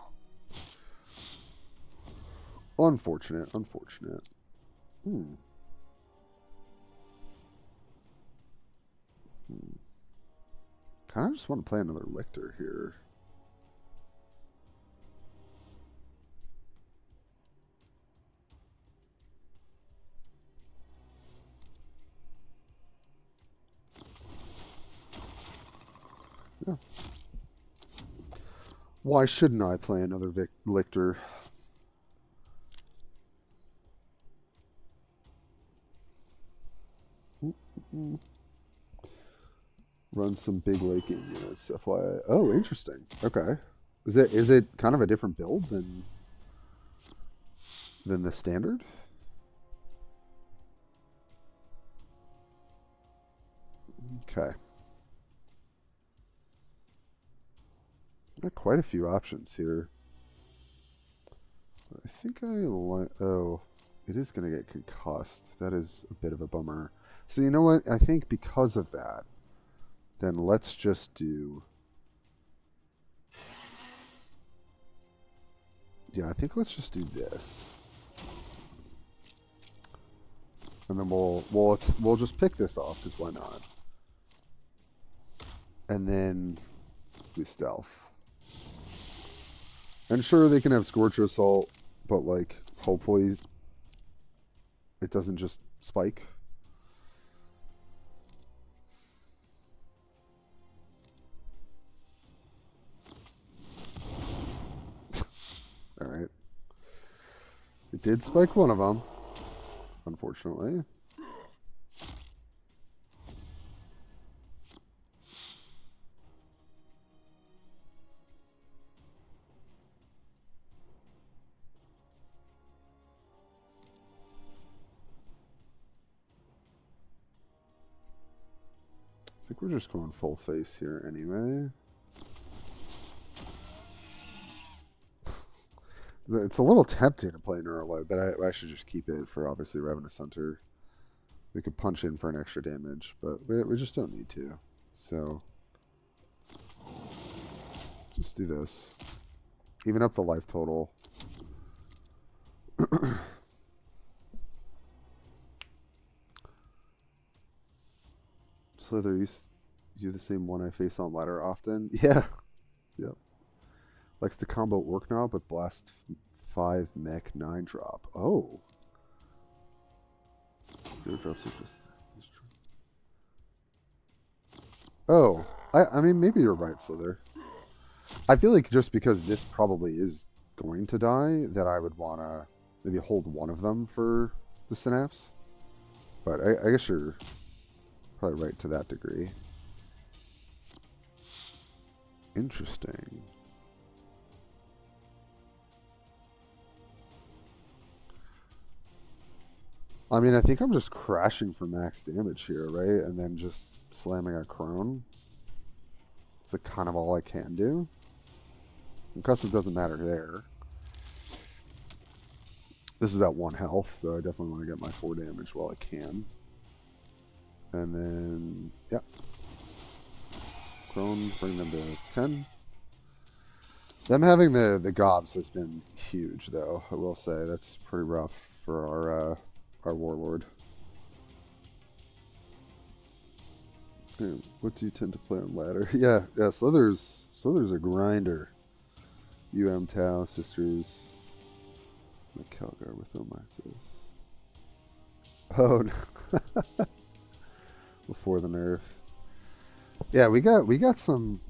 S1: Unfortunate. Kind of just want to play another Lictor here. Yeah. Why shouldn't I play another Lictor? Run some big laking units, FYI. Oh, interesting. Okay. Is it kind of a different build than the standard? Okay. Got quite a few options here. I think I like... Oh, it is going to get concussed. That is a bit of a bummer. So you know what? I think because of that, then let's just do... Yeah, I think let's just do this. And then we'll just pick this off, because why not? And then we stealth. And sure, they can have Scorcher Assault, but like, hopefully it doesn't just spike. Alright. It did spike one of them, unfortunately. I think we're just going full face here anyway. It's a little tempting to play Neuraloid, but I should just keep it for obviously Ravenous Hunter. We could punch in for an extra damage, but we just don't need to. So just do this. Even up the life total. Slither, you the same one I face on ladder often? Yeah. Yep. Likes to combo Orc Knob with Blast 5 Mech 9 drop. Oh. 0 drops are just... Oh. I mean, maybe you're right, Slither. I feel like just because this probably is going to die, that I would want to maybe hold one of them for the Synapse. But I guess you're probably right to that degree. Interesting. I mean, I think I'm just crashing for max damage here, right? And then just slamming a Crone. It's like kind of all I can do. Concussive doesn't matter there. This is at 1 health, so I definitely want to get my 4 damage while I can. And then, yeah. Crone, bring them to 10. Them having the gobs has been huge, though, I will say. That's pretty rough for our Warlord. Hey, what do you tend to play on ladder? Yeah, Slither's a grinder. Tau, Sisters. My Calgar with Omisis. Oh no. Before the nerf. Yeah, we got some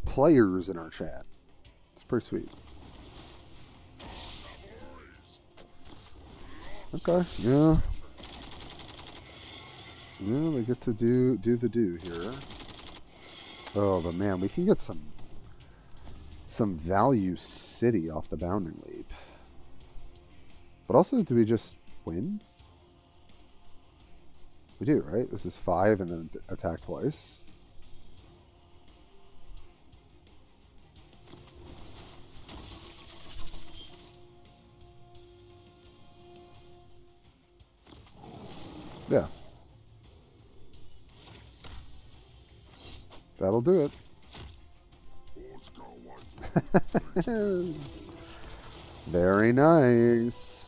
S1: players in our chat. It's pretty sweet. Okay, yeah. Yeah, they get to do the do here. Oh, but man, we can get some value city off the Bounding Leap. But also, do we just win? We do, right? This is 5 and then attack twice. Yeah. That'll do it. Very nice.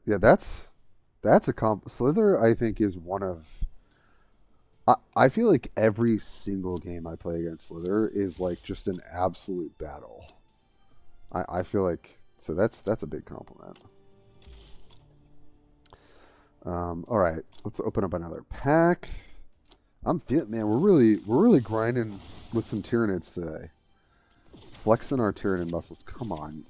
S1: Yeah, that's a Slither, I think, is one of... I feel like every single game I play against Slither is like just an absolute battle. I feel like... So that's a big compliment. All right, let's open up another pack. I'm feeling, man, we're really grinding with some Tyranids today. Flexing our Tyranid muscles. Come on.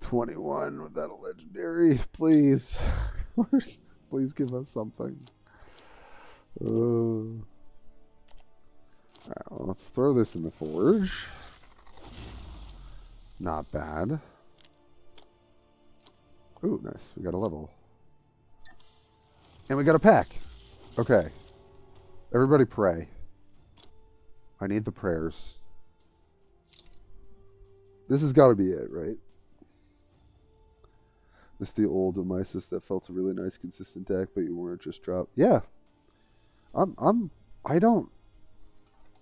S1: 21 without a legendary, please. Please give us something. All right, well, let's throw this in the forge. Not bad. Ooh, nice. We got a level. And we got a pack. Okay. Everybody pray. I need the prayers. This has got to be it, right? This the old Omisis that felt a really nice consistent deck, but you weren't just dropped. Yeah. I've done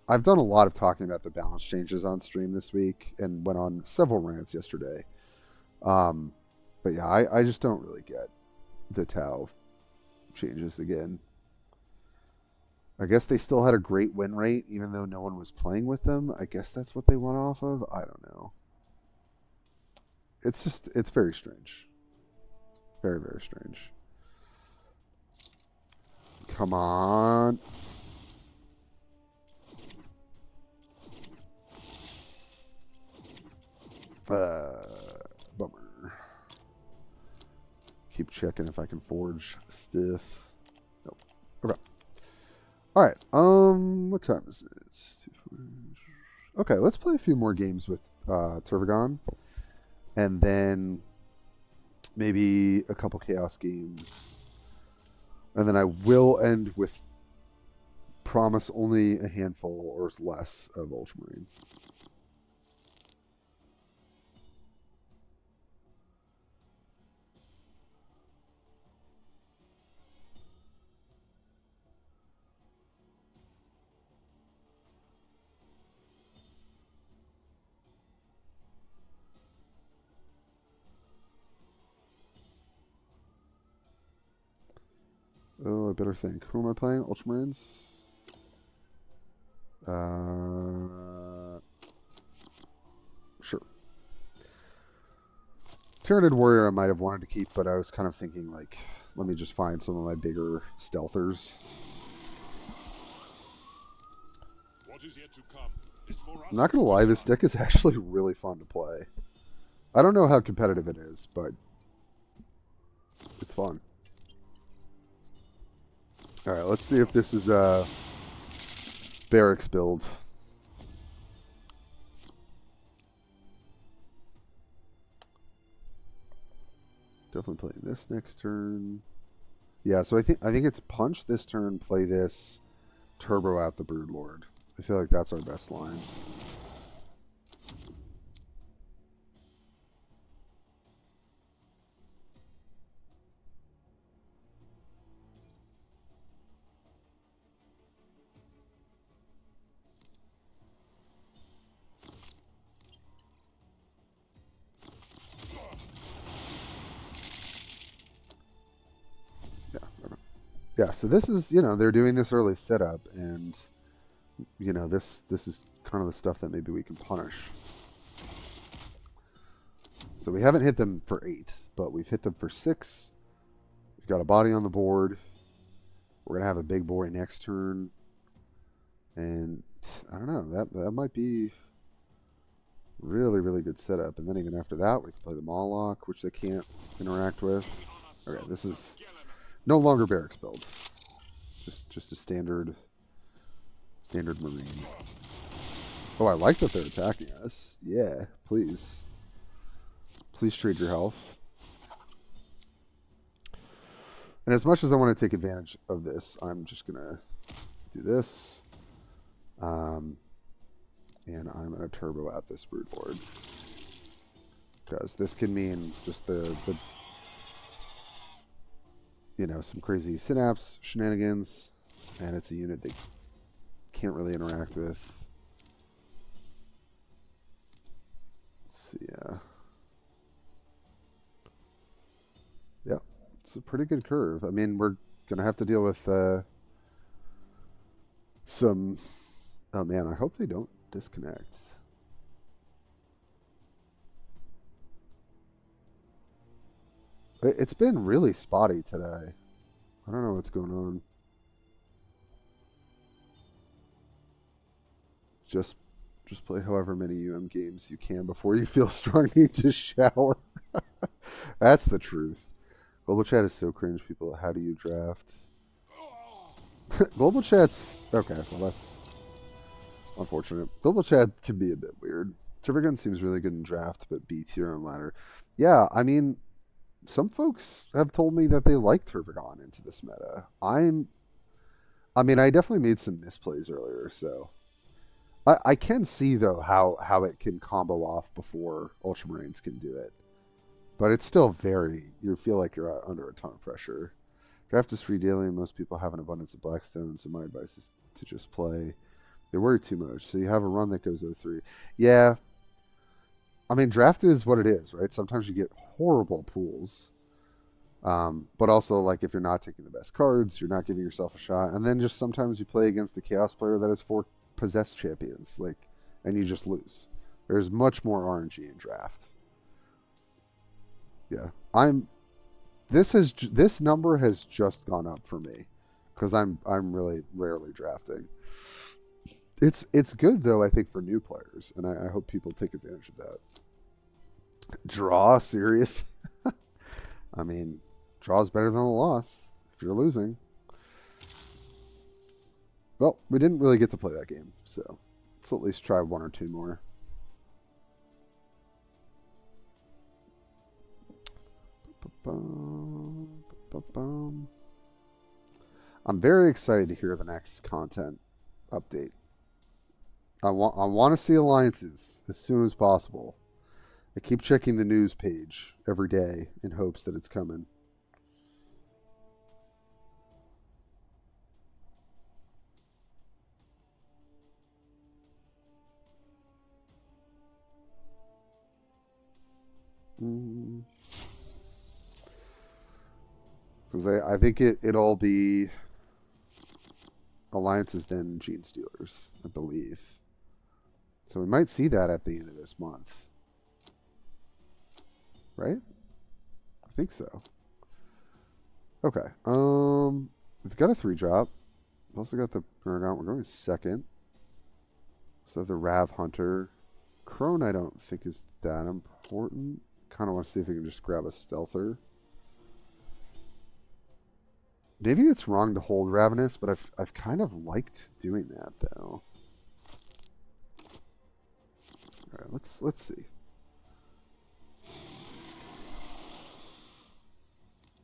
S1: a lot of talking about the balance changes on stream this week and went on several rants yesterday. But yeah, I just don't really get the Tau changes again. I guess they still had a great win rate, even though no one was playing with them. I guess that's what they went off of. I don't know. It's very strange. Very, very strange. Come on. Bummer. Keep checking if I can forge stiff. Nope. Okay. All right. What time is it? Okay, let's play a few more games with Tervigon, and then maybe a couple chaos games And then I will end with promise only a handful or less of Ultramarine. Oh, I better think. Who am I playing? Ultramarines? Sure. Tyranid Warrior I might have wanted to keep, but I was kind of thinking, like, let me just find some of my bigger stealthers.
S2: What is yet to come is for us.
S1: I'm not going to lie, this deck is actually really fun to play. I don't know how competitive it is, but it's fun. Alright, let's see if this is a barracks build. Definitely playing this next turn. Yeah, so I think it's punch this turn, play this, turbo out the Broodlord. I feel like that's our best line. Yeah, so this is, they're doing this early setup, and, this is kind of the stuff that maybe we can punish. So we haven't hit them for 8, but we've hit them for 6. We've got a body on the board. We're going to have a big boy next turn. And, I don't know, that might be really, really good setup. And then even after that, we can play the Moloch, which they can't interact with. Okay, this is no longer barracks build. Just a standard Marine. Oh, I like that they're attacking us. Yeah, please. Please trade your health. And as much as I want to take advantage of this, I'm just going to do this. And I'm going to turbo out this Broodlord. Because this can mean just the some crazy synapse shenanigans, and it's a unit they can't really interact with. Let's see, yeah, it's a pretty good curve. I mean, we're gonna have to deal with some. Oh man, I hope they don't disconnect. It's been really spotty today. I don't know what's going on. Just play however many games you can before you feel strong need to shower. That's the truth. Global chat is so cringe, people. How do you draft? Global chat's okay, well that's unfortunate. Global chat can be a bit weird. Tervigon seems really good in draft, but B tier on ladder. Yeah, I mean, some folks have told me that they like Tervigon into this meta. I definitely made some misplays earlier, so I can see though how it can combo off before Ultramarines can do it. But it's still you feel like you're under a ton of pressure. Draft is free daily, and most people have an abundance of Blackstone, so my advice is to just play. They worry too much, so you have a run that goes 0-3. Yeah. I mean, draft is what it is, right? Sometimes you get horrible pools. But also, like, if you're not taking the best cards, you're not giving yourself a shot. And then just sometimes you play against a Chaos player that has 4 possessed champions, and you just lose. There's much more RNG in draft. Yeah. This number has just gone up for me because I'm really rarely drafting. It's good though, I think, for new players, and I hope people take advantage of that. Draw, serious? I mean, draw's better than a loss if you're losing. Well, we didn't really get to play that game, so let's at least try 1 or 2 more. I'm very excited to hear the next content update. I want to see alliances as soon as possible. I keep checking the news page every day in hopes that it's coming. Because I think it'll be alliances then Gene Stealers, I believe. So we might see that at the end of this month. Right? I think so. Okay. We've got a 3-drop. We've also got the Burnout. We're going second. So the Rav Hunter. Crone I don't think is that important. Kind of want to see if we can just grab a Stealther. Maybe it's wrong to hold Ravenous, but I've kind of liked doing that though. All right, let's see.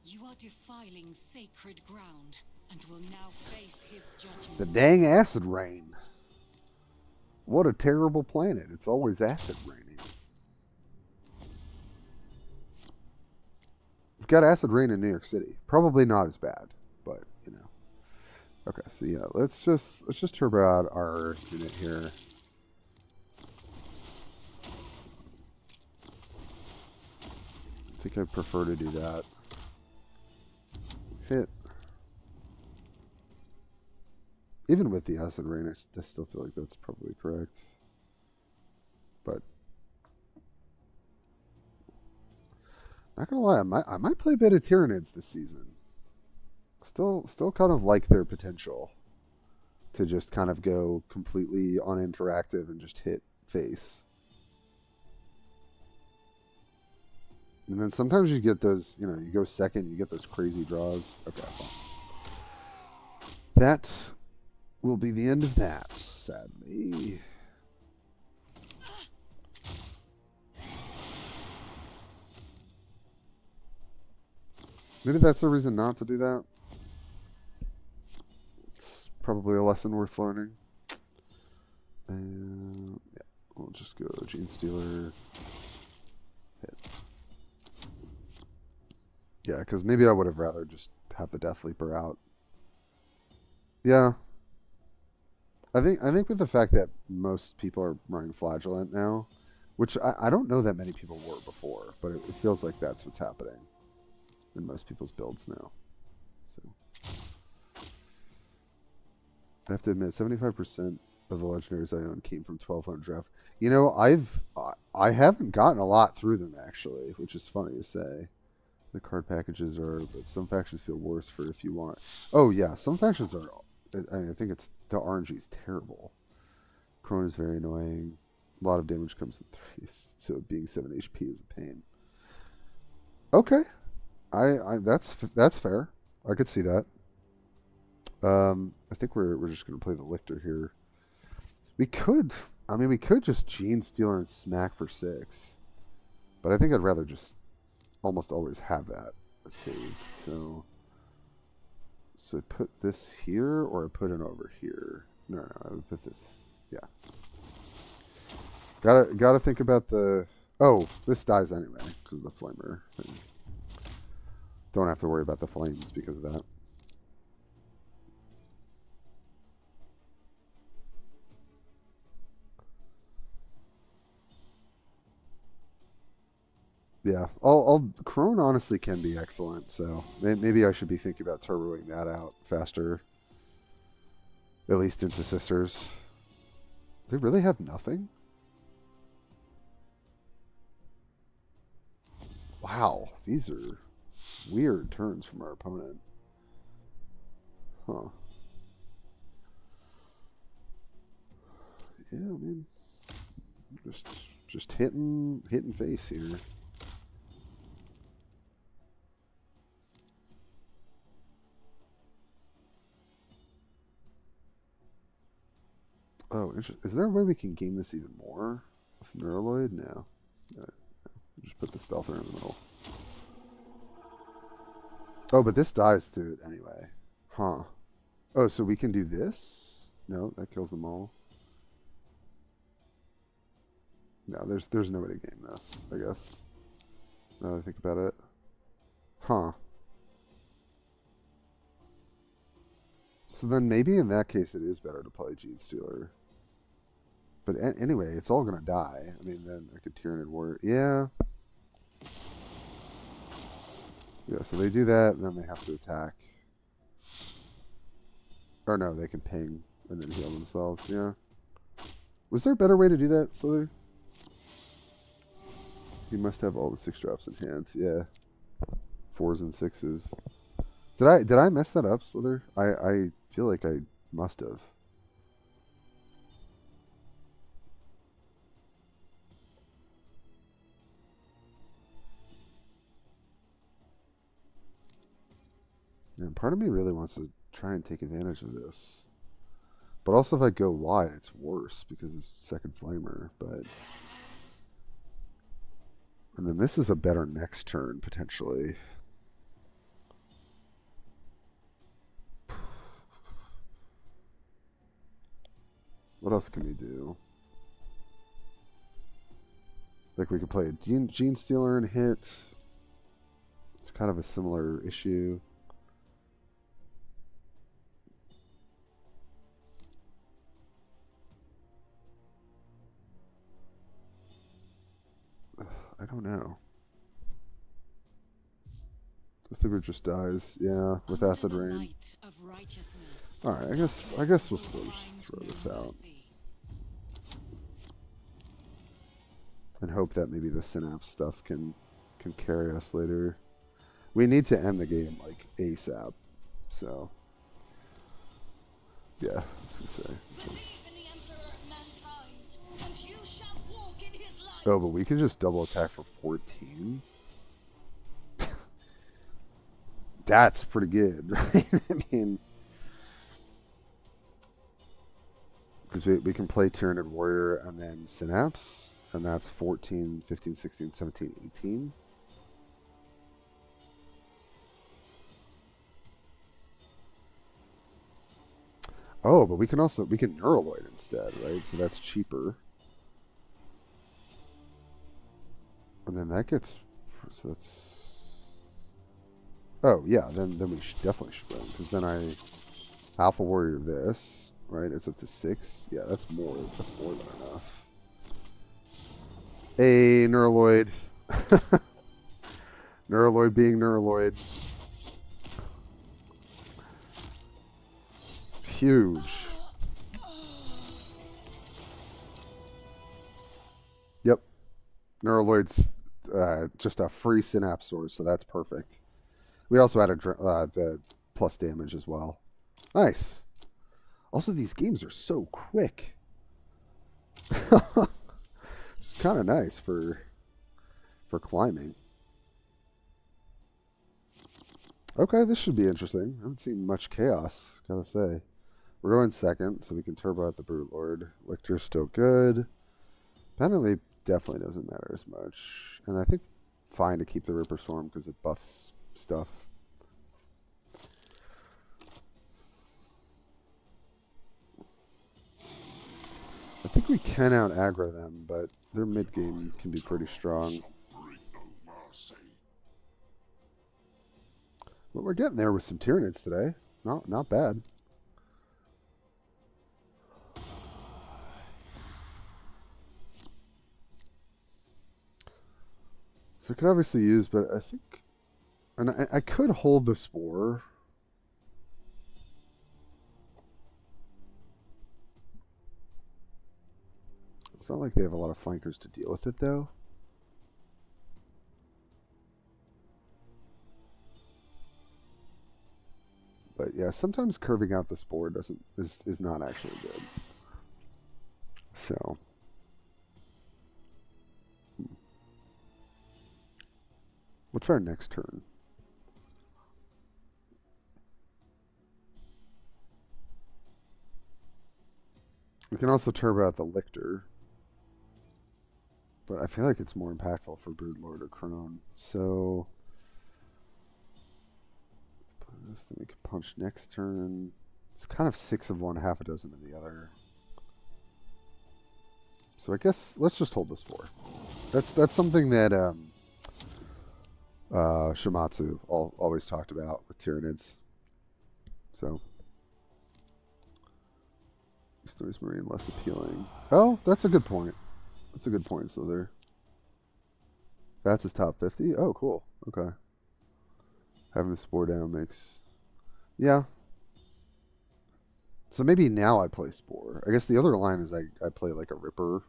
S3: You are defiling sacred ground and will now face his judgment.
S1: The dang acid rain. What a terrible planet. It's always acid raining. We've got acid rain in New York City. Probably not as bad, but you know. Okay, so yeah, let's just turbo out our unit here. I think I prefer to do that. Hit. Even with the acid rain, I still feel like that's probably correct. But not gonna lie, I might play a bit of Tyranids this season. Still kind of like their potential to just kind of go completely uninteractive and just hit face. And then sometimes you get those, you know, you go second, you get those crazy draws. Okay, fine. That will be the end of that, sadly. Maybe that's a reason not to do that. It's probably a lesson worth learning. And yeah, we'll just go Gene Stealer. Hit. Yeah, because maybe I would have rather just have the Death Leaper out. Yeah. I think with the fact that most people are running Flagellant now, which I don't know that many people were before, but it feels like that's what's happening in most people's builds now. So I have to admit, 75% of the legendaries I own came from 1200 draft. You know, I haven't gotten a lot through them actually, which is funny to say. The card packages are, but some factions feel worse for if you want. Oh yeah, some factions are. I think it's the RNG is terrible. Crone is very annoying. A lot of damage comes in threes, so being 7 HP is a pain. Okay, that's fair. I could see that. I think we're just gonna play the Lictor here. We could just Gene Stealer and smack for 6, but I think I'd rather just almost always have that saved. So I put this here, or I put it over here. No, I would put this. Yeah. Gotta think about the. Oh, this dies anyway because of the flamer thing. Don't have to worry about the flames because of that. Yeah, Crone honestly can be excellent, so maybe I should be thinking about turboing that out faster. At least into Sisters. They really have nothing? Wow, these are weird turns from our opponent. Huh. Yeah, I mean, just hitting face here. Oh, is there a way we can game this even more with Neuraloid? No. Just put the Stealther in the middle. Oh, but this dies to it anyway. Huh. Oh, so we can do this? No, that kills them all. No, there's no way to game this, I guess. Now that I think about it. Huh. So then maybe in that case it is better to play Gene Stealer. But anyway, it's all gonna die. I mean, then I could Tyranid Warrior. Yeah. Yeah, so they do that, and then they have to attack. Or no, they can ping and then heal themselves. Yeah. Was there a better way to do that, Slither? You must have all the 6-drops in hand. Yeah. 4s and 6s. Did I mess that up, Slither? I feel like I must have. And part of me really wants to try and take advantage of this. But also if I go wide, it's worse because it's second flamer, but... And then this is a better next turn, potentially. What else can we do? Like we could play a Gene Stealer and hit. It's kind of a similar issue. I don't know. The Thibber just dies, yeah, with Acid Rain. Alright, I guess we'll still just throw this out. And hope that maybe the Synapse stuff can carry us later. We need to end the game like ASAP. So yeah, let's just say. Oh, but we can just double attack for 14. That's pretty good, right? I mean, because we can play Tyranid Warrior and then Synapse, and that's 14, 15, 16, 17, 18. Oh, but we can Neuraloid instead, right? So that's cheaper. And then that gets, so that's, oh yeah, then we definitely should win, because then I Alpha Warrior this, right? It's up to 6. Yeah, that's more than enough. A Neuraloid. Neuraloid being Neuraloid. Huge. Yep. Neuraloid's just a free Synapse source, so that's perfect. We also had the plus damage as well. Nice. Also, these games are so quick. It's kind of nice for climbing. Okay, this should be interesting. I haven't seen much chaos, gotta say. We're going second, so we can turbo out the Brute Lord. Lictor's still good. Penalty definitely doesn't matter as much. And I think fine to keep the Ripper Swarm because it buffs stuff. I think we can out aggro them, but their mid game can be pretty strong. But we're getting there with some Tyranids today. Not bad. So I could obviously use, but I think, and I could hold the Spore. It's not like they have a lot of flankers to deal with it, though. But yeah, sometimes curving out the Spore is not actually good. So. What's our next turn? We can also turbo out the Lictor. But I feel like it's more impactful for Broodlord or Crone. So this, then we can punch next turn. It's kind of 6 of one, half a dozen of the other. So I guess let's just hold the spore. That's something that Shimatsu always talked about with Tyranids. So Noise Marine less appealing. Oh, that's a good point. That's a good point, Slither. That's his top 50? Oh, cool. Okay. Having the spore down makes... Yeah. So maybe now I play spore. I guess the other line is I play like a Ripper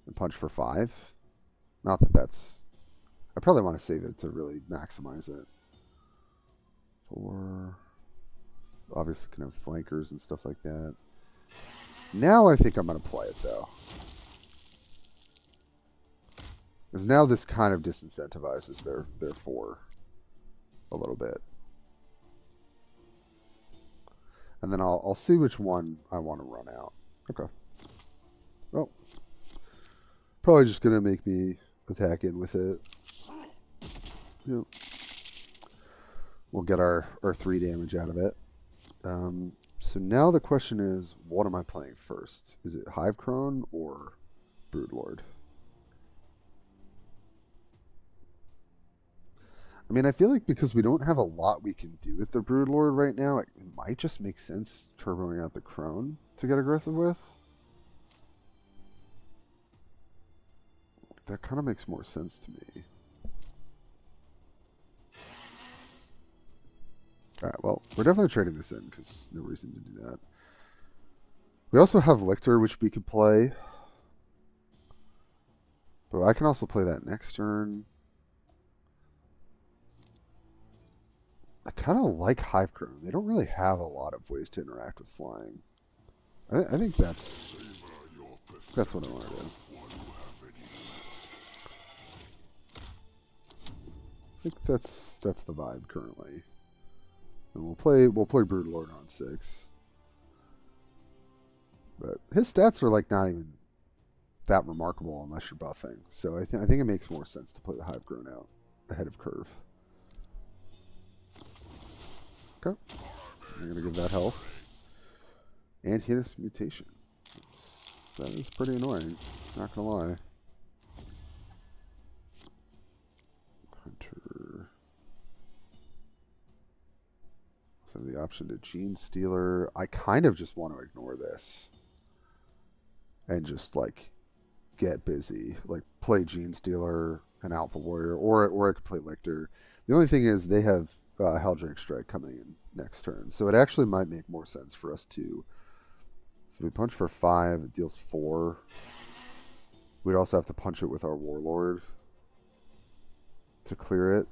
S1: and punch for 5. Not that that's... I probably want to save it to really maximize it. 4... Obviously can have flankers and stuff like that. Now I think I'm going to play it, though. Because now this kind of disincentivizes their 4 a little bit. And then I'll see which one I want to run out. Okay. Well, probably just going to make me attack in with it. Yep. We'll get our 3 damage out of it. So now the question is, what am I playing first? Is it Hive Crone or Broodlord? I mean, I feel like because we don't have a lot we can do with the Broodlord right now, it might just make sense turboing out the Crone to get aggressive with. That kind of makes more sense to me. Alright, well, we're definitely trading this in, because no reason to do that. We also have Lictor, which we could play. But I can also play that next turn. I kind of like Hive Crone. They don't really have a lot of ways to interact with flying. I think that's what I want to do. I think that's the vibe currently. And we'll play Broodlord on 6. But his stats are like not even that remarkable unless you're buffing. So I think it makes more sense to play the Hive Crone out ahead of Curve. Okay. I'm gonna give that health. And hit mutation. That is pretty annoying. Not gonna lie. Hunter. So the option to Gene Stealer. I kind of just want to ignore this. And just like get busy. Like play Gene Stealer and Alpha Warrior. Or I could play Lictor. The only thing is they have Helldrake Strike coming in next turn. So it actually might make more sense for us to... So we punch for 5. It deals 4. We'd also have to punch it with our Warlord to clear it.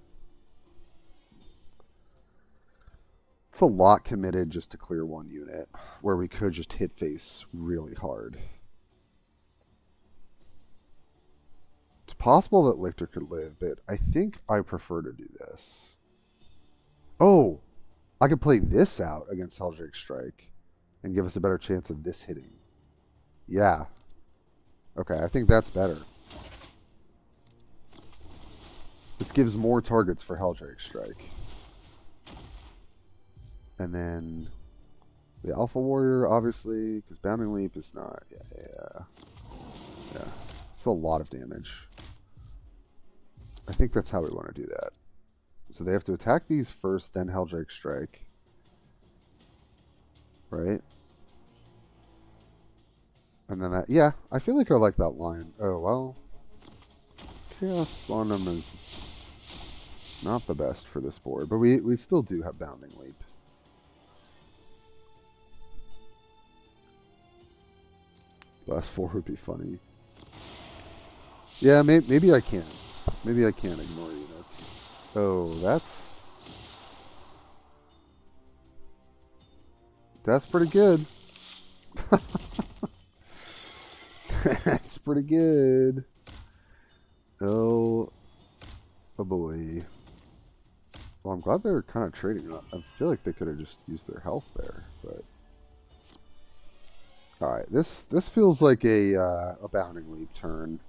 S1: It's a lot committed just to clear 1 unit, where we could just hit face really hard. It's possible that Lictor could live, but I think I prefer to do this. Oh, I could play this out against Helldrake Strike and give us a better chance of this hitting. Yeah. Okay, I think that's better. This gives more targets for Helldrake Strike. And then the Alpha Warrior, obviously, because Bounding Leap is not... Yeah. It's a lot of damage. I think that's how we want to do that. So they have to attack these first, then Helldrake Strike. Right? And then that... Yeah, I feel like I like that line. Oh, well... Chaos Spawnum is not the best for this board, but we still do have Bounding Leap. Last 4 would be funny. Yeah, maybe I can. Maybe I can't ignore units. Oh, that's pretty good. That's pretty good. Oh boy. Well, I'm glad they're kind of trading. I feel like they could have just used their health there, but... Alright, this feels like a Bounding Leap turn.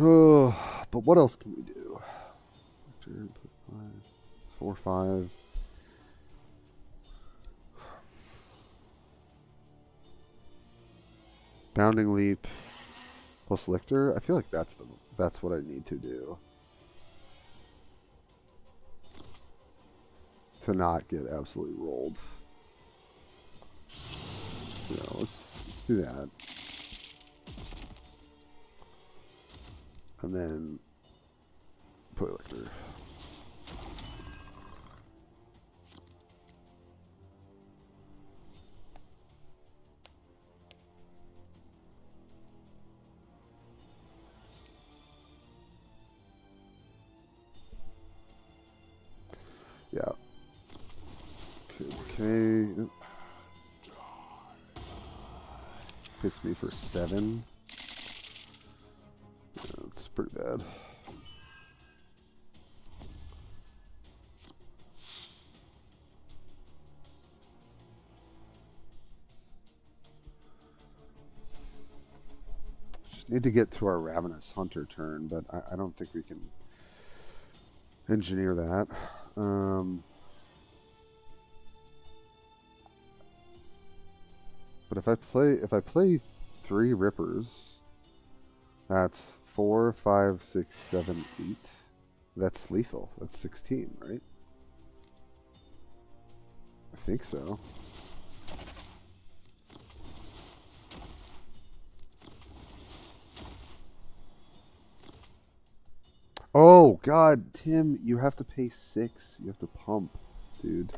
S1: Oh, but what else can we do? 4, 5. Bounding leap plus Lictor. I feel like that's what I need to do to not get absolutely rolled. So let's do that, and then put Lictor. Yeah. Okay. Hits me for 7. Yeah, that's pretty bad. Just need to get to our Ravenous Hunter turn, but I don't think we can engineer that. But if I play 3 Rippers, that's 4, 5, 6, 7, 8. That's lethal. That's 16, right? I think so. Oh God, Tim, you have to pay 6. You have to pump, dude.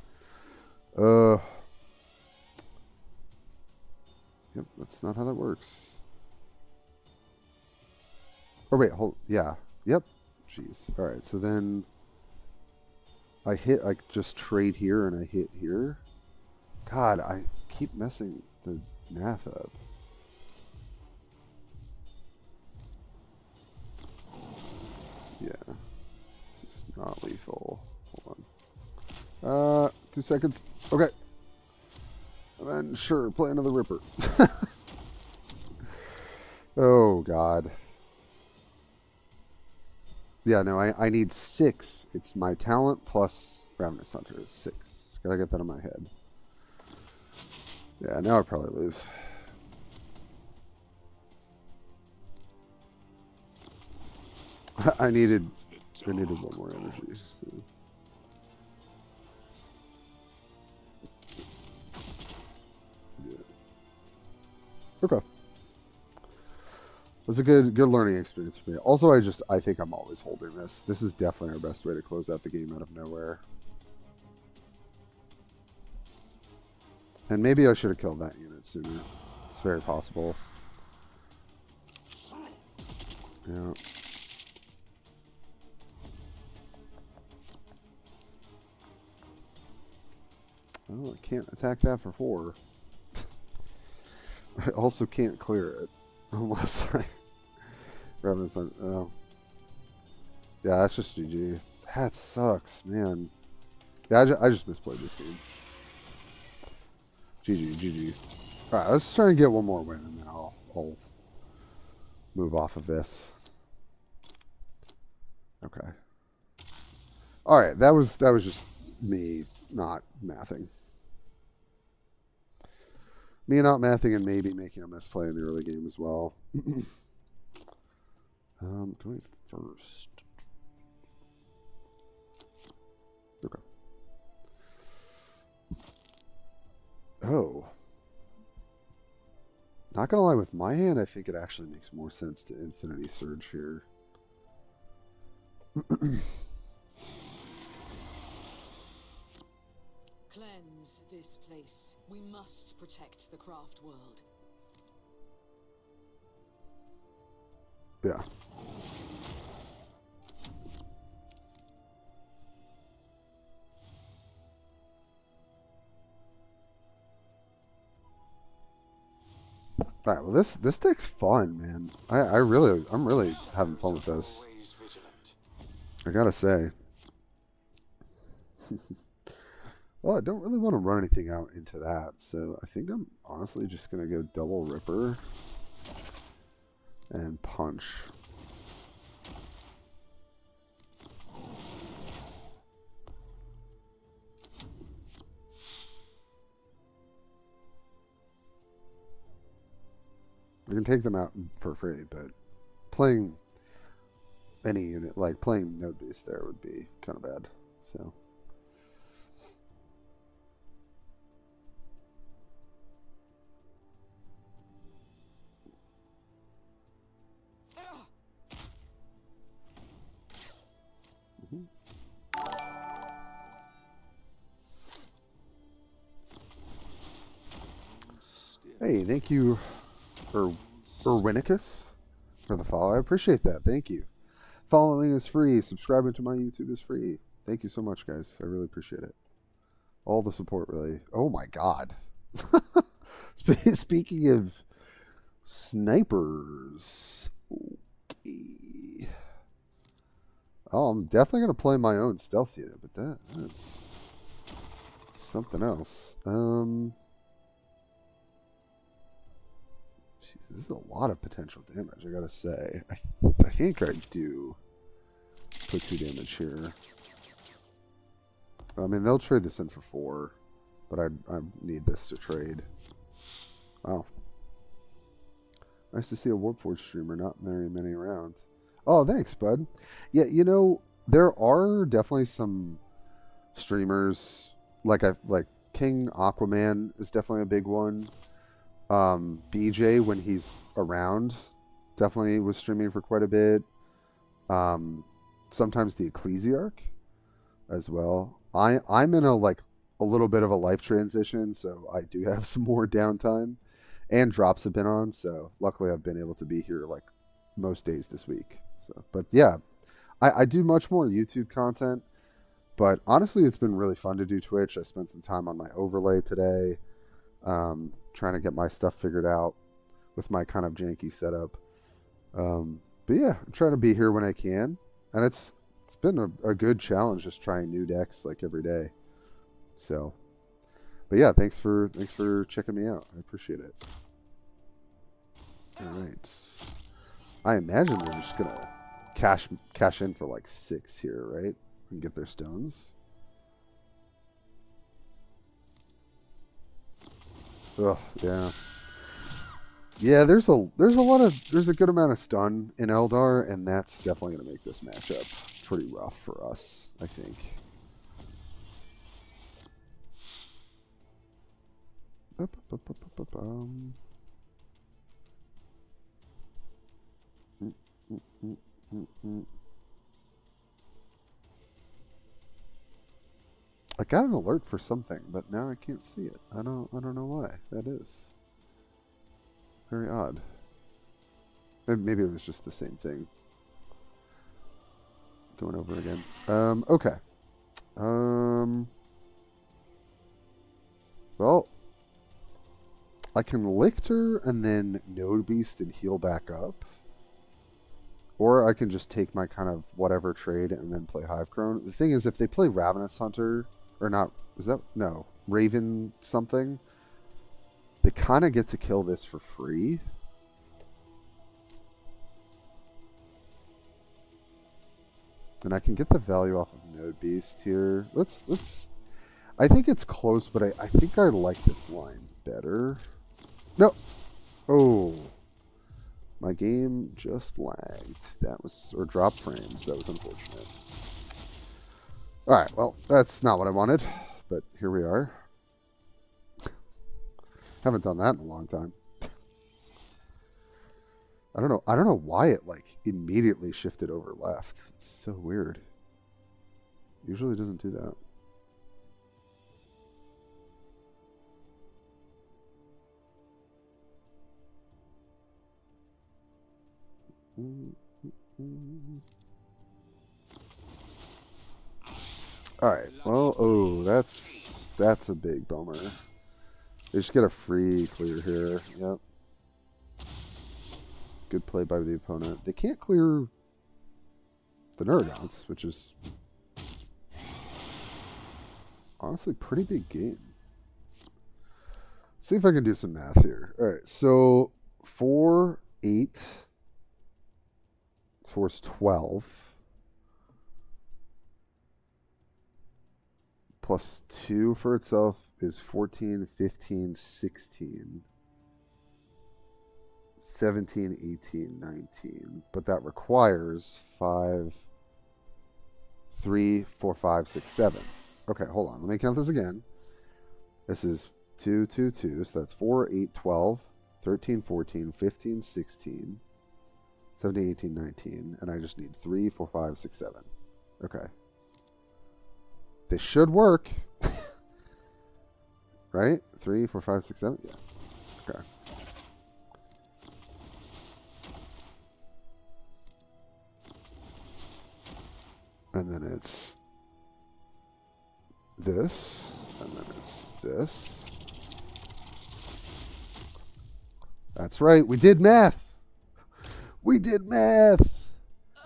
S1: Yep, that's not how that works. Oh wait, hold. Yeah. Yep. Jeez. All right. So then I just trade here and I hit here. God, I keep messing the math up. Yeah. This is not lethal. Hold on. 2 seconds. Okay. And then, sure, play another Ripper. Oh, God. Yeah, no, I need 6. It's my talent plus Ravenous Hunter is 6. Gotta get that in my head. Yeah, now I probably lose. I needed 1 more energy. So. Yeah. Okay. It was a good learning experience for me. Also, I think I'm always holding this. This is definitely our best way to close out the game out of nowhere. And maybe I should have killed that unit sooner. It's very possible. Yeah. Oh, I can't attack that for 4. I also can't clear it. Unless I... Ravenous Hunter... Oh. Yeah, that's just GG. That sucks, man. Yeah, I just misplayed this game. GG. Alright, let's try and get 1 more win, and then I'll move off of this. Okay. Alright, that was just me not mathing. Me not mathing and maybe making a misplay in the early game as well. Going first. Okay. Oh. Not gonna lie, with my hand, I think it actually makes more sense to Infinity Surge here.
S3: Cleanse this place. We must protect the craft world.
S1: Yeah. All right, well this deck's fun, man. I'm really having fun with this. I gotta say. Well, I don't really want to run anything out into that, so I think I'm honestly just gonna go double Ripper and punch. I can take them out for free, but playing any unit, like playing Node Beast there would be kind of bad. So. Hey, thank you, Erwinicus, for the follow. I appreciate that. Thank you. Following is free. Subscribing to my YouTube is free. Thank you so much, guys. I really appreciate it. All the support, really. Oh my god. Speaking of snipers. Okay. Oh, I'm definitely going to play my own stealth unit, but that's something else. Jeez, this is a lot of potential damage, I gotta say. I think I do put 2 damage here. I mean, they'll trade this in for 4, but I need this to trade. Wow. Nice to see a Warpforge streamer, not very many around. Oh, thanks, bud. Yeah, you know, there are definitely some streamers, like King Aquaman is definitely a big one. BJ, when he's around, definitely was streaming for quite a bit. Sometimes the Ecclesiarch as well. I'm in a little bit of a life transition, so I do have some more downtime, and drops have been on, so luckily I've been able to be here like most days this week. So, but yeah, I do much more YouTube content, but honestly it's been really fun to do Twitch. I spent some time on my overlay today, trying to get my stuff figured out with my kind of janky setup. But yeah, I'm trying to be here when I can, and it's been a good challenge just trying new decks like every day. So, but yeah, thanks for checking me out. I appreciate it. All right, I imagine they're just gonna cash in for like 6 here, right? And get their stones. Ugh, yeah. Yeah, there's a good amount of stun in Eldar, and that's definitely gonna make this matchup pretty rough for us, I think. I got an alert for something, but now I can't see it. I don't know why that is. Very odd. Maybe it was just the same thing going over again. Okay. Well, I can Lictor and then Node Beast and heal back up. Or I can just take my kind of whatever trade and then play Hive Crone. The thing is, if they play Ravenous Hunter, or not, is that, no, Raven something, they kind of get to kill this for free. And I can get the value off of Node Beast here. Let's. I think it's close, but I think I like this line better. No. Oh. My game just lagged. That was, or dropped frames. That was unfortunate. Alright, well, that's not what I wanted, but here we are. Haven't done that in a long time. I don't know why it immediately shifted over left. It's so weird. Usually doesn't do that. Alright, well, oh, that's a big bummer. They just get a free clear here. Yep. Good play by the opponent. They can't clear the Nergons, which is honestly pretty big game. See if I can do some math here. Alright, so 4, 8, 4 is 12. Plus 2 for itself is 14, 15, 16. 17, 18, 19. But that requires 5, 3, 4, 5, 6, 7. Okay, hold on. Let me count this again. This is 2, 2, 2. So that's 4, 8, 12, 13, 14, 15, 16, 17, 18, 19. And I just need 3, 4, 5, 6, 7. Okay. This should work. Right? 3, 4, 5, 6, 7? Yeah. Okay. And then it's this. And then it's this. That's right. We did math. We did math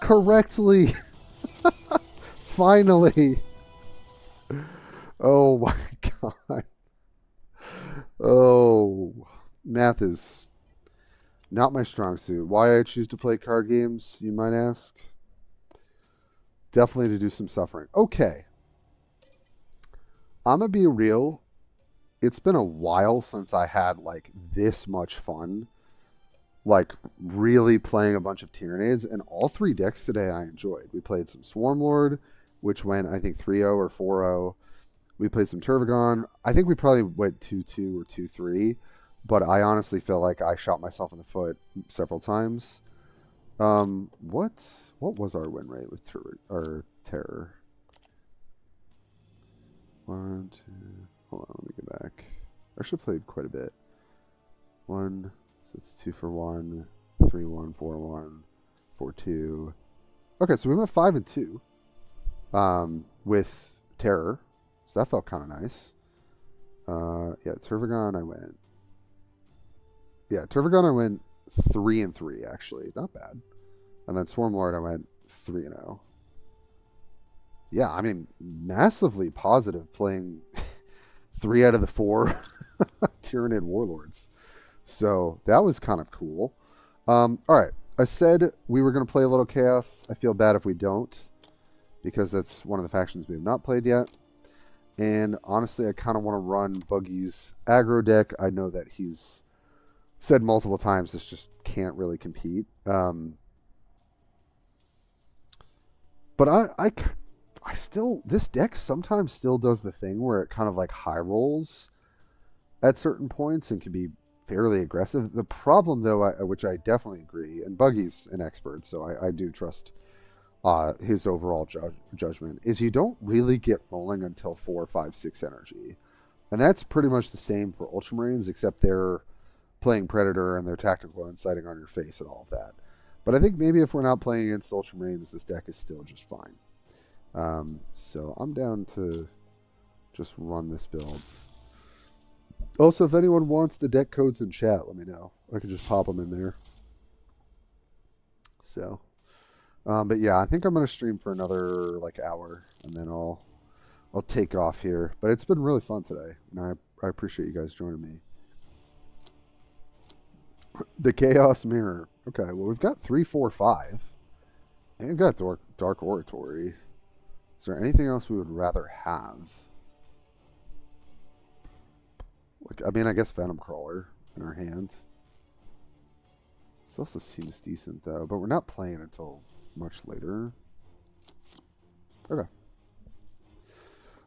S1: correctly. Finally. Oh my God. Oh, math is not my strong suit. Why I choose to play card games, you might ask? Definitely to do some suffering. Okay. I'm going to be real. It's been a while since I had like this much fun. Like really playing a bunch of Tyranids, and all 3 decks today I enjoyed. We played some Swarmlord, which went I think 3-0 or 4-0. We played some Tervigon. I think we probably went 2-2 or 2-3, but I honestly feel like I shot myself in the foot several times. What was our win rate with Terror? 1, 2. Hold on, let me go back. I actually played quite a bit. 1. So it's 2 for 1, 3-1, 4-1, 4-2. Okay, so we went 5-2. With Terror. So that felt kind of nice. Yeah, Tervigon I went. Yeah, Tervigon I went 3-3 actually, not bad. And then Swarmlord I went 3-0. Yeah, I mean, massively positive playing 3 out of the 4 Tyranid Warlords. So that was kind of cool. All right, I said we were going to play a little Chaos. I feel bad if we don't, because that's one of the factions we have not played yet. And honestly, I kind of want to run Buggy's aggro deck. I know that he's said multiple times this just can't really compete. But I still, this deck sometimes still does the thing where it kind of like high rolls at certain points and can be fairly aggressive. The problem though, which I definitely agree, and Buggy's an expert, so I do trust his overall judgment, is you don't really get rolling until 4, 5, 6 energy. And that's pretty much the same for Ultramarines, except they're playing Predator and they're tactical and sighting on your face and all of that. But I think maybe if we're not playing against Ultramarines, this deck is still just fine. So I'm down to just run this build. Also, if anyone wants the deck codes in chat, let me know. I could just pop them in there. So... but yeah, I think I'm going to stream for another like hour, and then I'll take off here. But it's been really fun today, and I appreciate you guys joining me. The Chaos Mirror. Okay, well we've got 3, 4, 5, and we've got Dark Oratory. Is there anything else we would rather have? Like, I mean, I guess Venom Crawler in our hand. This also seems decent though, but we're not playing until much later. Okay.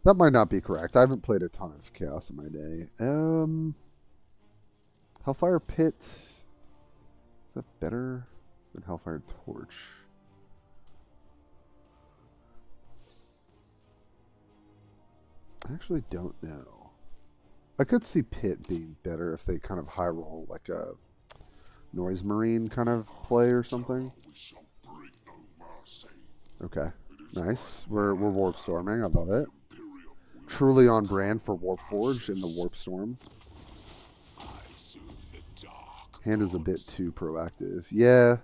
S1: That might not be correct. I haven't played a ton of Chaos in my day. Hellfire Pit. Is that better than Hellfire Torch? I actually don't know. I could see Pit being better if they kind of high roll like a Noise Marine kind of play or something. Okay, nice. We're warp storming. I love it. Truly on brand for Warpforge in the Warp Storm. Hand is a bit too proactive. Yeah.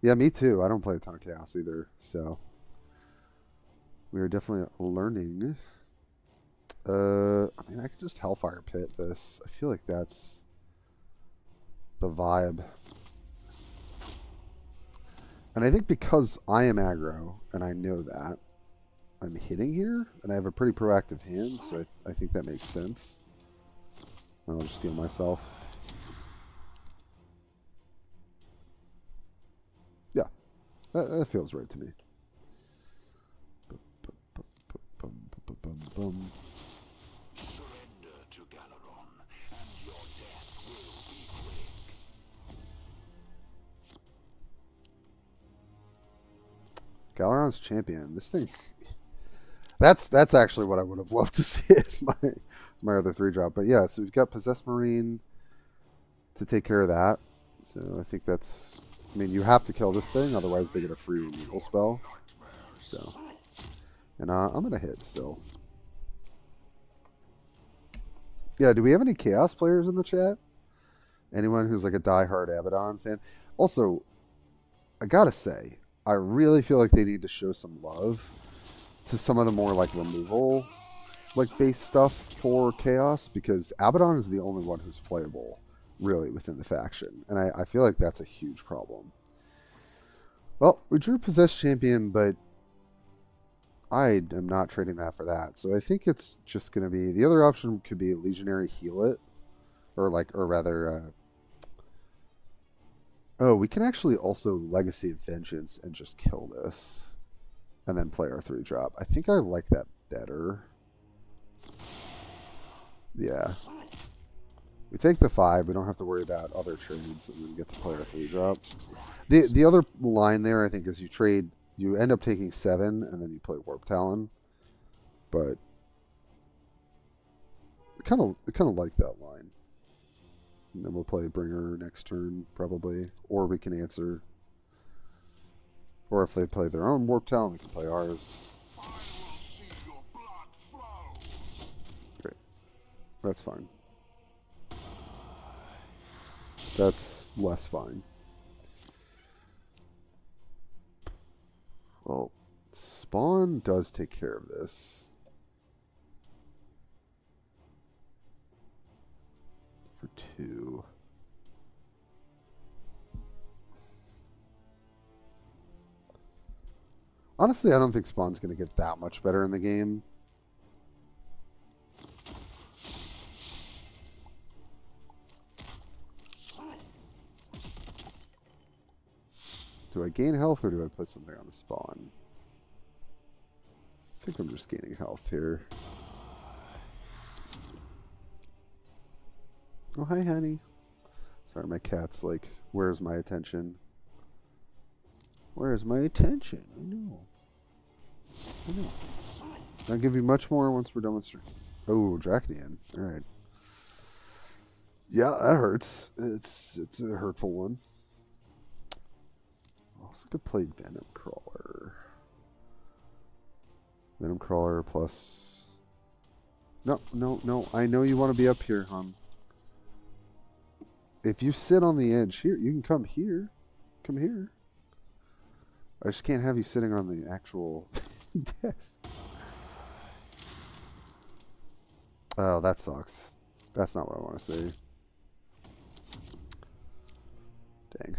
S1: Yeah, me too. I don't play a ton of Chaos either, so we are definitely learning. I mean, I could just Hellfire Pit this. I feel like that's the vibe. And I think because I am aggro, and I know that, I'm hitting here, and I have a pretty proactive hand, so I think that makes sense. And I'll just heal myself. That feels right to me.
S2: Surrender to Galaron, and your death will be quick.
S1: Galaron's champion. This thing. That's actually what I would have loved to see as my other 3-drop. But yeah, so we've got Possessed Marine to take care of that. So I think that's. I mean, you have to kill this thing, otherwise they get a free removal spell. So, and I'm gonna hit still. Yeah, do we have any Chaos players in the chat? Anyone who's like a diehard Abbadon fan? Also, I gotta say, I really feel like they need to show some love to some of the more like removal, like base stuff for Chaos, because Abbadon is the only one who's playable really within the faction, and I feel like that's a huge problem. Well, we drew Possessed Champion, but I am not trading that for that. So I think it's just going to be, the other option could be Legionary Heal It, or rather, oh, we can actually also Legacy of Vengeance and just kill this, and then play our 3-drop. I think I like that better. Yeah. We take the 5. We don't have to worry about other trades, and we get to play our 3-drop. The other line there, I think, is you end up taking 7, and then you play Warp Talon. But I kind of like that line. And then we'll play Bringer next turn, probably, or we can answer. Or if they play their own Warp Talon, we can play ours.
S2: I will see your blood flow.
S1: Great, that's fine. That's less fine. Well, Spawn does take care of this. For 2. Honestly, I don't think Spawn's going to get that much better in the game. Do I gain health or do I put something on the Spawn? I think I'm just gaining health here. Oh, hi, honey. Sorry, my cat's like, where's my attention? Where's my attention? I know. I'll give you much more once we're done with stream. Oh, Draconian. Alright. Yeah, that hurts. It's a hurtful one. Also could play Venom Crawler. Venom Crawler plus... No. I know you want to be up here, hon. If you sit on the edge here, you can come here. Come here. I just can't have you sitting on the actual desk. Oh, that sucks. That's not what I want to say. Dang.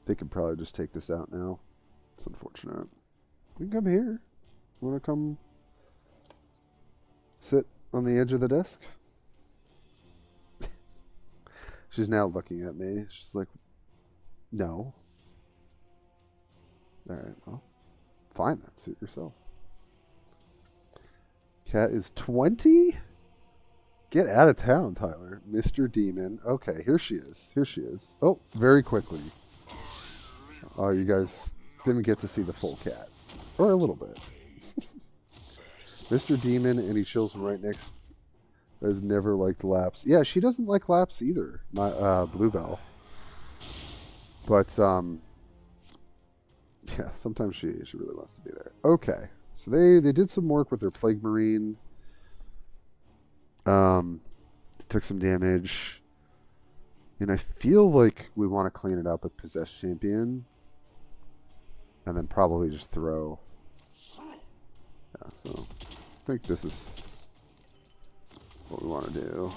S1: They could probably just take this out now. It's unfortunate. You can come here. You want to come sit on the edge of the desk? She's now looking at me. She's like, no. Alright, well, fine then. Suit yourself. Cat is 20? Get out of town, Tyler. Mr. Demon. Okay, here she is. Here she is. Oh, very quickly. Oh, you guys didn't get to see the full cat. Or a little bit. Mr. Demon, and he chills right next. Has never liked laps. Yeah, she doesn't like laps either. My Bluebell. But yeah, sometimes she really wants to be there. Okay, so they did some work with their Plague Marine. Took some damage, and I feel like we want to clean it up with Possessed Champion, and then probably just throw. Yeah, so I think this is what we want to do.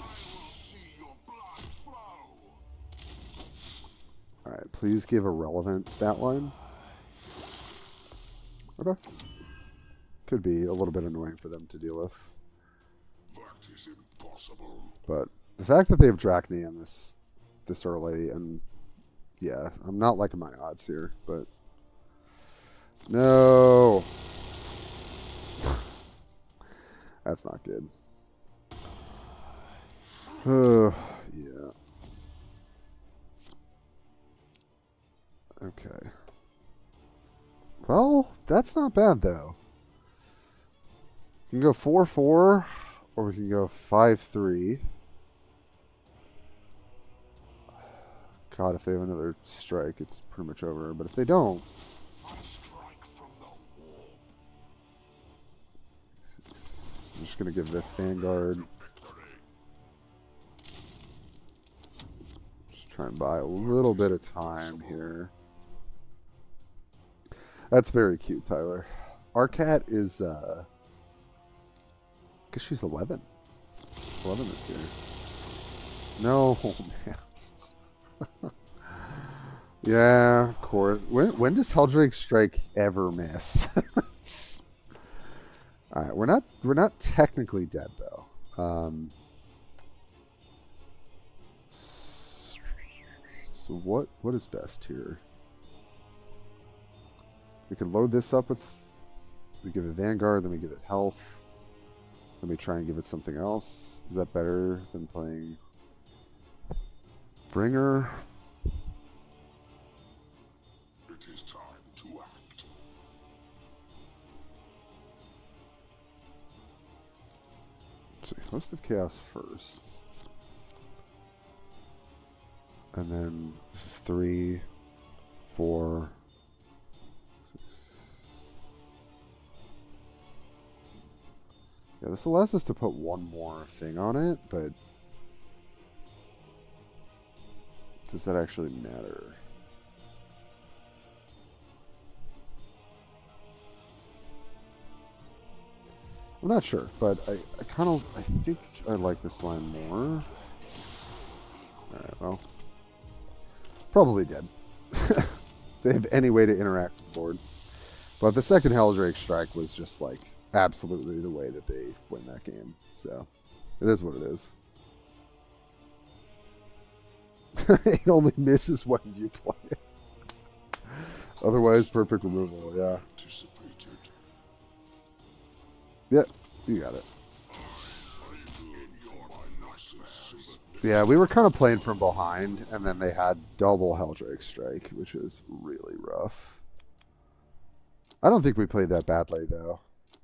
S1: Alright, please give a relevant stat line. Okay. Could be a little bit annoying for them to deal with.
S2: That is impossible.
S1: But the fact that they have Drachni on this this early, and yeah, I'm not liking my odds here, but no. That's not good. Yeah. Okay. Well, that's not bad, though. We can go 4-4, or we can go 5-3. God, if they have another strike, it's pretty much over. But if they don't... I'm just going to give this Vanguard. Just try and buy a little bit of time here. That's very cute, Tyler. Our cat is, I guess she's 11. 11 this year. No, man. Yeah, of course. When does Helldrake Strike ever miss? All right, we're not technically dead though. So what is best here? We could load this up with. We give it Vanguard, then we give it health. Then we try and give it something else. Is that better than playing Bringer?
S2: It is time to act.
S1: Let's see, Host of Chaos first. And then this is 3, 4, 6. Yeah, this allows us to put one more thing on it, but does that actually matter? I'm not sure, but I think I like this line more. Alright, well. Probably dead. If they have any way to interact with the board. But the second Helldrake Strike was just like absolutely the way that they win that game. So it is what it is. It only misses when you play it. Otherwise, perfect removal, yeah. Yeah, you got it. Yeah, we were kind of playing from behind, and then they had double Helldrake Strike, which was really rough. I don't think we played that badly, though.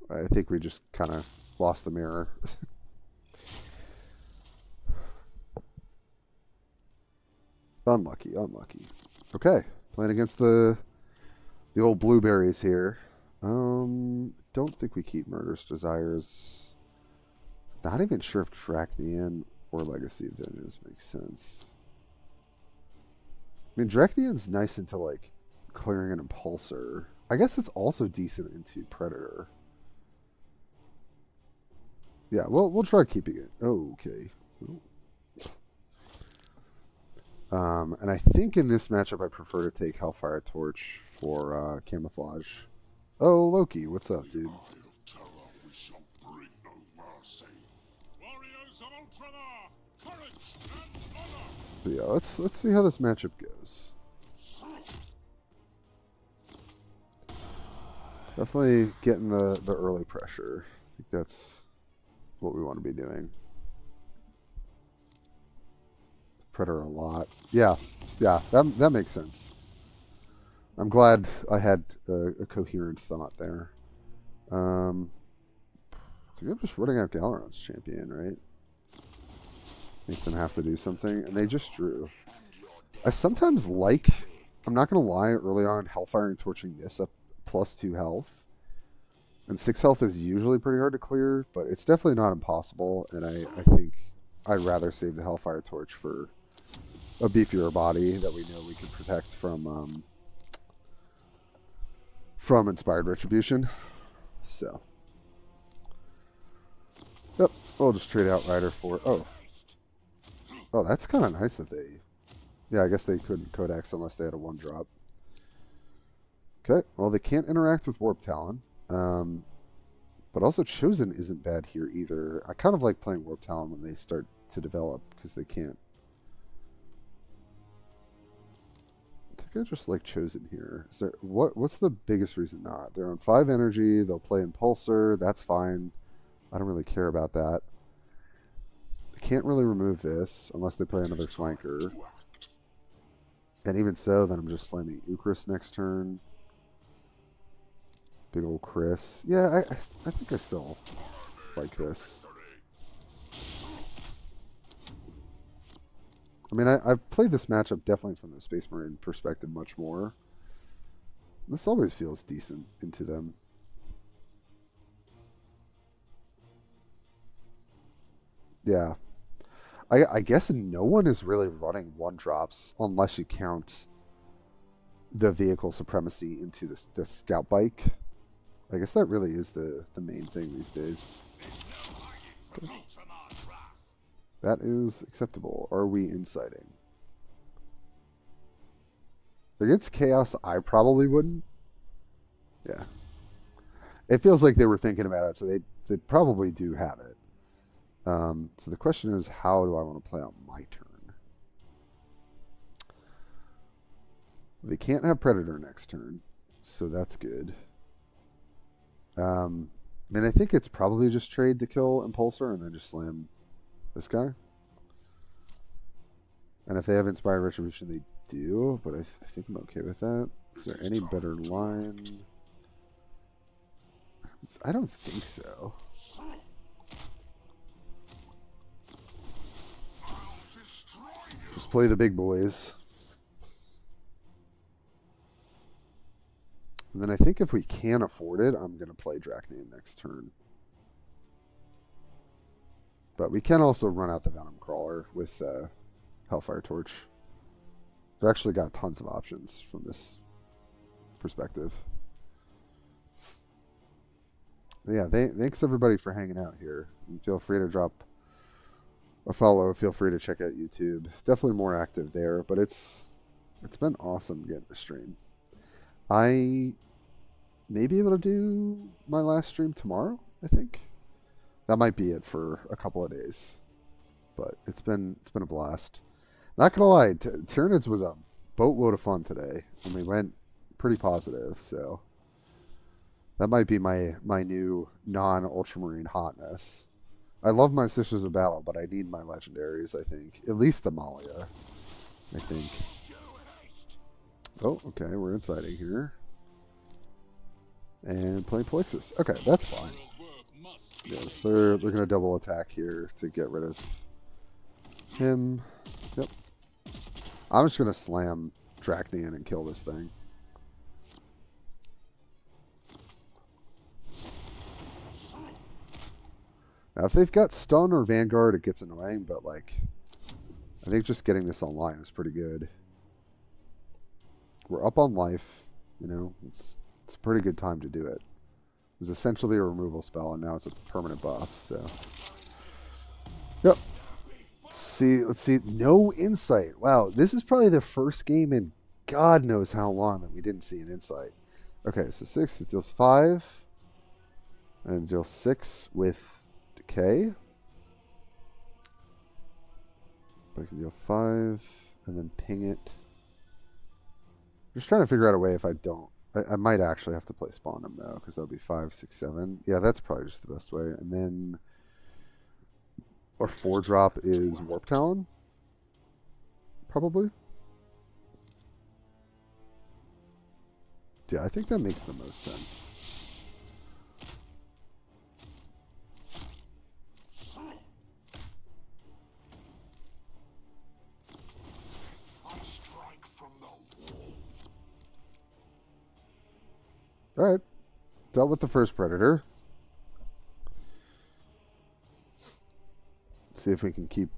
S1: I think we just kind of lost the mirror. Unlucky, unlucky. Okay, playing against the old blueberries here. Don't think we keep Murderous Desires. Not even sure if Dracnian or Legacy of Vengeance makes sense. I mean, Dracnian's nice into like clearing an Impulsor. I guess it's also decent into Predator. Yeah, we'll try keeping it. Oh, okay. And I think in this matchup I prefer to take Hellfire Torch for camouflage. Oh, Loki, what's up, dude? But yeah, let's see how this matchup goes. Definitely getting the early pressure. I think that's what we want to be doing. Predator a lot. Yeah, that makes sense. I'm glad I had a coherent thought there. So I'm just running out Galaron's champion, right? Make them have to do something, and they just drew. I sometimes like, I'm not going to lie, early on, Hellfire and Torching this up +2 health. And 6 health is usually pretty hard to clear, but it's definitely not impossible, and I think I'd rather save the Hellfire Torch for a beefier body that we know we can protect from Inspired Retribution. So, yep, we'll just trade out Rider for, oh, that's kind of nice that they, yeah, I guess they couldn't Codex unless they had a 1-drop. Okay, well, they can't interact with Warp Talon. But also Chosen isn't bad here either. I kind of like playing Warp Talon when they start to develop because they can't think I just like Chosen here. Is there what's the biggest reason not? They're on 5 energy, they'll play Impulsor, that's fine. I don't really care about that. They can't really remove this unless they play another flanker. And even so, then I'm just slamming Ukris next turn. Big old Chris. Yeah, I think I still like this. I mean, I've played this matchup definitely from the Space Marine perspective much more. This always feels decent into them. Yeah. I guess no one is really running 1-drops unless you count the vehicle supremacy into the scout bike. I guess that really is the main thing these days. Okay. That is acceptable. Are we inciting? Against Chaos, I probably wouldn't. Yeah. It feels like they were thinking about it, so they probably do have it. So the question is, how do I want to play on my turn? They can't have Predator next turn, so that's good. And I think it's probably just trade to kill Impulsor and then just slam this guy. And if they have Inspired Retribution, they do, but I think I'm okay with that. Is there any better line? I don't think so. Just play the big boys. And then I think if we can afford it, I'm going to play Dracnian next turn. But we can also run out the Venom Crawler with Hellfire Torch. We've actually got tons of options from this perspective. But yeah, thanks everybody for hanging out here. And feel free to drop a follow. Feel free to check out YouTube. Definitely more active there, but it's been awesome getting to stream. I may be able to do my last stream tomorrow, I think. That might be it for a couple of days. But it's been a blast. Not gonna lie, Tyranids was a boatload of fun today. And we went pretty positive, so that might be my new non-Ultramarine hotness. I love my Sisters of Battle, but I need my legendaries, I think. At least Amalia, I think. Oh, okay, we're inciting here. And playing Polixis. Okay, that's fine. Yes, they're going to double attack here to get rid of him. Yep. I'm just going to slam Dracnian and kill this thing. Now, if they've got Stun or Vanguard, it gets annoying, but, like, I think just getting this online is pretty good. We're up on life, you know, it's a pretty good time to do it. It was essentially a removal spell, and now it's a permanent buff, so. Yep. Let's see. No insight. Wow, this is probably the first game in God knows how long that we didn't see an insight. Okay, so 6, it deals 5. And it deals 6 with Decay. I can deal 5, and then ping it. Just trying to figure out a way if I don't. I might actually have to play Spawn him, though, because that'll be 5, 6, 7. Yeah, that's probably just the best way. And then our 4-drop is Warp Talon. Probably. Yeah, I think that makes the most sense. Alright. Dealt with the first Predator. See if we can keep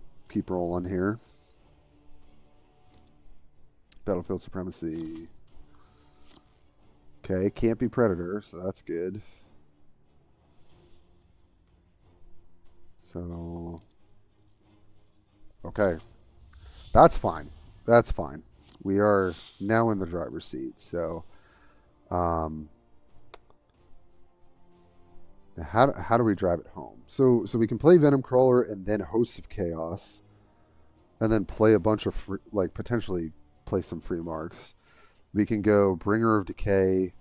S1: rolling here. Battlefield Supremacy. Okay, can't be Predator, so that's good. So... okay. That's fine. That's fine. We are now in the driver's seat, so... How do we drive it home? So we can play Venom Crawler and then Hosts of Chaos, and then play a bunch of potentially play some free marks. We can go Bringer of Decay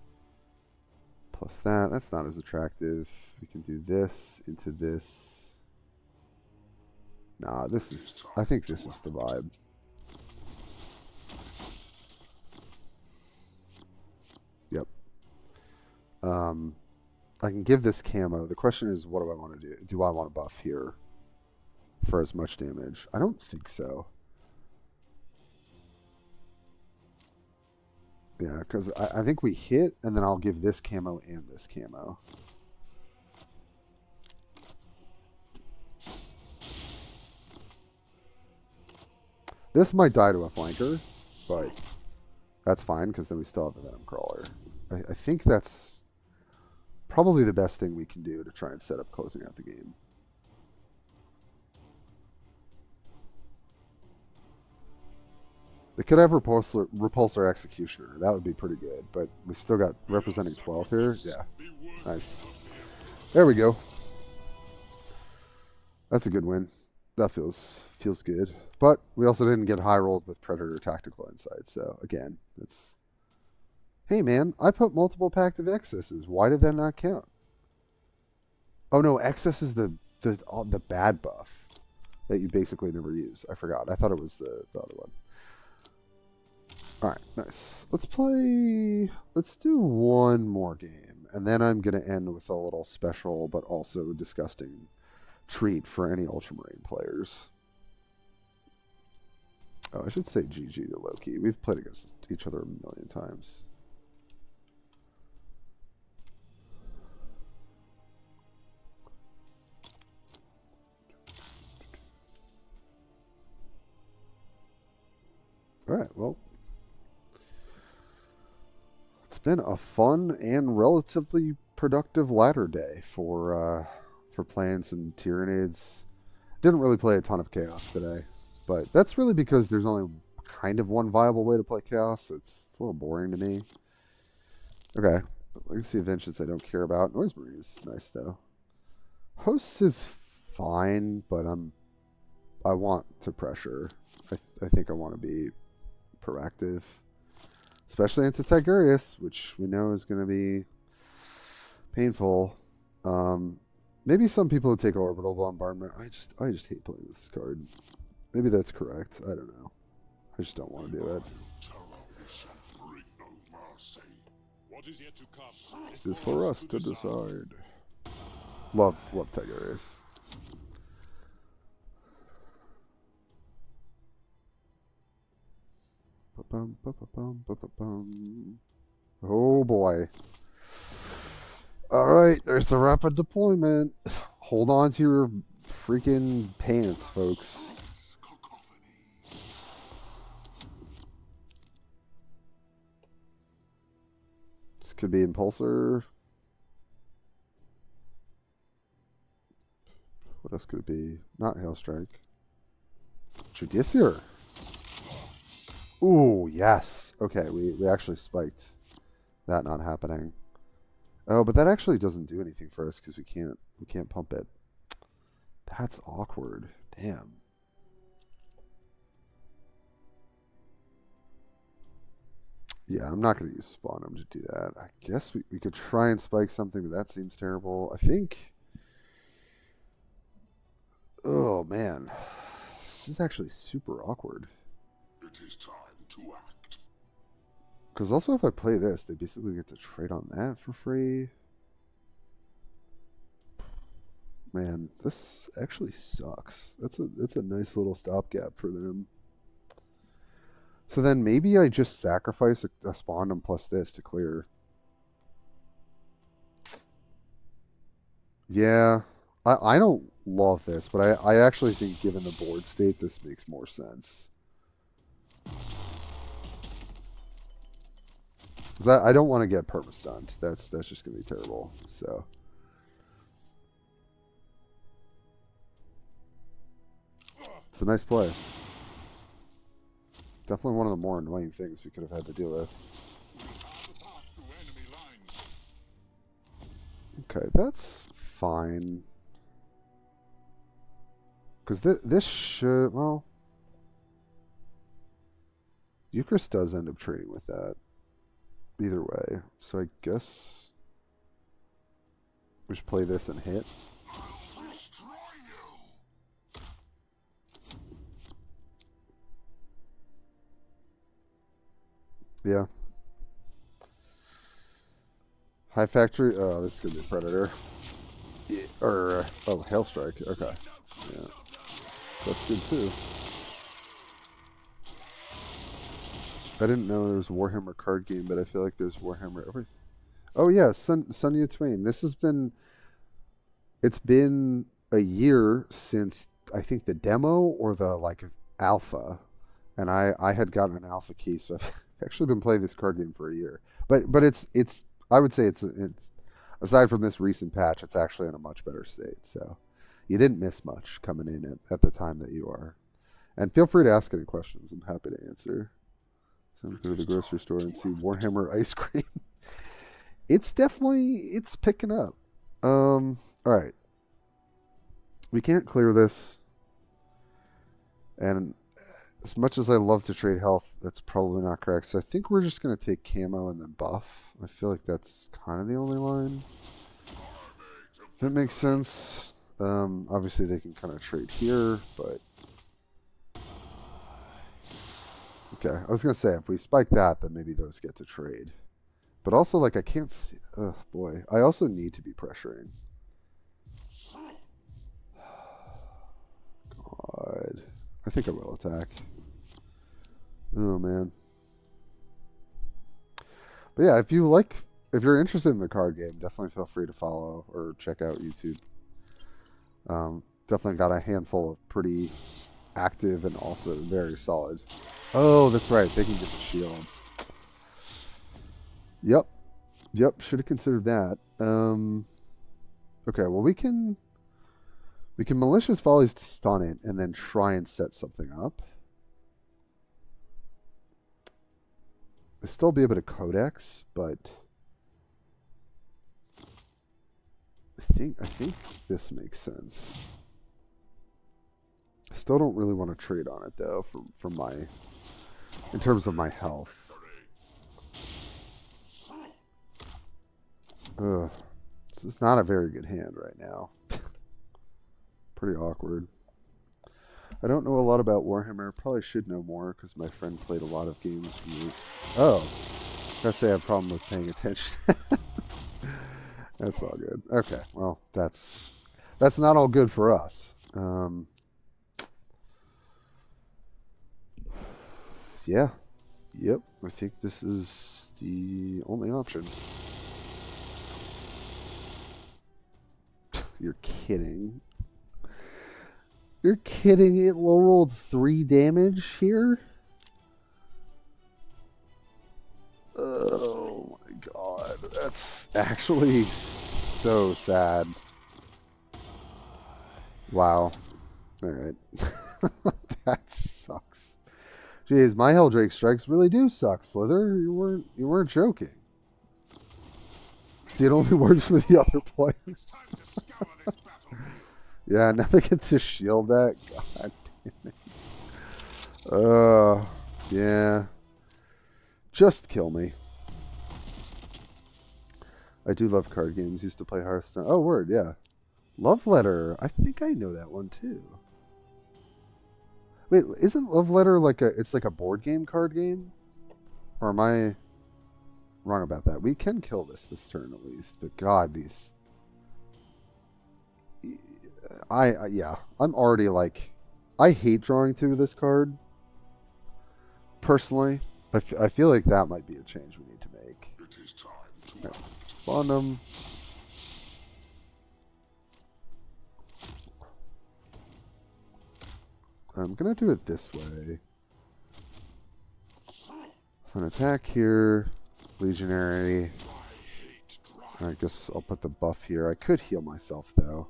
S1: plus that. That's not as attractive. We can do this into this. Nah, this is... I think this is the vibe. Yep. I can give this camo. The question is, what do I want to do? Do I want to buff here for as much damage? I don't think so. Yeah, because I think we hit, and then I'll give this camo and this camo. This might die to a flanker, but that's fine, because then we still have the Venom Crawler. I think that's probably the best thing we can do to try and set up closing out the game. They could have Repulsor Executioner. That would be pretty good. But we still got representing 12 here. Yeah. Nice. There we go. That's a good win. That feels good. But we also didn't get high rolled with Predator Tactical Insight. So, again, it's... Hey, man, I put multiple Pact of Excesses. Why did that not count? Oh, no, Excess is the bad buff that you basically never use. I forgot. I thought it was the other one. Alright, nice. Let's do one more game. And then I'm going to end with a little special, but also disgusting treat for any Ultramarine players. Oh, I should say GG to Loki. We've played against each other a million times. Alright, well. It's been a fun and relatively productive ladder day for playing some Tyranids. Didn't really play a ton of Chaos today, but that's really because there's only kind of one viable way to play Chaos, so it's a little boring to me. Okay, Legacy of Vengeance I don't care about. Noise Marine is nice though. Hosts is fine, but I want to pressure. I think I want to be proactive. Especially into Tigurius, which we know is going to be painful. Maybe some people would take Orbital Bombardment. I just hate playing with this card. Maybe that's correct. I don't know. I just don't want to do it. It's for us to decide. Love Tigurius. Oh boy. Alright, there's the rapid deployment. Hold on to your freaking pants, folks. This could be Impulsor. What else could it be? Not Hailstrike. Judiciary. Ooh, yes. Okay, we actually spiked that not happening. Oh, but that actually doesn't do anything for us because we can't pump it. That's awkward. Damn. Yeah, I'm not going to use Spawnum to do that. I guess we could try and spike something, but that seems terrible. I think... Oh, man. This is actually super awkward.
S2: It is time to act.
S1: Because also if I play this, they basically get to trade on that for free. Man, this actually sucks. That's a nice little stopgap for them. So then maybe I just sacrifice a Spawndom plus this to clear. Yeah, I don't love this, but I actually think given the board state, this makes more sense. Because I don't want to get perma-stunned. That's just going to be terrible. So. It's a nice play. Definitely one of the more annoying things we could have had to deal with. Okay, that's fine. Because this should... Well... Eucharist does end up trading with that. either way. So I guess we should play this and hit. Yeah. High Factory. Oh, this is going to be a Predator. Yeah. Or, oh, Hailstrike. Okay. Yeah. That's good too. I didn't know there was a Warhammer card game, but I feel like there's Warhammer everything. Oh, yeah. Sonya Twain. This has been. It's been a year since, I think, the demo or the, like, alpha. And I had gotten an alpha key, so I've actually been playing this card game for a year. But it's I would say it's aside from this recent patch, it's actually in a much better state. So you didn't miss much coming in at the time that you are. And feel free to ask any questions. I'm happy to answer. So I'm go to the grocery store and see Warhammer ice cream. It's picking up. All right. We can't clear this. And as much as I love to trade health, that's probably not correct. So I think we're just going to take camo and then buff. I feel like that's kind of the only line. If that makes sense. Obviously, they can kind of trade here, but... Okay, I was going to say, if we spike that, then maybe those get to trade. But also, like, I can't see... Oh, boy. I also need to be pressuring. God. I think I will attack. Oh, man. But yeah, if you're interested in the card game, definitely feel free to follow or check out YouTube. Definitely got a handful of pretty active and also very solid. Oh, that's right. They can get the shield. Yep. Should have considered that. Okay, well we can malicious volleys to stun it and then try and set something up. I'll still be able to codex, but I think this makes sense. I still don't really want to trade on it though in terms of my health. Ugh. This is not a very good hand right now. Pretty awkward. I don't know a lot about Warhammer. Probably should know more because my friend played a lot of games for me. Oh. I say I have a problem with paying attention. That's all good. Okay, well, that's not all good for us. Yeah. Yep. I think this is the only option. You're kidding. You're kidding. It low rolled 3 damage here? Oh my god. That's actually so sad. Wow. Alright. That sucks. Jeez, my Helldrake strikes really do suck, Slither. You weren't joking. See, it only works for the other players. Yeah, now they get to shield that. God damn it. Yeah. Just kill me. I do love card games. Used to play Hearthstone. Oh, word, yeah. Love Letter. I think I know that one too. Wait, isn't Love Letter it's like a board game card game? Or am I wrong about that? We can kill this turn at least, but god, these... yeah, I'm already like... I hate drawing 2 of this card. Personally. I feel like that might be a change we need to make.
S2: It is time to
S1: Spawn them. I'm going to do it this way. An attack here. Legionary. I guess I'll put the buff here. I could heal myself, though.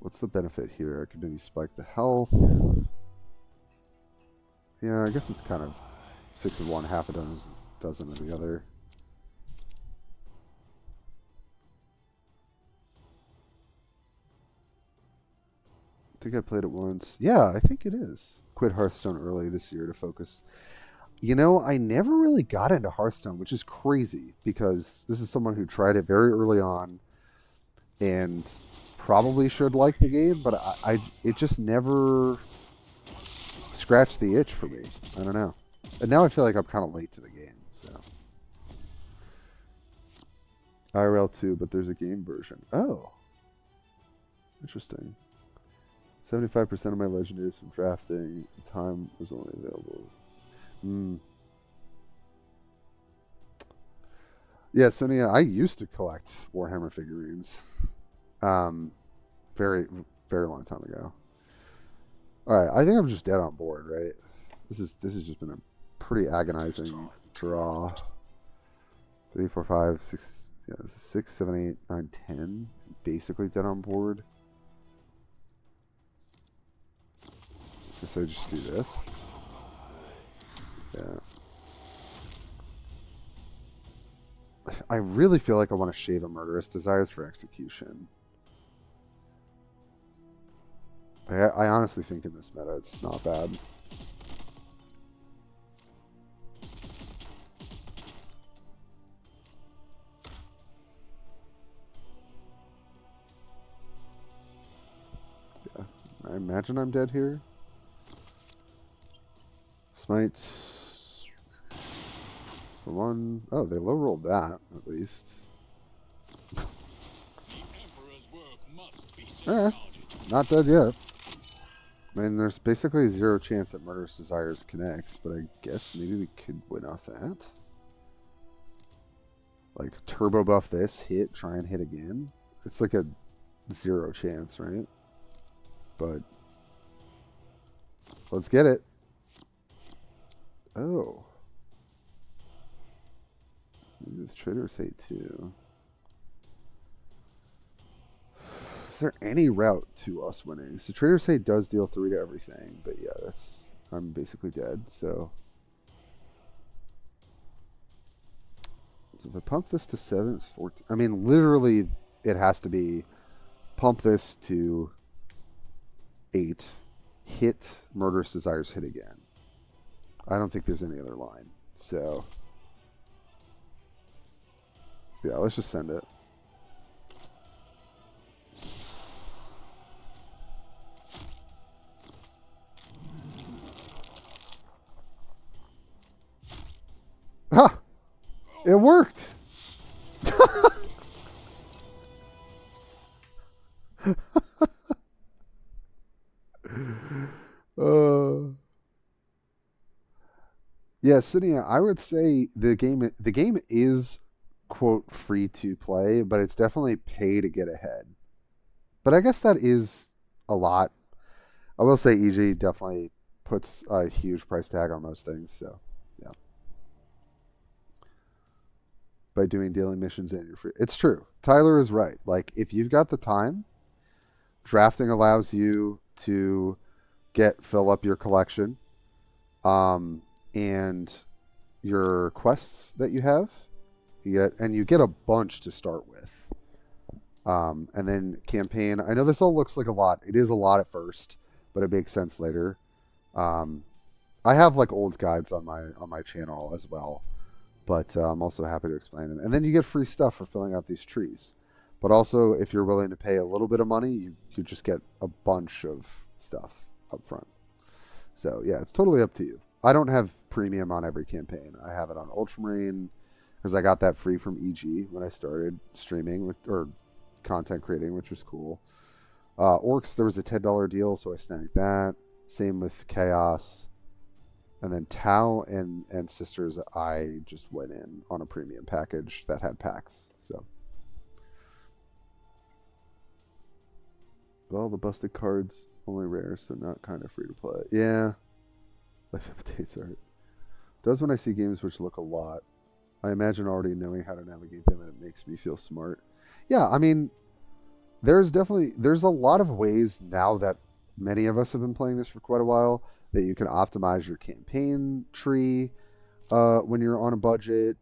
S1: What's the benefit here? I could maybe spike the health. Yeah, I guess it's kind of 6 of one, half a dozen of the other. I think I played it once. Yeah, I think it is. Quit Hearthstone early this year to focus. You know, I never really got into Hearthstone, which is crazy because this is someone who tried it very early on and probably should like the game, but it just never scratched the itch for me. I don't know. And now I feel like I'm kind of late to the game, so. IRL 2, but there's a game version. Oh. Interesting. 75% of my legendaries from drafting. The time was only available. Yeah, so yeah, I used to collect Warhammer figurines. Very, very long time ago. Alright, I think I'm just dead on board, right? This has just been a pretty agonizing draw. 3, 4, 5, 6, yeah, this is 6, 7, 8, 9, 10. Basically dead on board. Guess I just do this. Yeah. I really feel like I want to shave a Murderous Desires for execution. I honestly think in this meta it's not bad. Yeah. I imagine I'm dead here. Smite for 1. Oh, they low rolled that at least. Not dead yet. I mean, there's basically 0 chance that Murderous Desires connects, but I guess maybe we could win off that. Like, turbo buff this, hit, try and hit again. It's like a 0 chance, right? But let's get it. Oh. Maybe the Trader's Hate too. Is there any route to us winning? So Trader's Hate does deal 3 to everything, but yeah, I'm basically dead, so if I pump this to 7, it's 14. I mean, literally, it has to be pump this to 8, hit Murderous Desires, hit again. I don't think there's any other line. So, yeah, let's just send it. Ha! It worked! Yeah, Cynia, I would say the game is quote free to play, but it's definitely pay to get ahead. But I guess that is a lot. I will say EG definitely puts a huge price tag on most things, so yeah. By doing daily missions and you're free. It's true. Tyler is right. Like, if you've got the time, drafting allows you to fill up your collection. And your quests that you have, you get a bunch to start with. And then campaign. I know this all looks like a lot. It is a lot at first, but it makes sense later. I have like old guides on my channel as well, but I'm also happy to explain them. And then you get free stuff for filling out these trees. But also, if you're willing to pay a little bit of money, you just get a bunch of stuff up front. So yeah, it's totally up to you. I don't have premium on every campaign. I have it on Ultramarine because I got that free from EG when I started streaming or content creating, which was cool. Orcs, there was a $10 deal, so I snagged that. Same with Chaos. And then Tau and Sisters, I just went in on a premium package that had packs. So, well, the busted cards only rare, so not kind of free to play. Yeah. Life updates art. Does when I see games which look a lot. I imagine already knowing how to navigate them, and it makes me feel smart. Yeah, I mean, there's a lot of ways now that many of us have been playing this for quite a while that you can optimize your campaign tree when you're on a budget.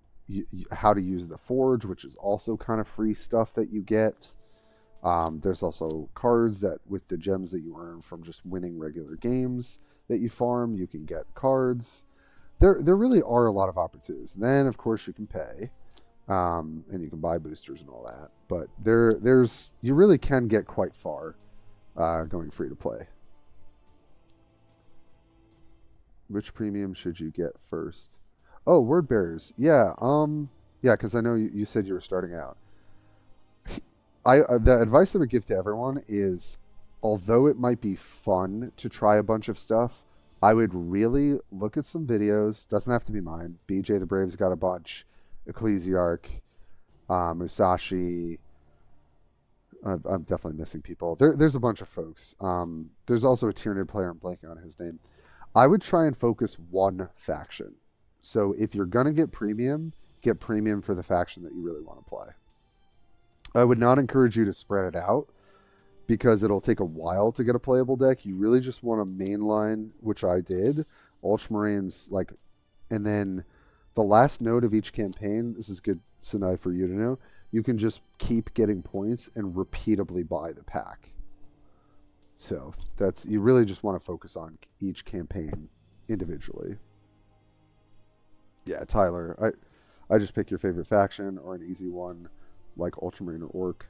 S1: How to use the Forge, which is also kind of free stuff that you get. There's also cards that with the gems that you earn from just winning regular games that you farm, you can get cards. there really are a lot of opportunities. And then of course you can pay, and you can buy boosters and all that. But there's you really can get quite far going free to play. Which premium should you get first? Oh, word bearers. Yeah. Yeah, because I know you said you were starting out. The advice I would give to everyone is, although it might be fun to try a bunch of stuff, I would really look at some videos. Doesn't have to be mine. BJ the Brave's got a bunch. Ecclesiarch, Musashi. I'm definitely missing people. There's a bunch of folks. There's also a Tyranid player. I'm blanking on his name. I would try and focus one faction. So if you're going to get premium for the faction that you really want to play. I would not encourage you to spread it out because it'll take a while to get a playable deck. You really just want to mainline, which I did, Ultramarines, and then the last node of each campaign, this is good, Sinai, for you to know, you can just keep getting points and repeatably buy the pack. So you really just want to focus on each campaign individually. Yeah, Tyler, I just pick your favorite faction or an easy one like Ultramarine or Orc.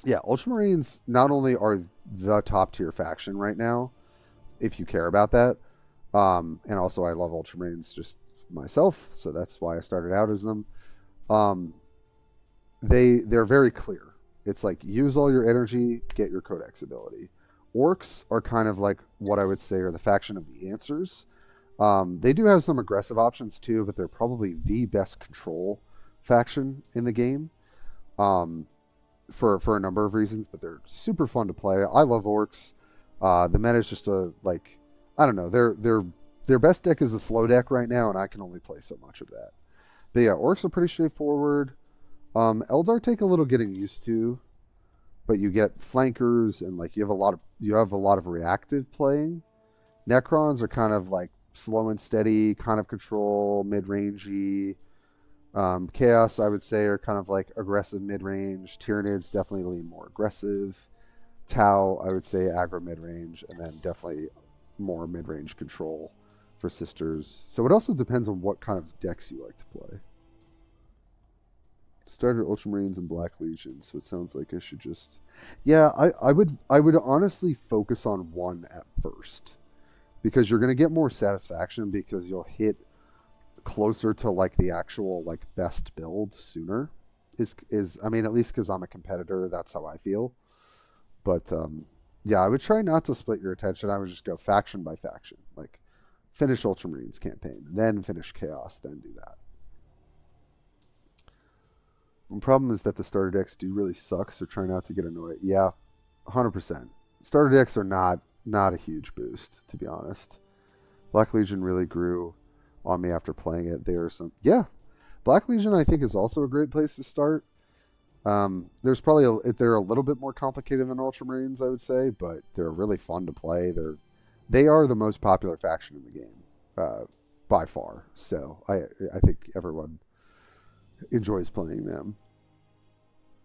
S1: Yeah, Ultramarines not only are the top tier faction right now, if you care about that, and also I love Ultramarines just myself, so that's why I started out as them. They're very clear. It's like use all your energy, get your Codex ability. Orcs are kind of like what I would say are the faction of the answers. They do have some aggressive options too, but they're probably the best control faction in the game. For a number of reasons, but they're super fun to play. I love Orcs. The meta is just I don't know. Their best deck is a slow deck right now, and I can only play so much of that. But yeah, Orcs are pretty straightforward. Eldar take a little getting used to, but you get flankers and you have a lot of reactive playing. Necrons are kind of like slow and steady, kind of control, mid-rangey. Chaos, I would say, are kind of like aggressive mid-range. Tyranids definitely lean more aggressive. Tau, I would say, aggro mid-range, and then definitely more mid-range control for sisters. So it also depends on what kind of decks you like to play. Started Ultramarines and Black Legion, so it sounds like I should just... Yeah, I would honestly focus on one at first. Because you're going to get more satisfaction because you'll hit closer to the actual best build sooner. I mean, at least because I'm a competitor, that's how I feel. But yeah, I would try not to split your attention. I would just go faction by faction. Finish Ultramarines campaign, then finish Chaos, then do that. The problem is that the starter decks do really suck, so try not to get annoyed. Yeah, 100%. Starter decks are not a huge boost, to be honest. Black Legion really grew on me after playing it. Black Legion I think is also a great place to start. There's probably they're a little bit more complicated than Ultramarines, I would say, but they're really fun to play. They are the most popular faction in the game by far. So I think everyone enjoys playing them.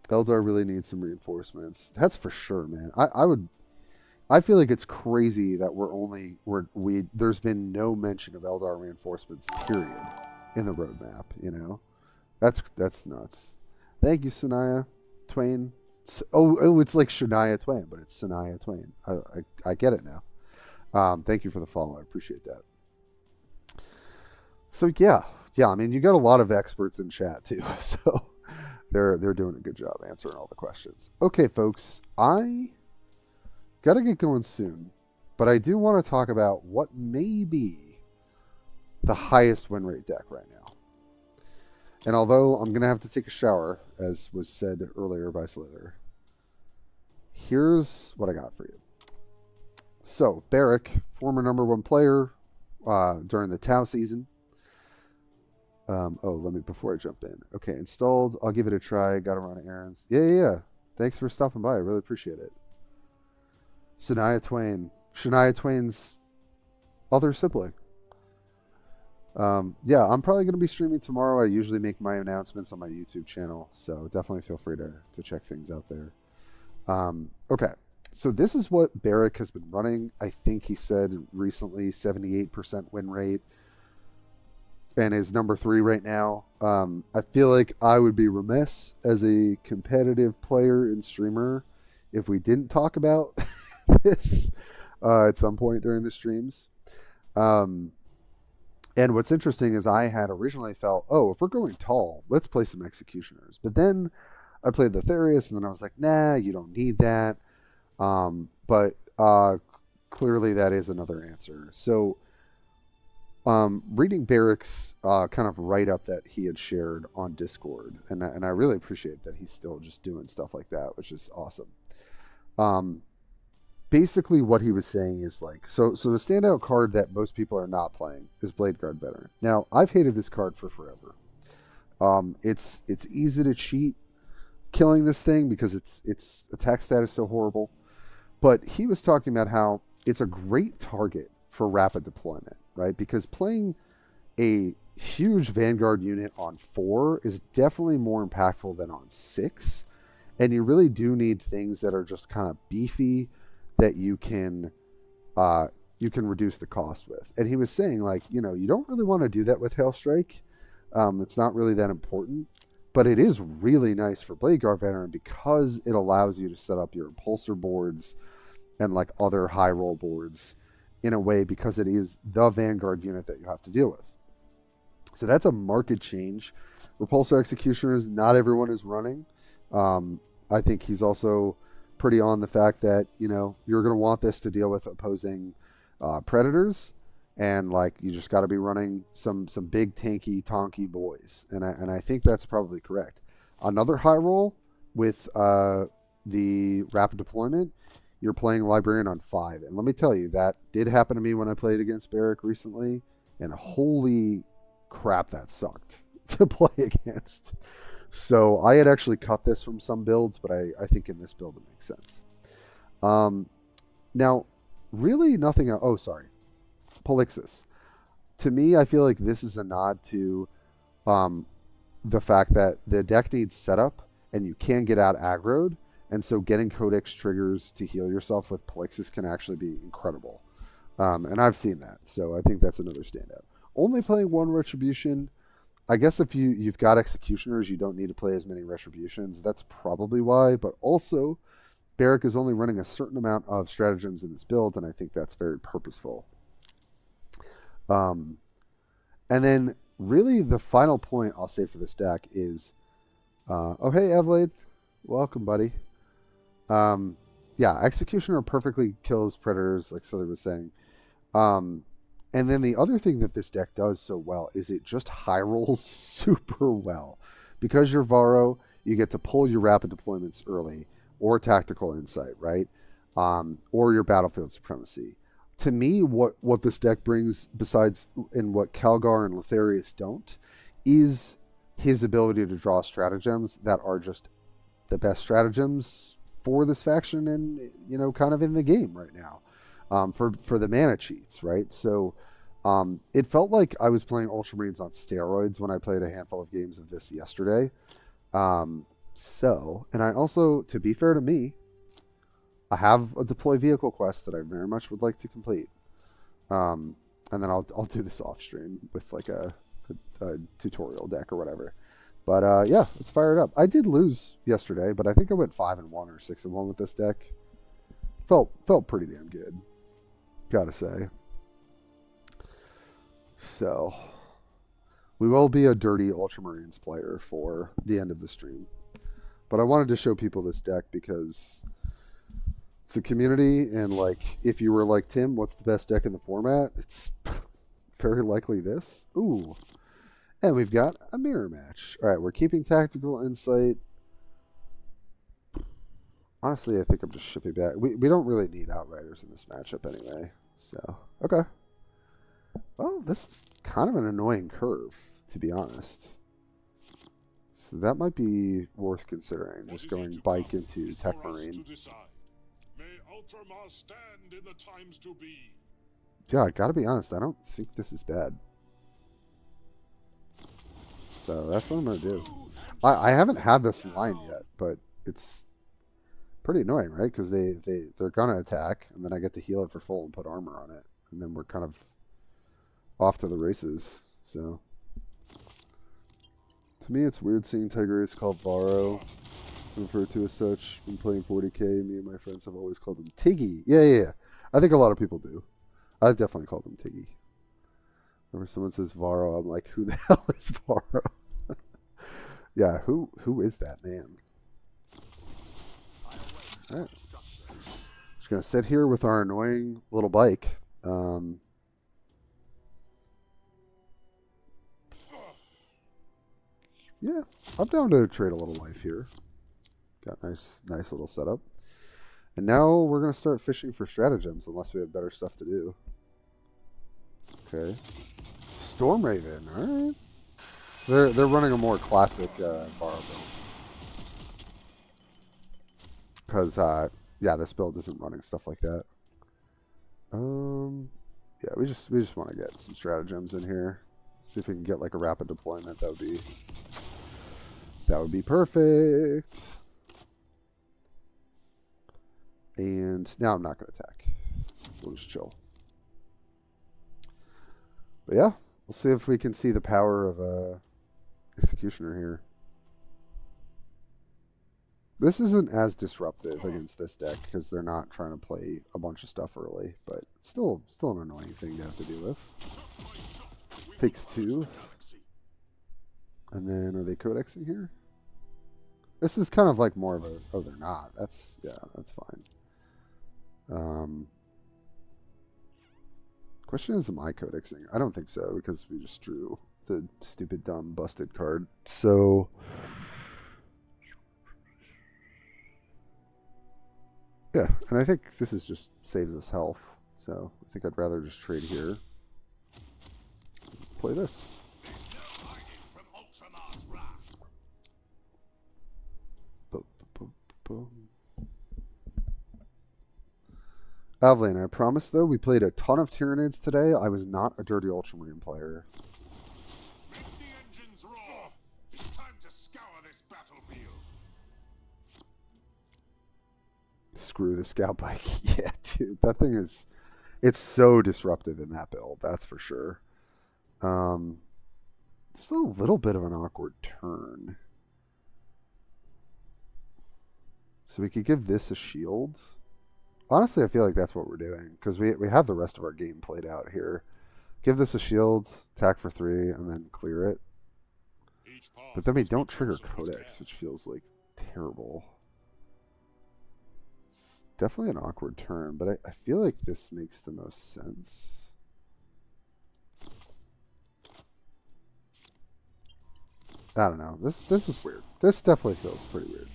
S1: Eldar really needs some reinforcements. That's for sure, man. I feel like it's crazy that there's been no mention of Eldar reinforcements, period, in the roadmap, That's nuts. Thank you, Sanaya Twain. It's like Shania Twain, but it's Sanaya Twain. I get it now. Thank you for the follow. I appreciate that. So yeah, I mean, you got a lot of experts in chat too, so they're doing a good job answering all the questions. Okay, folks, I got to get going soon, but I do want to talk about what may be the highest win rate deck right now. And although I'm going to have to take a shower, as was said earlier by Slither, here's what I got for you. So, Barrick, former #1 player during the Tau season. Before I jump in. Okay, installed. I'll give it a try. Got to run errands. Yeah. Thanks for stopping by. I really appreciate it. Shania Twain's other sibling. Yeah, I'm probably going to be streaming tomorrow. I usually make my announcements on my YouTube channel, so definitely feel free to check things out there. Okay, so this is what Barrick has been running. I think he said recently 78% win rate. and is number 3 right now. I feel like I would be remiss as a competitive player and streamer if we didn't talk about this at some point during the streams. Um, and what's interesting is I had originally felt, oh, if we're going tall, let's play some executioners. But then I played the Therius, and then I was like, nah, you don't need that. But clearly that is another answer. So reading Barrick's kind of write-up that he had shared on Discord, and I really appreciate that he's still just doing stuff like that, which is awesome. Basically what he was saying is like, so the standout card that most people are not playing is Blade Guard Veteran. Now, I've hated this card for forever. It's easy to cheat killing this thing because its attack stat is so horrible. But he was talking about how it's a great target for rapid deployment, right? Because playing a huge Vanguard unit on 4 is definitely more impactful than on 6. And you really do need things that are just kind of beefy that you can reduce the cost with. And he was saying, like, you don't really want to do that with Hailstrike. It's not really that important. But it is really nice for Blade Guard Veteran because it allows you to set up your Impulsor boards and like other high roll boards in a way because it is the Vanguard unit that you have to deal with. So that's a market change. Repulsor Executioners, not everyone is running. I think he's also pretty on the fact that, you're going to want this to deal with opposing Predators. And like you just got to be running some big tanky tonky boys, and I think that's probably correct. Another high roll with the rapid deployment, you're playing Librarian on 5, and let me tell you that did happen to me when I played against Barrick recently, and holy crap, that sucked to play against. So I had actually cut this from some builds, but I think in this build it makes sense. Now, really nothing. Oh, sorry. Polixis. To me, I feel like this is a nod to the fact that the deck needs setup and you can get out aggroed, and so getting Codex triggers to heal yourself with Polixis can actually be incredible. And I've seen that, so I think that's another standout. Only playing 1 Retribution. I guess if you've got Executioners, you don't need to play as many Retributions. That's probably why, but also Barrick is only running a certain amount of stratagems in this build, and I think that's very purposeful. And then really the final point I'll say for this deck is, oh, hey, Evlade. Welcome, buddy. Yeah, Executioner perfectly kills Predators, like Silly was saying. And then the other thing that this deck does so well is it just high rolls super well. Because you're Varro, you get to pull your rapid deployments early, or tactical insight, right? Or your battlefield supremacy. To me, what this deck brings, besides in what Calgar and Lotharius don't, is his ability to draw stratagems that are just the best stratagems for this faction and, kind of in the game right now. For the mana cheats, right? So it felt like I was playing Ultramarines on steroids when I played a handful of games of this yesterday. And I also, to be fair to me, I have a deploy vehicle quest that I very much would like to complete. And then I'll do this off stream with like a tutorial deck or whatever. But yeah, let's fire it up. I did lose yesterday, but I think I went 5-1 or 6-1 with this deck. Felt pretty damn good, gotta say. So we will be a dirty Ultramarines player for the end of the stream. But I wanted to show people this deck because it's a community, and like if you were like Tim, what's the best deck in the format? It's very likely this. Ooh. And we've got a mirror match. All right, we're keeping tactical insight. Honestly, I think I'm just shipping back. We don't really need Outriders in this matchup anyway. So, okay. Well, this is kind of an annoying curve, to be honest. So that might be worth considering, just going bike into Tech Marine.
S2: Stand in the times to be.
S1: Yeah, I gotta be honest, I don't think this is bad. So that's what I'm gonna do. I haven't had this line yet, but it's pretty annoying, right? Because they're gonna attack, and then I get to heal it for full and put armor on it, and then we're kind of off to the races. So To me, it's weird seeing Tigurius called Varro, referred to as such. When playing 40k, me and my friends have always called him Tiggy. Yeah. I think a lot of people do. I've definitely called him Tiggy. Whenever someone says Varro, I'm like, who the hell is Varro? Yeah, who is that man? Alright. Just gonna sit here with our annoying little bike. Yeah, I'm down to trade a little life here. Got nice little setup. And now we're gonna start fishing for stratagems unless we have better stuff to do. Okay. Storm Raven, alright. So they're running a more classic Varro build. Because yeah, this build isn't running stuff like that. Yeah, we just want to get some stratagems in here. See if we can get like a rapid deployment. That would be perfect. And now I'm not going to attack. We'll just chill. But yeah, we'll see if we can see the power of Executioner here. This isn't as disruptive against this deck because they're not trying to play a bunch of stuff early, but still an annoying thing to have to deal with. Takes 2. And then are they codexing here? This is kind of like more of a, oh, they're not. That's fine. Question is, am I codexing? I don't think so because we just drew the stupid, dumb, busted card. So yeah, and I think this is just saves us health. So I think I'd rather just trade here. Play this. Aveline, I promise though, we played a ton of Tyranids today. I was not a dirty Ultramarine player.
S2: Make the engines roar. It's time to scour this battlefield.
S1: Screw the scout bike. Yeah, dude, that thing is, it's so disruptive in that build, that's for sure. It's a little bit of an awkward turn. So we could give this a shield. Honestly, I feel like that's what we're doing because we have the rest of our game played out here. Give this a shield, attack for 3, and then clear it. But then we don't trigger Codex, which feels like terrible. It's definitely an awkward turn, but I feel like this makes the most sense. I don't know. This is weird. This definitely feels pretty weird.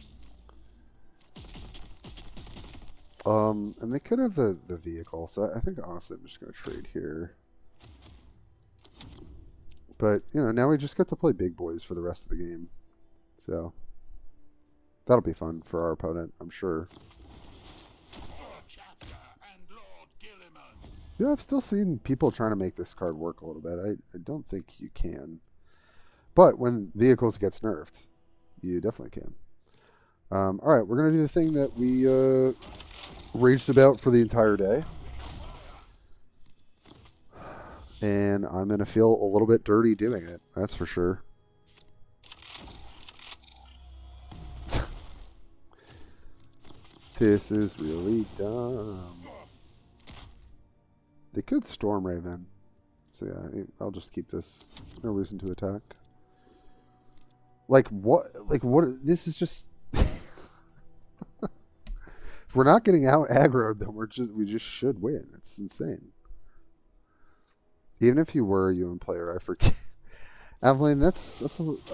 S1: And they could have the vehicle, so I think honestly I'm just going to trade here. But, you know, now we just get to play big boys for the rest of the game. So, that'll be fun for our opponent, I'm sure. Yeah, I've still seen people trying to make this card work a little bit. I don't think you can. But when vehicles gets nerfed, you definitely can. Alright, we're going to do the thing that we raged about for the entire day. And I'm going to feel a little bit dirty doing it, that's for sure. This is really dumb. They could Storm Raven. So yeah, I'll just keep this. No reason to attack. Like what? This is just... If we're not getting out aggroed, then we just should win. It's insane. Even if you were a UN player, I forget. Aveline, I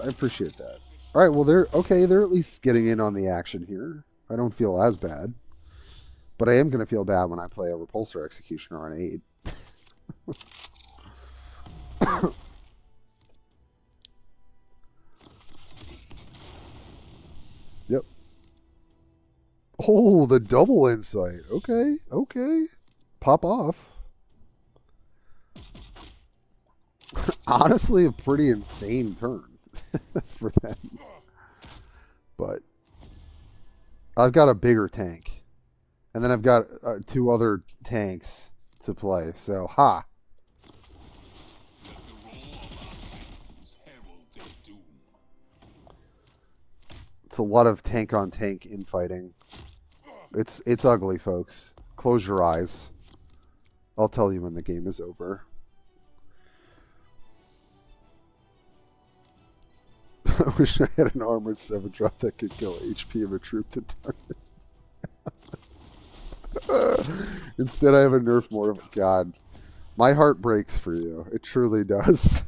S1: appreciate that. All right, well they're at least getting in on the action here. I don't feel as bad, but I am going to feel bad when I play a Repulsor Executioner on 8. Yep. Oh, the double insight. Okay. Pop off. Honestly, a pretty insane turn for them. But I've got a bigger tank. And then I've got 2 other tanks to play. So, ha. It's a lot of tank on tank infighting. It's ugly, folks. Close your eyes. I'll tell you when the game is over. I wish I had an armored 7-drop that could kill HP of a troop to target. Instead, I have a nerf mortar. God, my heart breaks for you. It truly does.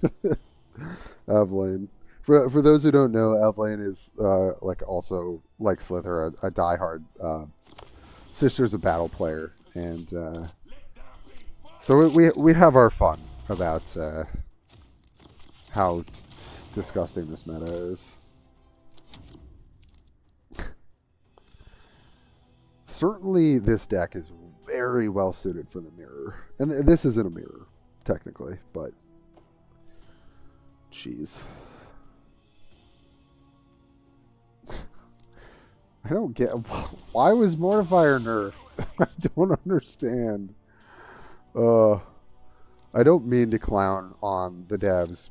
S1: Avlain. For those who don't know, Avlain is like also like Slither, a diehard Sisters of Battle player, and so we have our fun about how disgusting this meta is. Certainly, this deck is very well suited for the mirror, and this isn't a mirror technically, but jeez. I don't get why was Mortifier nerfed. I don't understand. I don't mean to clown on the devs,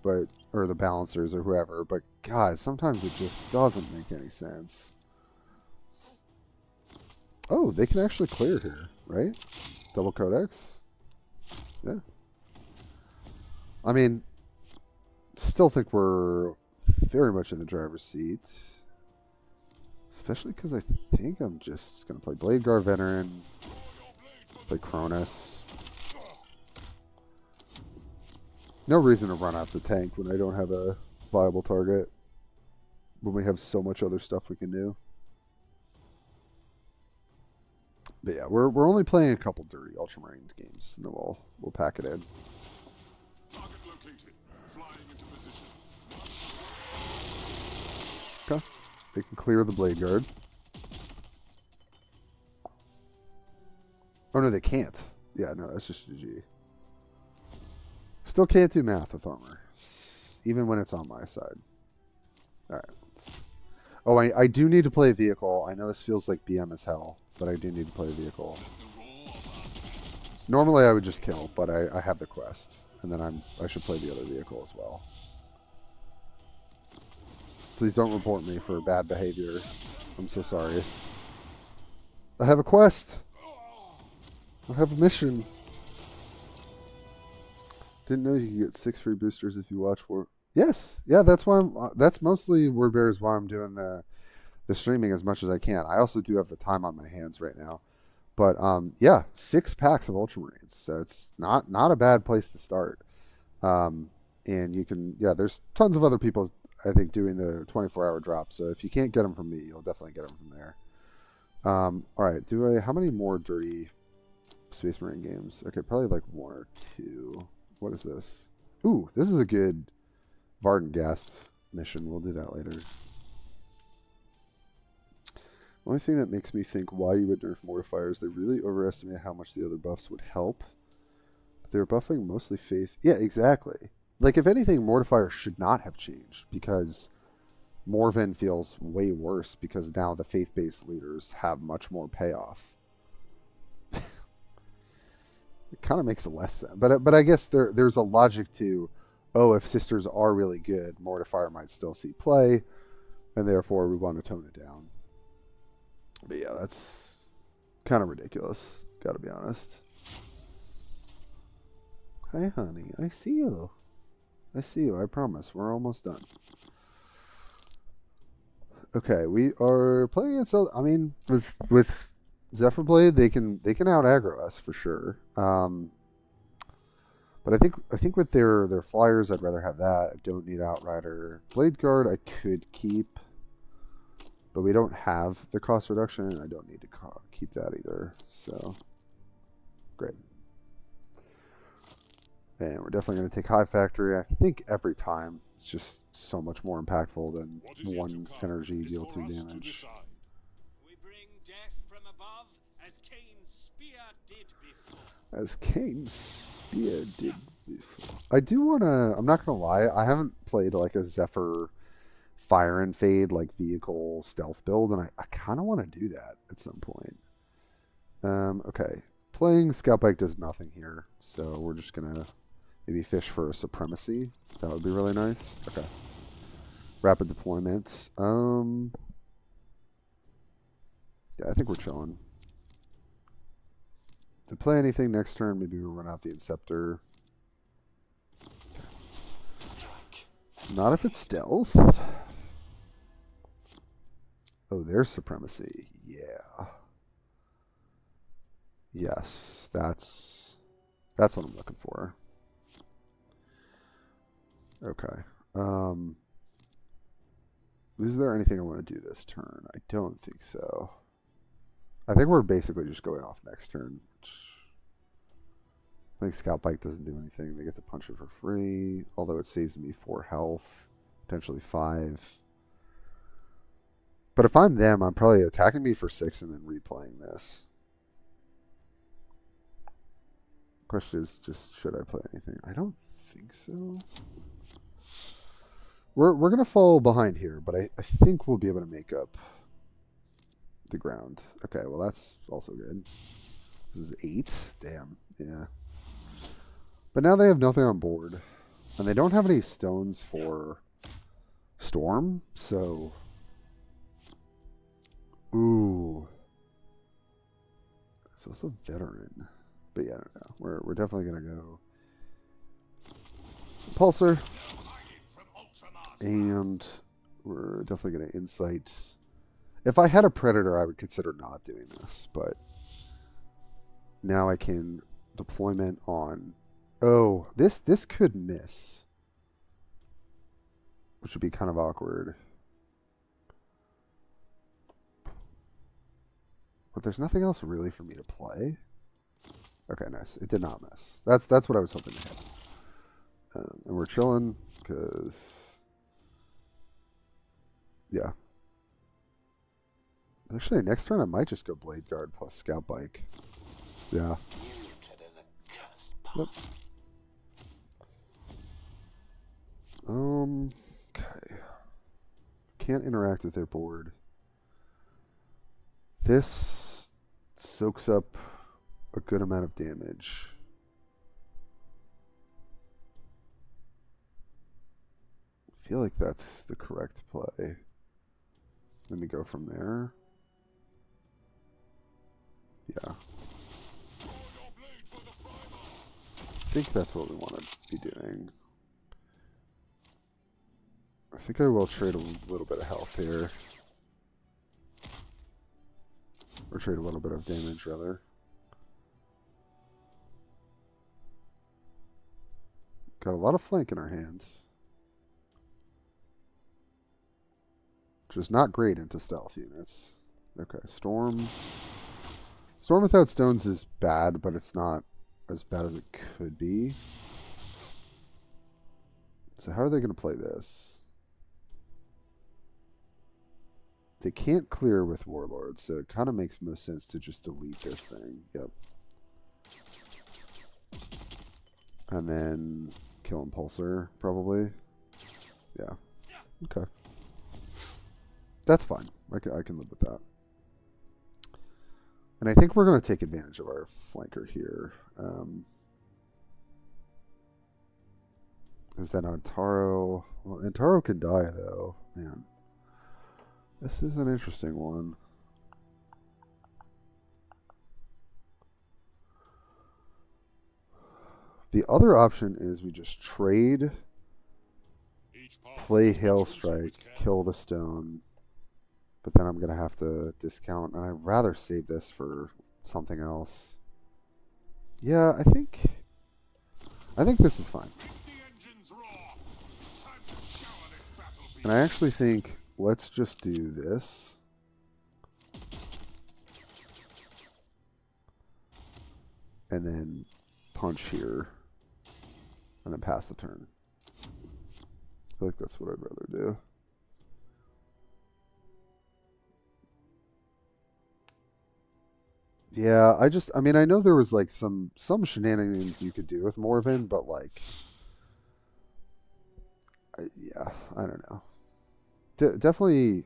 S1: or the balancers or whoever, but God, sometimes it just doesn't make any sense. Oh, they can actually clear here, right? Double Codex. Yeah. I mean, still think we're very much in the driver's seat. Especially because I think I'm just going to play Blade Guard Veteran, play Cronus. No reason to run out the tank when I don't have a viable target. When we have so much other stuff we can do. But yeah, we're only playing a couple dirty Ultramarine games, and then we'll pack it in.
S2: Target located. Flying into position.
S1: Okay. They can clear the Blade Guard. Oh no, they can't. Yeah, no, that's just GG. Still can't do math with armor, even when it's on my side. All right. Oh, I do need to play a vehicle. I know this feels like BM as hell, but I do need to play a vehicle. Normally I would just kill, but I have the quest, and then I should play the other vehicle as well. Please don't report me for bad behavior. I'm so sorry. I have a quest. I have a mission. Didn't know you could get 6 free boosters if you watch War. Yes, yeah, that's why that's mostly Wordbear is why I'm doing the streaming as much as I can. I also do have the time on my hands right now, but yeah, 6 packs of Ultramarines. So it's not a bad place to start. And you can there's tons of other people I think doing the 24-hour drop. So if you can't get them from me, you'll definitely get them from there. All right, how many more dirty Space Marine games? Okay, probably like 1 or 2. What is this? Ooh, this is a good Varden Ghast mission. We'll do that later. Only thing that makes me think why you would nerf Mortifiers, they really overestimate how much the other buffs would help. They're buffing mostly Faith. Yeah, exactly. Like, if anything, Mortifier should not have changed, because Morven feels way worse, because now the Faith-based leaders have much more payoff. It kind of makes less sense. But I guess there's a logic to, if sisters are really good, Mortifier might still see play, and therefore we want to tone it down. But yeah, that's kind of ridiculous, gotta be honest. Hi, honey. I see you. I promise. We're almost done. Okay, we are playing against. I mean, with Zephyr Blade, they can out aggro us for sure. But I think with their flyers, I'd rather have that. I don't need Outrider. Blade Guard, I could keep, but we don't have the cost reduction, and I don't need to keep that either. So, great. And we're definitely going to take High Factory. I think every time it's just so much more impactful than 1 energy deal 2 damage.
S4: We bring death from above, as Cain's spear did before.
S1: As Cain's spear did before. I do want to, I'm not going to lie, I haven't played like a Zephyr Fire and Fade like vehicle stealth build, and I kind of want to do that at some point. Okay. Playing Scout Bike does nothing here, so we're just going to maybe fish for a Supremacy. That would be really nice. Okay. Rapid deployment. Yeah, I think we're chilling. To play anything next turn, maybe we'll run out the Inceptor. Not if it's stealth. Oh, there's Supremacy. Yeah. Yes, that's what I'm looking for. Okay. Is there anything I want to do this turn? I don't think so. I think we're basically just going off next turn. I think Scout Bike doesn't do anything. They get to punch it for free, although it saves me 4 health, potentially 5. But if I'm them, I'm probably attacking me for 6 and then replaying this. Question is just, should I play anything? I don't think so. We're gonna fall behind here, but I think we'll be able to make up the ground. Okay, well that's also good. This is 8. Damn, yeah. But now they have nothing on board, and they don't have any stones for Storm, so ooh. It's also Veteran. But yeah, I don't know. We're definitely gonna go Pulsar. And we're definitely going to Insight. If I had a Predator, I would consider not doing this. But now I can deployment on... Oh, this could miss. Which would be kind of awkward. But there's nothing else really for me to play. Okay, nice. It did not miss. That's what I was hoping to hit. And we're chilling because... Yeah. Actually, next turn I might just go Blade Guard plus Scout Bike. Yeah. Yep. Okay. Can't interact with their board. This soaks up a good amount of damage. I feel like that's the correct play. Let me go from there. Yeah. I think that's what we want to be doing. I think I will trade a little bit of health here. Or trade a little bit of damage, rather. Got a lot of flank in our hands. Which is not great into stealth units. Okay, Storm. Storm without stones is bad, but it's not as bad as it could be. So how are they going to play this? They can't clear with Warlords, so it kind of makes most sense to just delete this thing. Yep. And then kill Impulsor, probably. Yeah. Okay. That's fine. I can live with that. And I think we're going to take advantage of our flanker here. Is that Antaro? Well, Antaro can die, though. Man. This is an interesting one. The other option is we just trade, play Hail Strike, kill the stone. But then I'm going to have to discount, and I'd rather save this for something else. Yeah, I think this is fine. And I actually think, let's just do this. And then punch here. And then pass the turn. I feel like that's what I'd rather do. Yeah, I mean, I know there was like some shenanigans you could do with Morven, but like, yeah, I don't know. Definitely,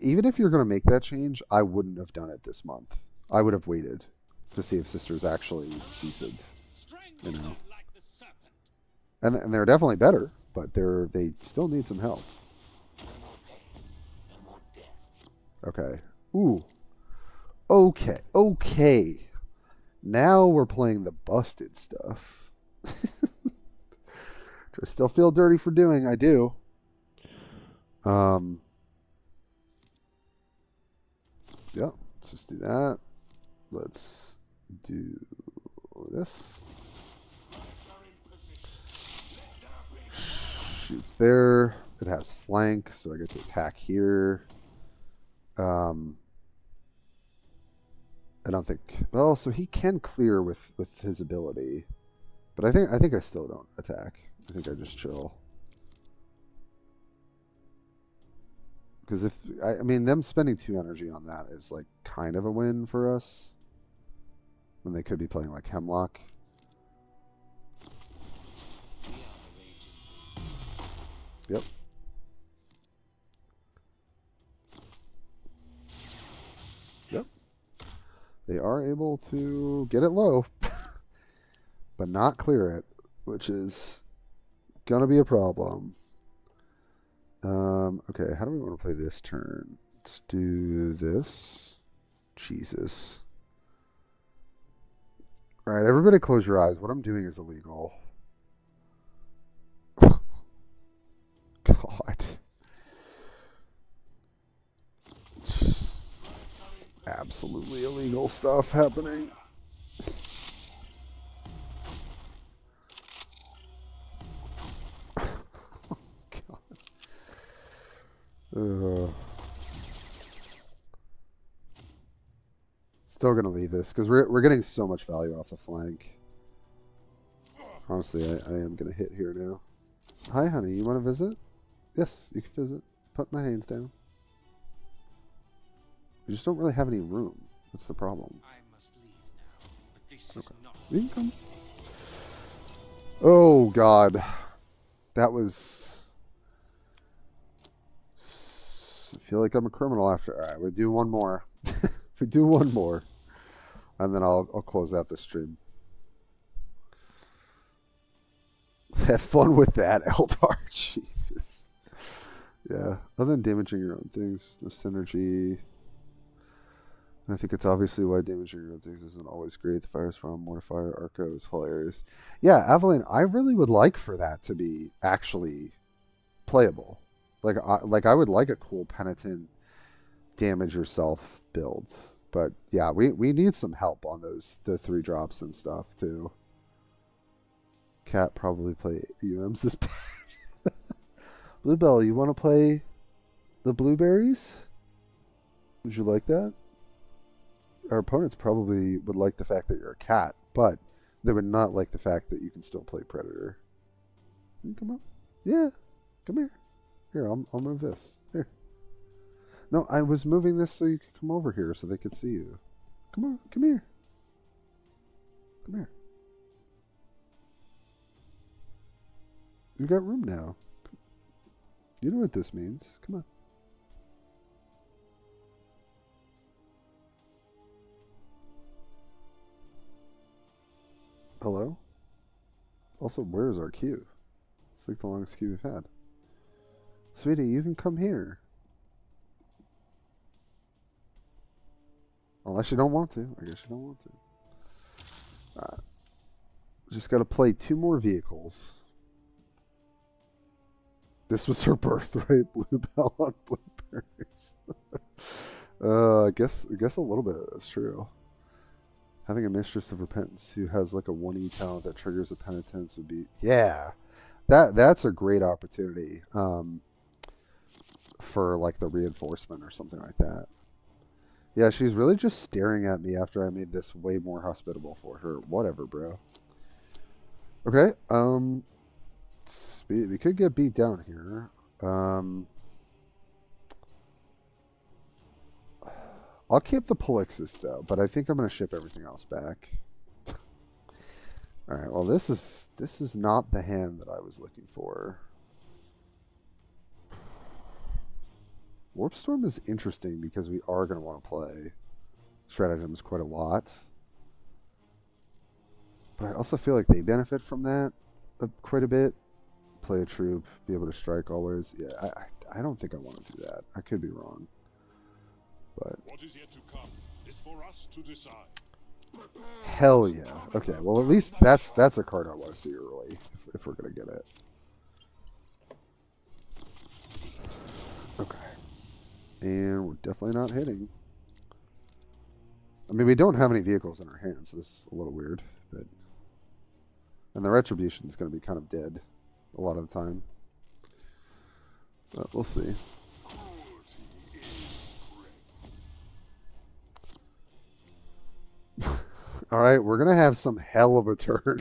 S1: even if you're going to make that change, I wouldn't have done it this month. I would have waited to see if Sisters actually is decent, you know. And they're definitely better, but they still need some help. Okay. Ooh, Okay, okay. Now we're playing the busted stuff. Which I still feel dirty for doing. I do. Yeah, let's just do that. Let's do this. Shoots there. It has flank, so I get to attack here. I don't think. Well, so he can clear with his ability, but I think I still don't attack. I think I just chill. Because if I mean them spending 2 energy on that is like kind of a win for us. When they could be playing like Hemlock. Yep. Yep. They are able to get it low, but not clear it, which is gonna be a problem. Okay, how do we want to play this turn? Let's do this. Jesus. All right, everybody close your eyes. What I'm doing is illegal. God. Absolutely illegal stuff happening. God. Still gonna leave this because we're getting so much value off the flank. Honestly, I am gonna hit here now. Hi, honey. You want to visit? Yes, you can visit. Put my hands down. You just don't really have any room. That's the problem.
S4: I must leave now, but this is not.
S1: You can come. Oh God, that was. I feel like I'm a criminal after. All right, we do one more. We do one more, and then I'll close out the stream. Have fun with that, Eldar. Jesus. Yeah. Other than damaging your own things, there's no synergy. And I think it's obviously why damaging your own things isn't always great. The Firestorm, Mortifier, Arco is hilarious. Yeah, Avalanche, I really would like for that to be actually playable. Like I would like a cool Penitent damage yourself build. But yeah, we need some help on the 3 drops and stuff too. Cat probably play UMs this bad. Bluebell, you want to play the blueberries? Would you like that? Our opponents probably would like the fact that you're a cat, but they would not like the fact that you can still play Predator. Can you come up? Yeah, come here. Here, I'll move this. Here. No, I was moving this so you could come over here so they could see you. Come on, come here. Come here. You got room now. You know what this means. Come on. Hello? Also, where's our queue? It's like the longest queue we've had. Sweetie, you can come here. Unless you don't want to. I guess you don't want to. Alright. Just got to play 2 more vehicles. This was her birthright, Bluebell on blueberries. I guess a little bit that's true. Having a Mistress of Repentance who has like a 1E talent that triggers a penitence would be that's a great opportunity for like the reinforcement or something like that. Yeah, she's really just staring at me after I made this way more hospitable for her. Whatever, bro. Okay, we could get beat down here. I'll keep the Polixis though, but I think I'm going to ship everything else back. All right. Well, this is not the hand that I was looking for. Warpstorm is interesting because we are going to want to play stratagems quite a lot. But I also feel like they benefit from that quite a bit. Play a troop, be able to strike always. Yeah, I don't think I want to do that. I could be wrong. But
S2: What is yet to come is for us to decide.
S1: Hell yeah. Okay, well at least that's a card I want to see early if we're gonna get it. Okay. And we're definitely not hitting. I mean, we don't have any vehicles in our hands, so this is a little weird, but and the retribution is going to be kind of dead a lot of the time. But we'll see. All right, we're going to have some hell of a turn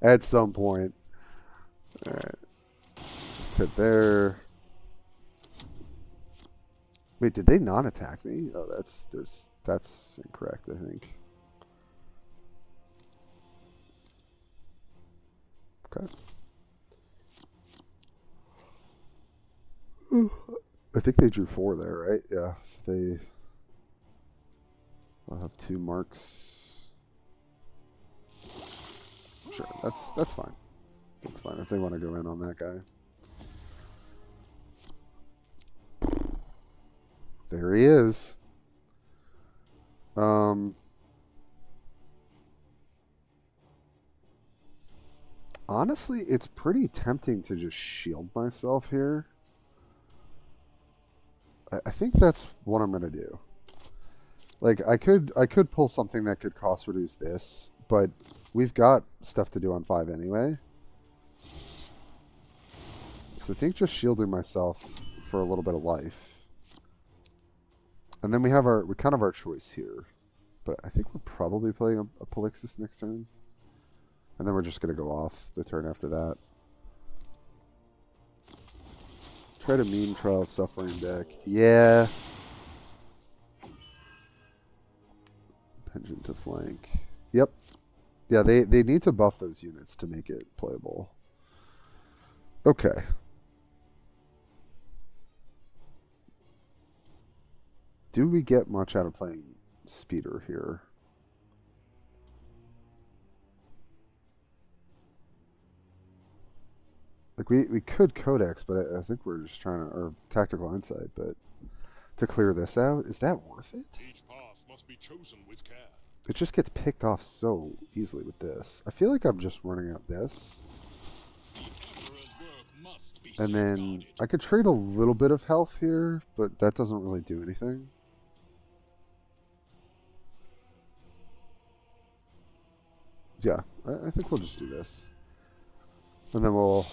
S1: at some point. All right. Just hit there. Wait, did they not attack me? Oh, that's incorrect, I think. Okay. I think they drew 4 there, right? Yeah, so they will have 2 marks. Sure, that's fine. That's fine if they want to go in on that guy. There he is. Honestly, it's pretty tempting to just shield myself here. I think that's what I'm gonna do. Like I could pull something that could cost reduce this, but we've got stuff to do on 5 anyway. So I think just shielding myself for a little bit of life. And then we kind of our choice here. But I think we're probably playing a Polixis next turn. And then we're just going to go off the turn after that. Try to meme Trial of Suffering deck. Yeah. Penchant to flank. Yep. Yeah, they need to buff those units to make it playable. Okay. Do we get much out of playing Speeder here? Like we could Codex, but I think we're just trying to, or Tactical Insight, but to clear this out, is that worth it?
S2: Each path must be chosen with care.
S1: It just gets picked off so easily with this. I feel like I'm just running out this. And then I could trade a little bit of health here, but that doesn't really do anything. Yeah, I think we'll just do this. And then we'll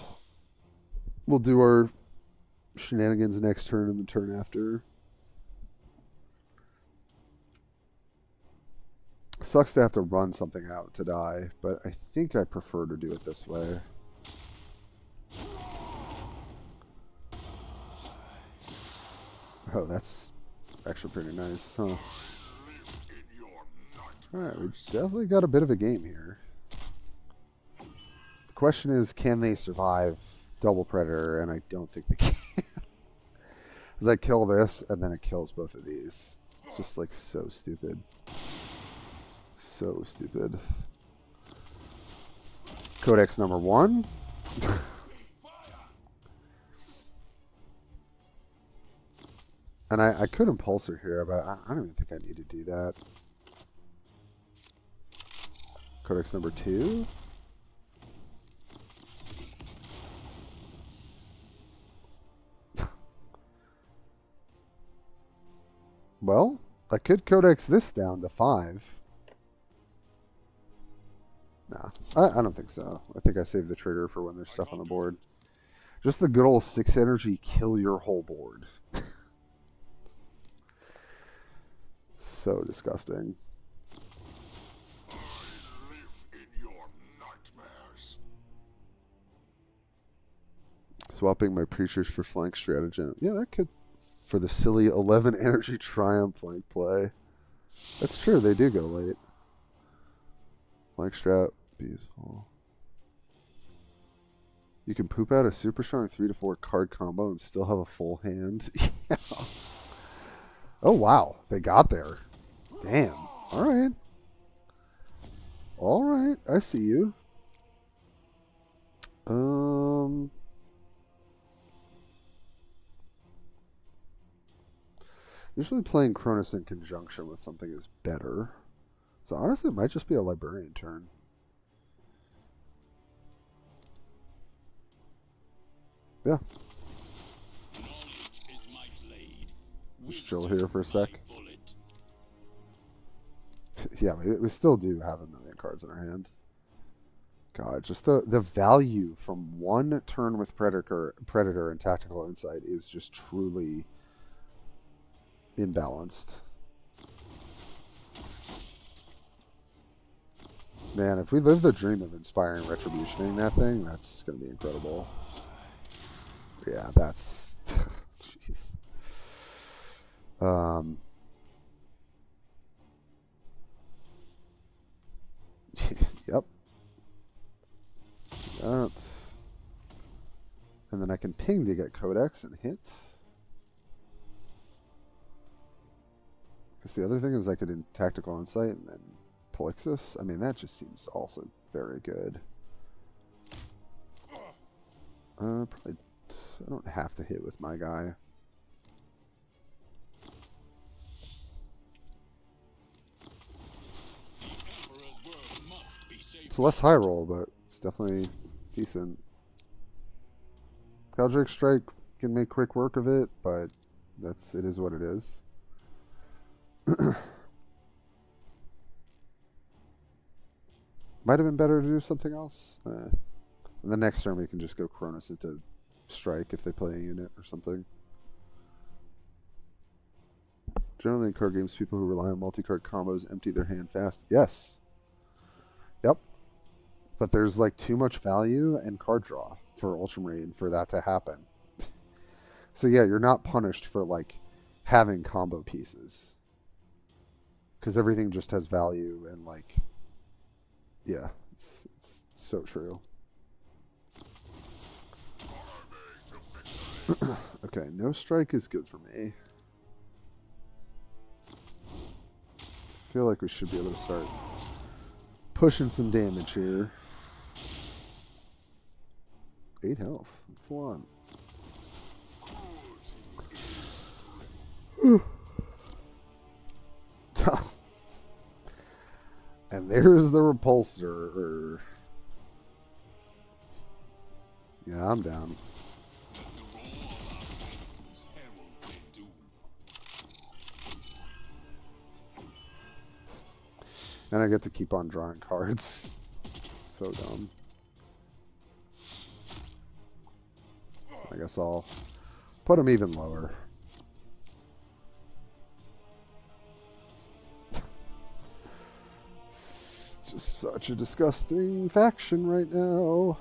S1: do our shenanigans next turn and the turn after. Sucks to have to run something out to die, but I think I prefer to do it this way. Oh, that's actually pretty nice, huh? Alright, we definitely got a bit of a game here. The question is, can they survive Double Predator? And I don't think they can. Because I kill this, and then it kills both of these. It's just like so stupid. So stupid. Codex number 1. And I could Impulsor here, but I don't even think I need to do that. Codex number 2. Well, I could Codex this down to 5. Nah, I don't think so. I think I saved the trigger for when there's stuff on the board. Just the good old 6 energy, kill your whole board. So disgusting. Swapping my Preachers for Flank Stratagem. Yeah, that could, for the silly 11 energy Triumph flank play. That's true, they do go late. Flank Strat, beautiful. You can poop out a super strong 3 to 4 card combo and still have a full hand. Yeah. Oh, wow. They got there. Damn. Alright. Alright, I see you. Usually playing Cronus in conjunction with something is better. So honestly, it might just be a librarian turn. Yeah. Just chill here for a sec. Yeah, we still do have a million cards in our hand. God, just the value from one turn with Predator and Tactical Insight is just truly imbalanced. Man, if we live the dream of inspiring retributioning that thing, that's going to be incredible. Yeah, that's... Jeez. Yep. That. And then I can ping to get Codex and hit. Because the other thing is I could Tactical Insight and then Polixis. I mean, that just seems also very good. Probably... I don't have to hit with my guy. It's less high roll, but it's definitely decent. Caldric Strike can make quick work of it, but it is what it is. Might have been better to do something else. And the next turn we can just go Cronus into Strike if they play a unit or something. Generally in card games, people who rely on multi-card combos empty their hand fast. Yes. Yep. But there's like too much value and card draw for Ultramarine for that to happen. So yeah, you're not punished for like having combo pieces. Because everything just has value and like, yeah, it's so true. Okay, no strike is good for me. I feel like we should be able to start pushing some damage here. 8 health. That's a lot. And there's the repulsor. Yeah, I'm down. And I get to keep on drawing cards. So dumb. I guess I'll put them even lower. It's just such a disgusting faction right now.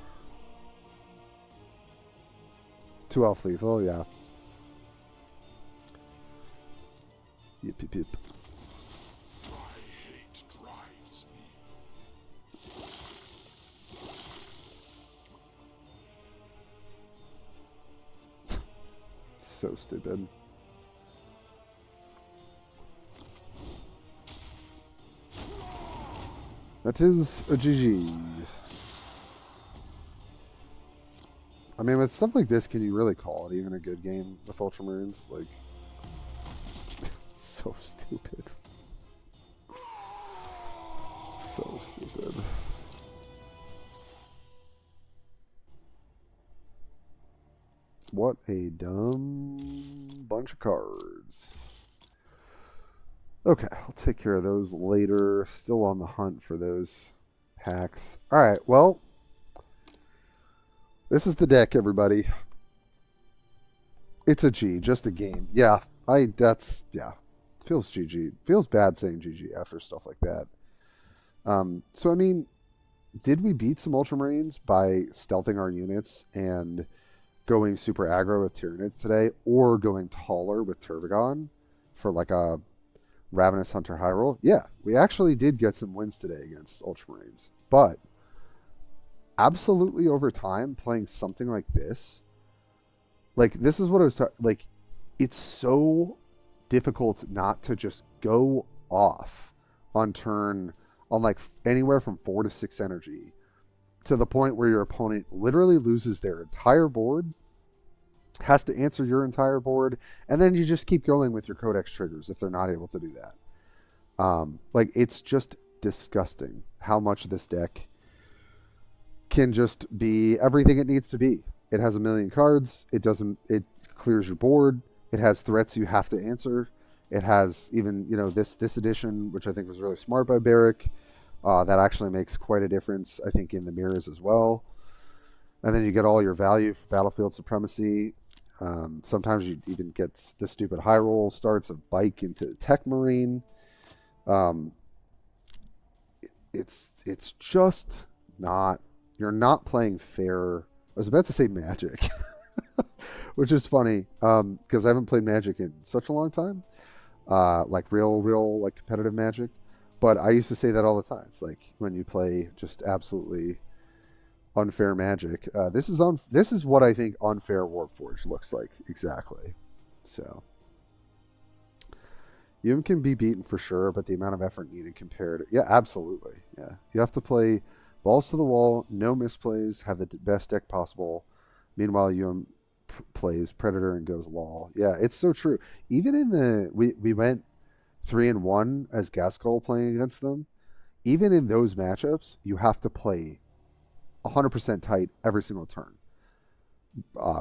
S1: 2 elf lethal, yeah. Yip yip yip. So stupid. That is a GG. I mean, with stuff like this, can you really call it even a good game with Ultramarines? Like, so stupid. So stupid. What a dumb bunch of cards. Okay, I'll take care of those later. Still on the hunt for those packs. Alright, well, this is the deck, everybody. It's a G, just a game. Yeah, yeah. Feels GG. Feels bad saying GG after stuff like that. So, I mean, did we beat some Ultramarines by stealthing our units and going super aggro with Tyranids today, or going taller with Tervigon for like a Ravenous Hunter high roll? Yeah, we actually did get some wins today against Ultramarines. But absolutely over time, playing something like this, like this is what I was talking, like it's so difficult not to just go off on turn on like anywhere from 4 to 6 energy to the point where your opponent literally loses their entire board has to answer your entire board, and then you just keep going with your codex triggers if they're not able to do that. Like, it's just disgusting how much this deck can just be everything it needs to be. It has a million cards. It clears your board. It has threats you have to answer. It has even, this edition, which I think was really smart by Barrick. That actually makes quite a difference, I think, in the mirrors as well. And then you get all your value for battlefield supremacy. Sometimes you even get the stupid high roll starts of bike into tech marine. It's just not, you're not playing fair. I was about to say Magic, which is funny because I haven't played Magic in such a long time, like real like competitive Magic. But I used to say that all the time. It's like when you play just absolutely unfair Magic. This is what I think unfair Warpforge looks like exactly. So you can be beaten for sure, but the amount of effort needed compared, yeah, absolutely, yeah. You have to play balls to the wall, no misplays, have the best deck possible. Meanwhile, plays Predator and goes LOL. Yeah, it's so true. Even in we went 3-1 as Gaskell playing against them. Even in those matchups, you have to play 100% tight every single turn.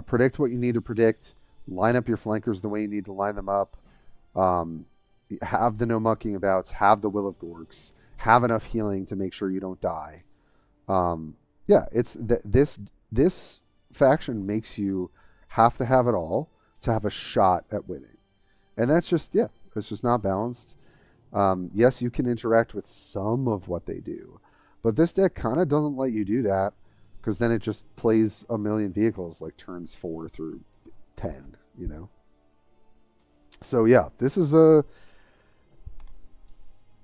S1: Predict what you need to predict. Line up your flankers the way you need to line them up. Have the no mucking abouts. Have the Will of Gorks. Have enough healing to make sure you don't die. Yeah, it's this faction makes you have to have it all to have a shot at winning, and that's just it's just not balanced. Yes, you can interact with some of what they do, but this deck kind of doesn't let you do that because then it just plays a million vehicles like turns 4 through 10. So yeah, this is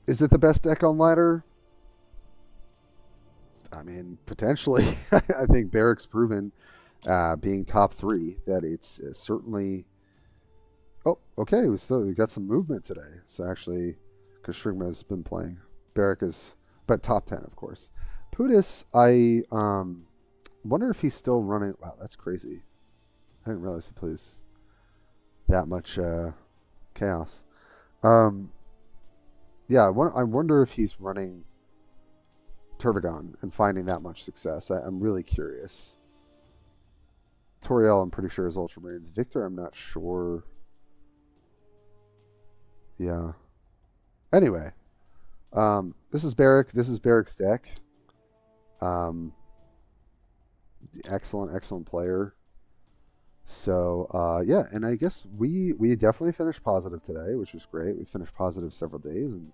S1: Is it the best deck on ladder? I mean, potentially. I think Barrick's proven, being top 3, that it's certainly. Oh, okay. We got some movement today. So actually, because Shrigma has been playing, Barrick is, but top 10, of course. Putis, I wonder if he's still running. Wow, that's crazy. I didn't realize he plays that much chaos. Yeah, I wonder if he's running Tervigon and finding that much success. I'm really curious. Toriel, I'm pretty sure, is Ultramarines. Victor, I'm not sure. Yeah. Anyway, this is Barrick. This is Barrick's deck. Excellent player. So, yeah, and I guess we definitely finished positive today, which was great. We finished positive several days, and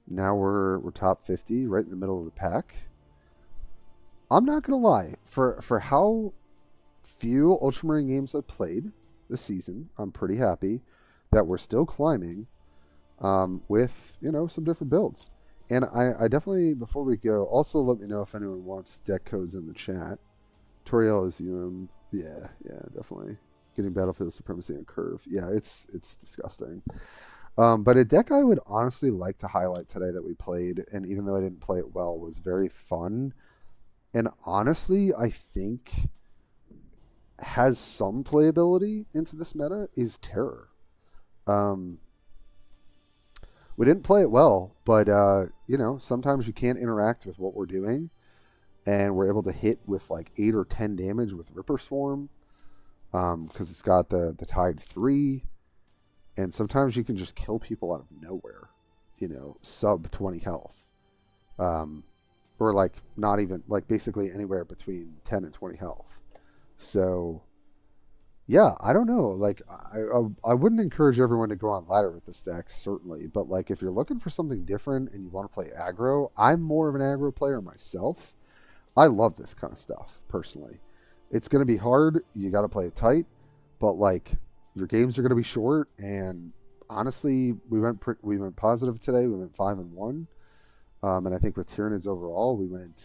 S1: now we're top 50, right in the middle of the pack. I'm not gonna lie, for how few Ultramarine games I've played this season, I'm pretty happy that we're still climbing with some different builds. And I definitely, before we go, also let me know if anyone wants deck codes in the chat. Toriel is yeah, definitely getting battlefield supremacy on curve. Yeah, it's disgusting. But a deck I would honestly like to highlight today that we played, and even though I didn't play it well, was very fun. And honestly, I think has some playability into this meta, is Terror. We didn't play it well, but sometimes you can't interact with what we're doing, and we're able to hit with like 8 or 10 damage with Ripper Swarm, because it's got the Tide 3, and sometimes you can just kill people out of nowhere, sub 20 health, or like not even, like basically anywhere between 10 and 20 health. So yeah, I don't know. Like, I wouldn't encourage everyone to go on ladder with this deck, certainly. But, like, if you're looking for something different and you want to play aggro, I'm more of an aggro player myself. I love this kind of stuff, personally. It's going to be hard. You got to play it tight. But, like, your games are going to be short. And, honestly, we went positive today. We went 5-1. And I think with Tyranids overall, we went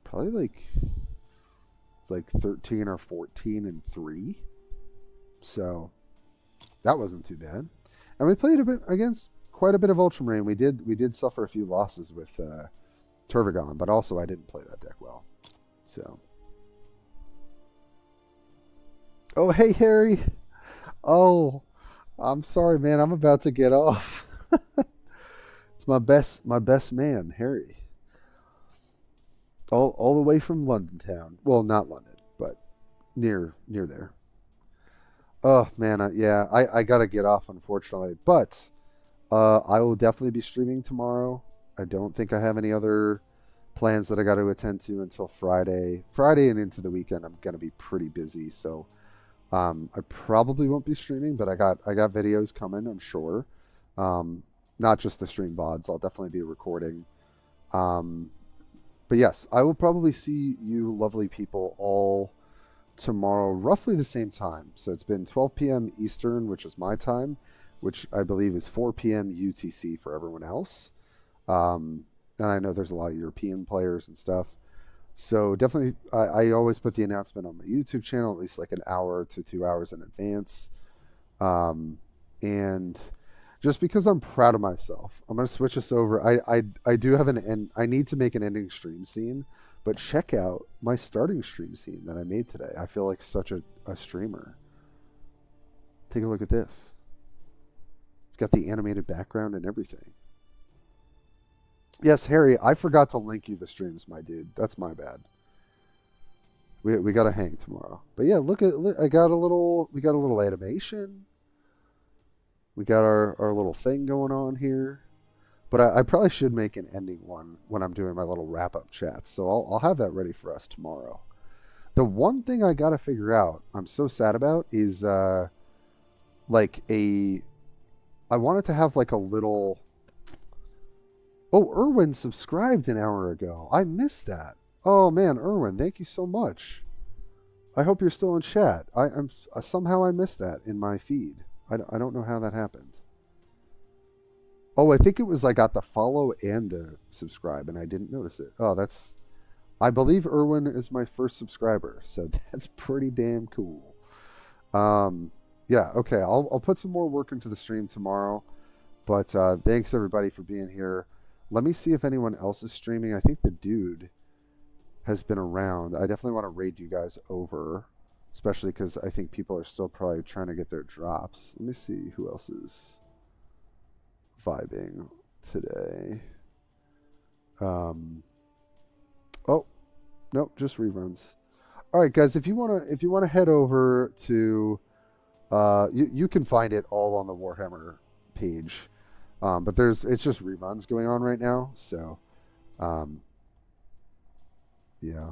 S1: probably, like 13 or 14-3, so that wasn't too bad. And we played a bit against quite a bit of Ultramarine. We did suffer a few losses with Tervigon, but also I didn't play that deck well. So Oh, hey, Harry. Oh, I'm sorry, man. I'm about to get off. It's my best man, Harry. All the way from London town. Well, not London, but near there. Oh man, yeah, I gotta get off unfortunately, but I will definitely be streaming tomorrow. I don't think I have any other plans that I got to attend to until Friday. Friday and into the weekend, I'm gonna be pretty busy, so I probably won't be streaming, but I got videos coming, I'm sure. Not just the stream VODs. I'll definitely be recording. But yes, I will probably see you lovely people all tomorrow, roughly the same time. So it's been 12 p.m. Eastern, which is my time, which I believe is 4 p.m. UTC for everyone else. And I know there's a lot of European players and stuff. So definitely, I always put the announcement on my YouTube channel at least like an hour to 2 hours in advance. And just because I'm proud of myself, I'm going to switch this over. I do have an end. I need to make an ending stream scene, but check out my starting stream scene that I made today. I feel like such a streamer. Take a look at this. It's got the animated background and everything. Yes, Harry, I forgot to link you the streams, my dude. That's my bad. We got to hang tomorrow. But yeah, look, we got a little animation. We got our little thing going on here. But I probably should make an ending one when I'm doing my little wrap-up chats. So I'll have that ready for us tomorrow. The one thing I got to figure out, I'm so sad about, is like I wanted to have like a little... Oh, Erwin subscribed an hour ago. I missed that. Oh man, Erwin, thank you so much. I hope you're still in chat. I'm somehow I missed that in my feed. I don't know how that happened. Oh, I think it was I got the follow and the subscribe, and I didn't notice it. Oh, that's... I believe Erwin is my first subscriber, so that's pretty damn cool. Yeah, okay, I'll put some more work into the stream tomorrow, but thanks everybody for being here. Let me see if anyone else is streaming. I think the dude has been around. I definitely want to raid you guys over, especially because I think people are still probably trying to get their drops. Let me see who else is vibing today. Oh, nope, just reruns. All right, guys, if you wanna head over to, you can find it all on the Warhammer page, but it's just reruns going on right now. So, yeah,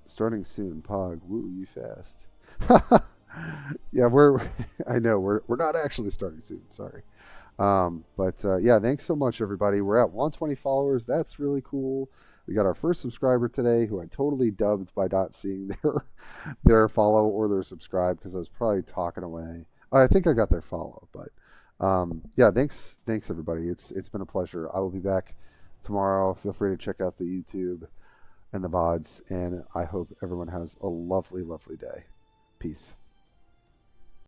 S1: starting soon. Pog, woo, you fast. Yeah, I know we're not actually starting soon. Sorry. But yeah, thanks so much, everybody. We're at 120 followers. That's really cool. We got our first subscriber today, who I totally dubbed by not seeing their follow or their subscribe because I was probably talking away. I think I got their follow, but yeah, thanks everybody. It's been a pleasure. I will be back tomorrow. Feel free to check out the YouTube and the VODs, and I hope everyone has a lovely, lovely day. Peace.